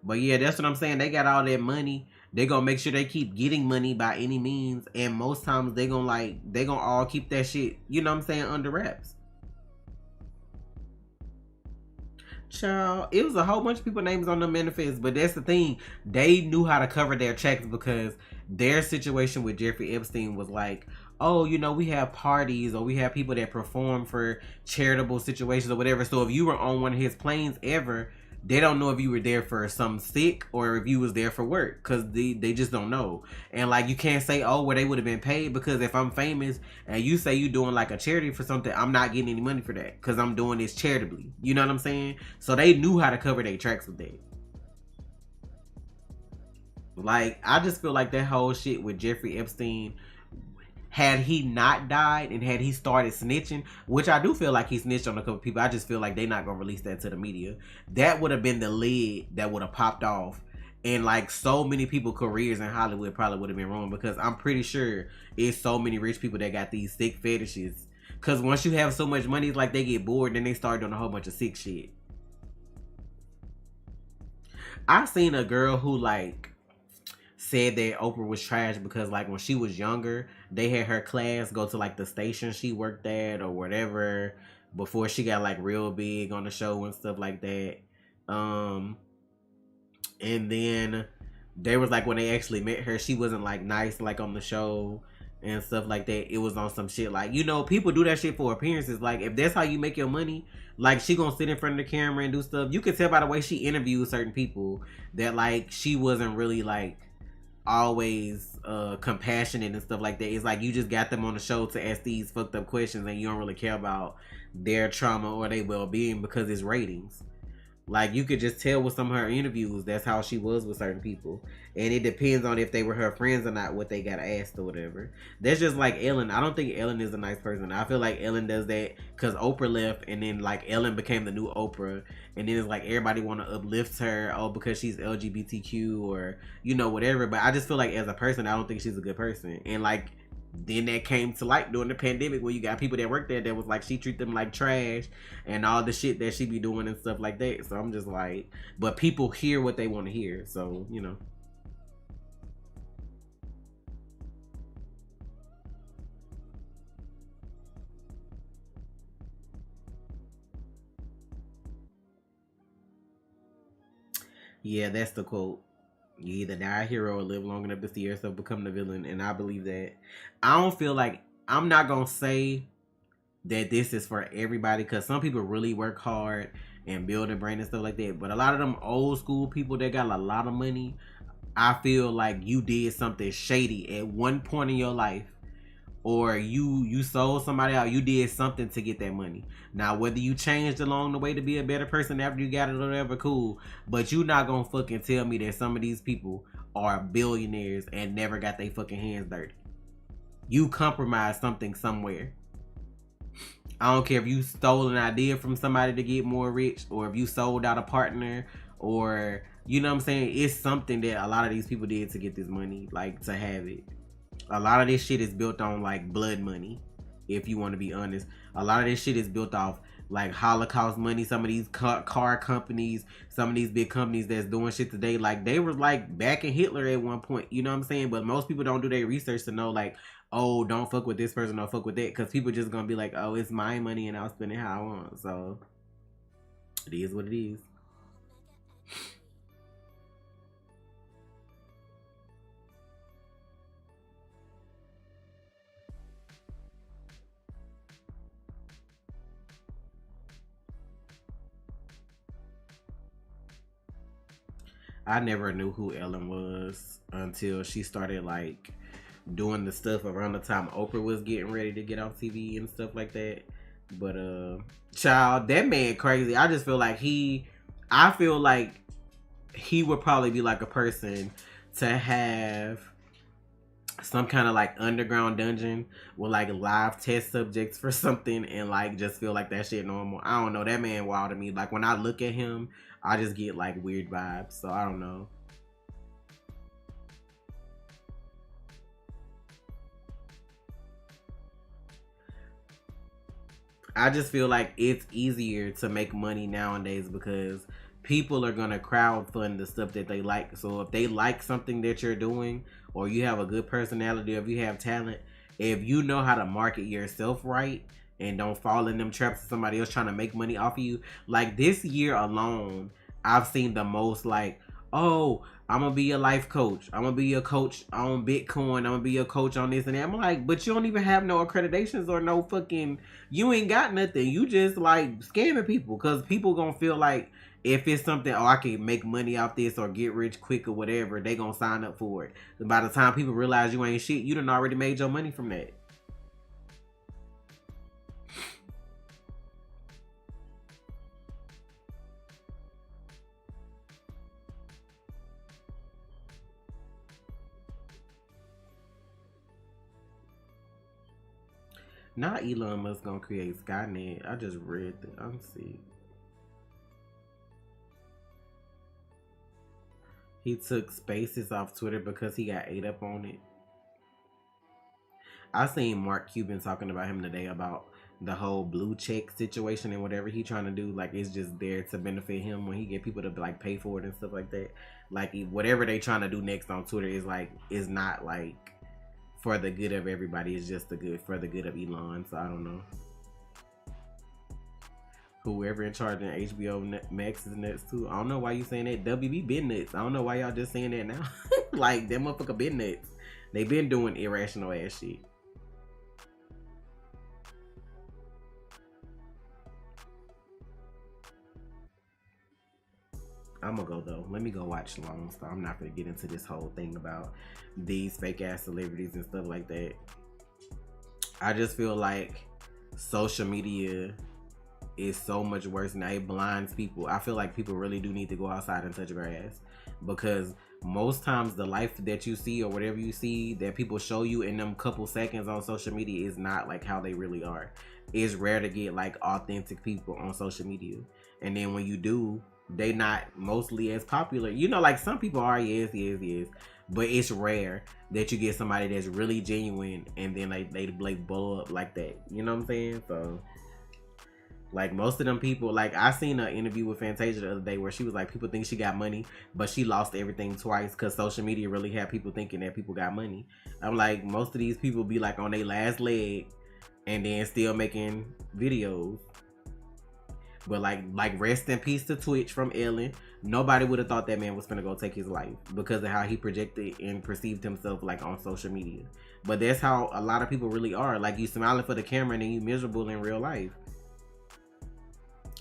But yeah, that's what I'm saying. They got all that money. They gonna make sure they keep getting money by any means. And most times they gonna all keep that shit, you know what I'm saying, under wraps. Child, it was a whole bunch of people names on the manifest, but that's the thing. They knew how to cover their checks because their situation with Jeffrey Epstein was like, oh, you know, we have parties or we have people that perform for charitable situations or whatever. So if you were on one of his planes ever, they don't know if you were there for some sick or if you was there for work, because they just don't know. And like, you can't say, oh, well, they would have been paid, because if I'm famous and you say you doing like a charity for something, I'm not getting any money for that because I'm doing this charitably. You know what I'm saying? So they knew how to cover their tracks with that. Like, I just feel like that whole shit with Jeffrey Epstein, had he not died and had he started snitching, which I do feel like he snitched on a couple people, I just feel like they not gonna release that to the media. That would have been the lid that would have popped off, and like so many people careers in Hollywood probably would have been ruined, because I'm pretty sure it's so many rich people that got these sick fetishes, because once you have so much money, it's like they get bored and they start doing a whole bunch of sick shit. I seen a girl who like said that Oprah was trash because like when she was younger, they had her class go to like the station she worked at or whatever before she got like real big on the show and stuff like that. Um and then they was like, when they actually met her, she wasn't like nice like on the show and stuff like that. It was on some shit like, you know, people do that shit for appearances. Like, if that's how you make your money, like, she gonna sit in front of the camera and do stuff. You can tell by the way she interviews certain people that like she wasn't really like always compassionate and stuff like that. It's like you just got them on the show to ask these fucked up questions and you don't really care about their trauma or their well-being because it's ratings. Like, you could just tell with some of her interviews, that's how she was with certain people. And it depends on if they were her friends or not, what they got asked or whatever. That's just like Ellen. I don't think Ellen is a nice person. I feel like Ellen does that because Oprah left, and then like Ellen became the new Oprah. And then it's like everybody want to uplift her, oh, because she's LGBTQ or, you know, whatever. But I just feel like as a person, I don't think she's a good person. And like, then that came to light during the pandemic where you got people that work there that was like she treat them like trash and all the shit that she be doing and stuff like that. So I'm just like, but people hear what they want to hear, so you know. Yeah, that's the quote. You either die a hero or live long enough to see yourself become the villain, and I believe that. I don't feel like, I'm not gonna say that this is for everybody, because some people really work hard and build a brand and stuff like that. But a lot of them old school people that got a lot of money, I feel like you did something shady at one point in your life, or you sold somebody out, you did something to get that money. Now, whether you changed along the way to be a better person after you got it or whatever, cool. But you not gonna fucking tell me that some of these people are billionaires and never got their fucking hands dirty. You compromised something somewhere. I don't care if you stole an idea from somebody to get more rich, or if you sold out a partner, or, you know what I'm saying? It's something that a lot of these people did to get this money, like to have it. A lot of this shit is built on like blood money, if you want to be honest. A lot of this shit is built off like Holocaust money. Some of these car companies, some of these big companies that's doing shit today, like they were like backing Hitler at one point, you know what I'm saying? But most people don't do their research to know like, oh, don't fuck with this person, don't fuck with that, because people just gonna be like, oh, it's my money and I'll spend it how I want. So it is what it is. I never knew who Ellen was until she started like doing the stuff around the time Oprah was getting ready to get off TV and stuff like that. But child, that man crazy. I just feel like I feel like he would probably be like a person to have some kind of like underground dungeon with like live test subjects for something, and like just feel like that shit normal. I don't know. That man wild to me. Like when I look at him, I just get like weird vibes. So I don't know. I just feel like it's easier to make money nowadays because people are gonna crowdfund the stuff that they like. So if they like something that you're doing, or you have a good personality, or if you have talent, if you know how to market yourself right and don't fall in them traps of somebody else trying to make money off of you, like this year alone, I've seen the most like, oh, I'm gonna be a life coach. I'm gonna be a coach on Bitcoin. I'm gonna be a coach on this and that. I'm like, but you don't even have no accreditations or no fucking. You ain't got nothing. You just like scamming people because people gonna feel like if it's something, oh, I can make money off this or get rich quick or whatever, they gonna sign up for it. And by the time people realize you ain't shit, you done already made your money from that. Not Elon Musk gonna create Skynet. I just read that. I'm sick. He took Spaces off Twitter because he got ate up on it. I seen Mark Cuban talking about him today about the whole blue check situation and whatever he trying to do. Like it's just there to benefit him when he get people to like pay for it and stuff like that. Like whatever they trying to do next on Twitter is not like for the good of everybody. It's just for the good of Elon. So I don't know. Whoever in charge of HBO Max is nuts too. I don't know why you saying that. WB been nuts. I don't know why y'all just saying that now. Like that motherfucker been nuts. They been doing irrational ass shit. I'm gonna go though. Let me go watch Lone Star. I'm not gonna get into this whole thing about these fake ass celebrities and stuff like that. I just feel like social media is so much worse now. It blinds people. I feel like people really do need to go outside and touch grass because most times the life that you see or whatever you see that people show you in them couple seconds on social media is not like how they really are. It's rare to get like authentic people on social media, and then when you do, they not mostly as popular. You know, like some people are, yes, but it's rare that you get somebody that's really genuine and then they blow up like that. You know what I'm saying? So like most of them people, like I seen an interview with Fantasia the other day where she was like, people think she got money, but she lost everything twice because social media really had people thinking that people got money. I'm like, most of these people be like on their last leg and then still making videos. But like rest in peace to Twitch from Ellen. Nobody would have thought that man was gonna go take his life because of how he projected and perceived himself like on social media. But that's how a lot of people really are. Like you smiling for the camera and then you miserable in real life.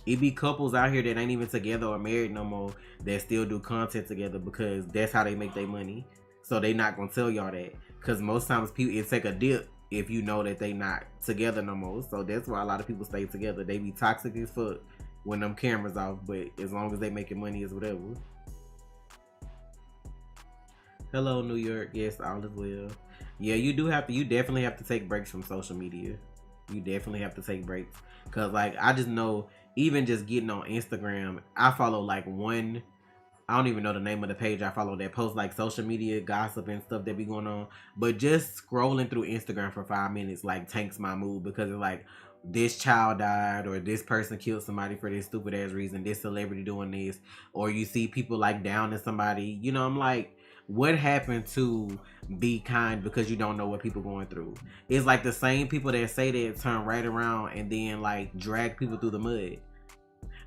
It be couples out here that ain't even together or married no more that still do content together because that's how they make their money. So they not gonna tell y'all that because most times people it take a dip if you know that they not together no more. So that's why a lot of people stay together. They be toxic as fuck when them cameras off, but as long as they making money is whatever. Hello New York, yes, all is well. Yeah, you definitely have to take breaks from social media. You definitely have to take breaks. Cause like I just know, even just getting on Instagram, I follow like one, I don't even know the name of the page I follow that posts like social media gossip and stuff that be going on. But just scrolling through Instagram for 5 minutes like tanks my mood because it's like this child died or this person killed somebody for this stupid ass reason, this celebrity doing this, or you see people like downing somebody. You know, I'm like, what happened to be kind because you don't know what people going through? It's like the same people that say that turn right around and then like drag people through the mud.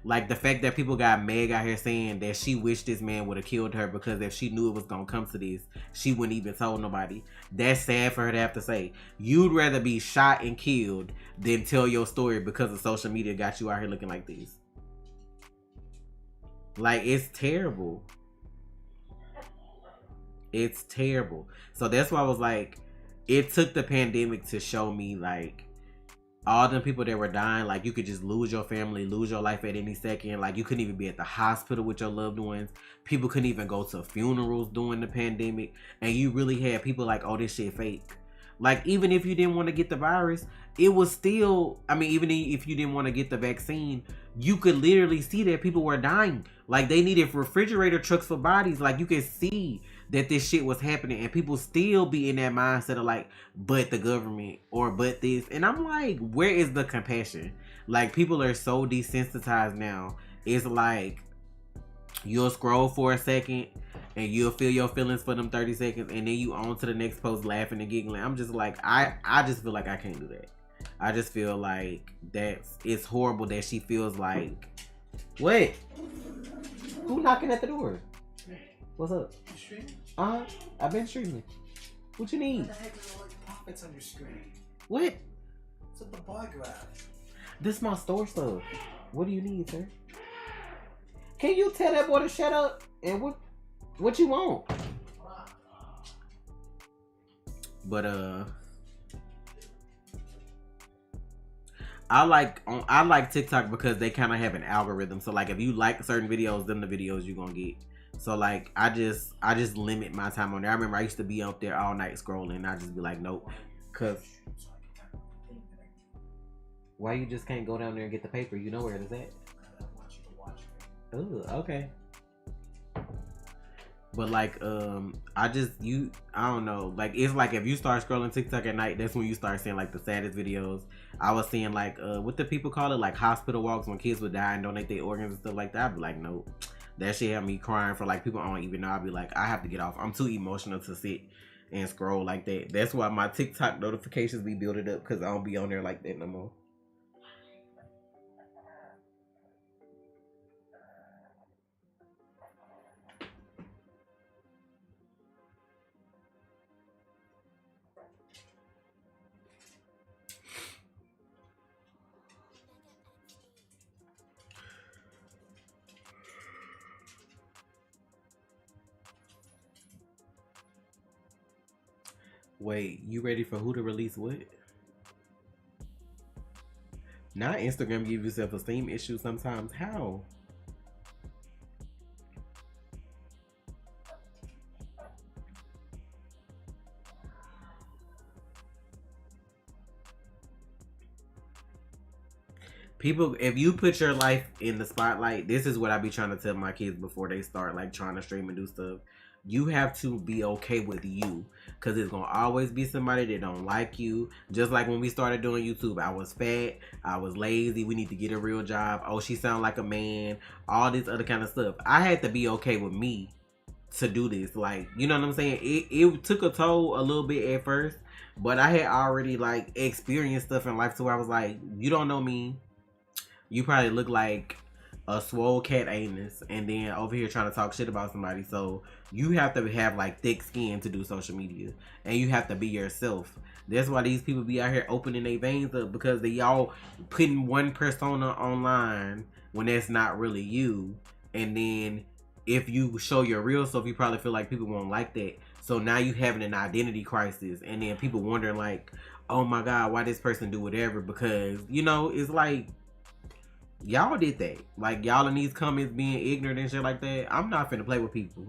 Like the fact that people got Meg out here saying that she wished this man would have killed her because if she knew it was gonna come to this, she wouldn't even told nobody. That's sad for her to have to say. You'd rather be shot and killed than tell your story because of social media got you out here looking like this. Like it's terrible. It's terrible. So that's why I was like, it took the pandemic to show me like all them people that were dying, like you could just lose your family, lose your life at any second. Like you couldn't even be at the hospital with your loved ones. People couldn't even go to funerals during the pandemic. And you really had people like, oh, this shit fake. Like even if you didn't want to get the virus, it was still, I mean, even if you didn't want to get the vaccine, you could literally see that people were dying. Like they needed refrigerator trucks for bodies. Like you could see that this shit was happening and people still be in that mindset of like, but the government or but this. And I'm like, where is the compassion? Like people are so desensitized now. It's like you'll scroll for a second and you'll feel your feelings for them 30 seconds and then you on to the next post laughing and giggling. I'm just like, I just feel like I can't do that. I just feel like it's horrible that she feels like, what? Who knocking at the door? What's up?
You streaming?
I've been streaming. What you need?
What the heck is all these pockets on your screen?
What?
What's up the bar graph?
This is my store stuff. What do you need, sir? Can you tell that boy to shut up? And what you want? But I like TikTok because they kind of have an algorithm. So like if you like certain videos, then the videos you gonna get. So like I just limit my time on there. I remember I used to be out there all night scrolling. And I just be like, nope, cause why you just can't go down there and get the paper? You know where it is at. Oh, okay. But like I don't know, like it's like if you start scrolling TikTok at night, that's when you start seeing like the saddest videos. I was seeing like what the people call it, like hospital walks when kids would die and donate their organs and stuff like that. I'd be like, nope. That shit had me crying for like people I don't even know. I'd be like, I have to get off. I'm too emotional to sit and scroll like that. That's why my TikTok notifications be building up, because I don't be on there like that no more. Wait, you ready for who to release what? Now Instagram give you self-esteem issues sometimes. How? People, if you put your life in the spotlight, this is what I be trying to tell my kids before they start like trying to stream and do stuff. You have to be okay with you, because it's gonna always be somebody that don't like you. Just like when we started doing YouTube, I was fat, I was lazy, we need to get a real job, oh she sound like a man, all this other kind of stuff. I had to be okay with me to do this. Like, you know what I'm saying? It took a toll a little bit at first, but I had already like experienced stuff in life to where I was like, you don't know me, you probably look like a swole cat anus, and then over here trying to talk shit about somebody. So you have to have like thick skin to do social media, and you have to be yourself. That's why these people be out here opening their veins up, because they all putting one persona online when that's not really you. And then if you show your real self, you probably feel like people won't like that. So now you having an identity crisis, and then people wondering like, oh my god, why this person do whatever? Because, you know, it's like, y'all did that. Like, y'all in these comments being ignorant and shit like that. I'm not finna play with people.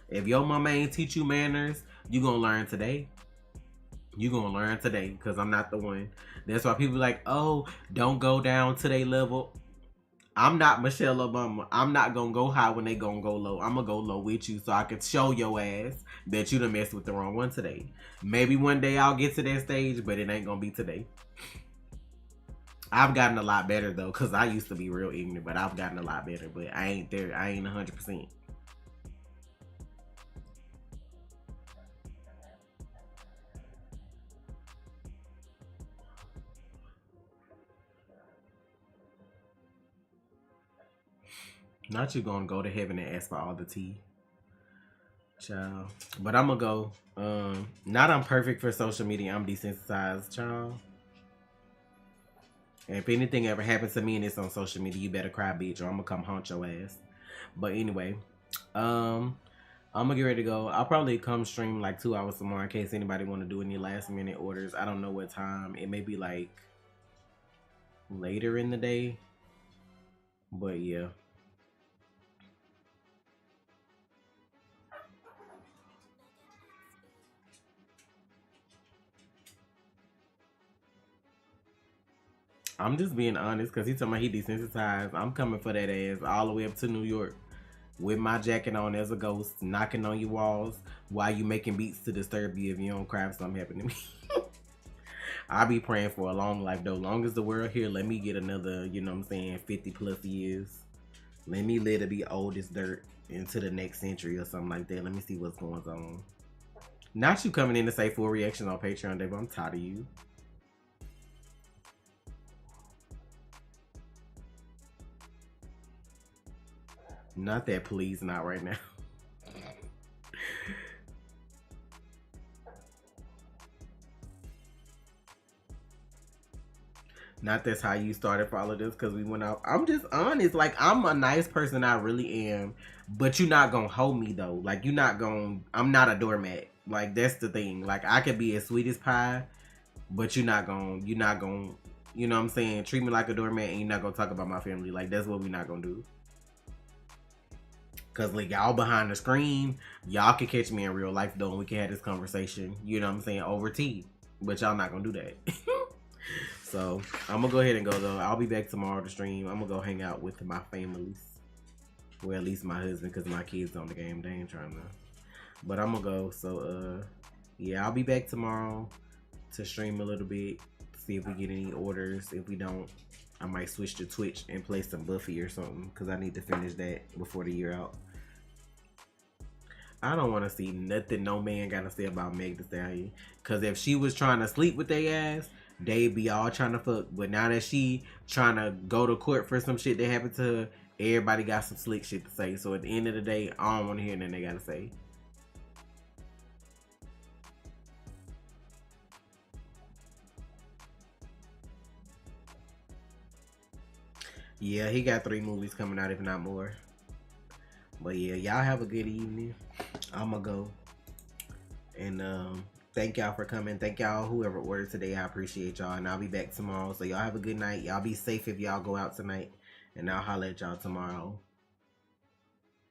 If your mama ain't teach you manners, you gonna learn today. You gonna learn today, because I'm not the one. That's why people like, oh, don't go down to their level. I'm not Michelle Obama. I'm not gonna go high when they gonna go low. I'm gonna go low with you so I can show your ass that you done messed with the wrong one today. Maybe one day I'll get to that stage, but it ain't gonna be today. I've gotten a lot better though, because I used to be real ignorant, but I've gotten a lot better. But I ain't there. I ain't 100%. Not you gonna go to heaven and ask for all the tea, child. But I'm gonna go. Not I'm perfect for social media. I'm desensitized, child. And if anything ever happens to me and it's on social media, you better cry, bitch, or I'm gonna come haunt your ass. But anyway, I'm gonna get ready to go. I'll probably come stream like 2 hours tomorrow in case anybody want to do any last minute orders. I don't know what time. It may be like later in the day. But yeah. I'm just being honest, because he talking about he desensitized. I'm coming for that ass all the way up to New York with my jacket on as a ghost, knocking on your walls while you making beats to disturb you if you don't cry if something happened to me. I'll be praying for a long life though. Long as the world here, let me get another, you know what I'm saying, 50 plus years. Let me let it be old as dirt into the next century or something like that. Let me see what's going on. Not you coming in to say full reaction on Patreon, Dave. I'm tired of you. Not that, please, not right now. Not that's how you started for all of this because we went out. I'm just honest. Like, I'm a nice person. I really am. But you're not going to hold me, though. Like, you're not going to. I'm not a doormat. Like, that's the thing. Like, I could be as sweet as pie, but you're not going to. You know what I'm saying? Treat me like a doormat and you're not going to talk about my family. Like, that's what we're not going to do. Because, like, y'all behind the screen, y'all can catch me in real life, though, and we can have this conversation, you know what I'm saying, over tea. But y'all not going to do that. So, I'm going to go ahead and go, though. I'll be back tomorrow to stream. I'm going to go hang out with my families. Well, at least my husband, because my kids on the game. They ain't trying to. But I'm going to go. So, yeah, I'll be back tomorrow to stream a little bit. See if we get any orders. If we don't, I might switch to Twitch and play some Buffy or something. Because I need to finish that before the year out. I don't want to see nothing no man got to say about Meg Thee Stallion. Because if she was trying to sleep with their ass, they be all trying to fuck. But now that she trying to go to court for some shit that happened to her, everybody got some slick shit to say. So at the end of the day, I don't want to hear nothing they got to say. Yeah, he got 3 movies coming out, if not more. But yeah, y'all have a good evening. I'ma go. And thank y'all for coming. Thank y'all whoever ordered today. I appreciate y'all. And I'll be back tomorrow. So y'all have a good night. Y'all be safe if y'all go out tonight. And I'll holler at y'all tomorrow.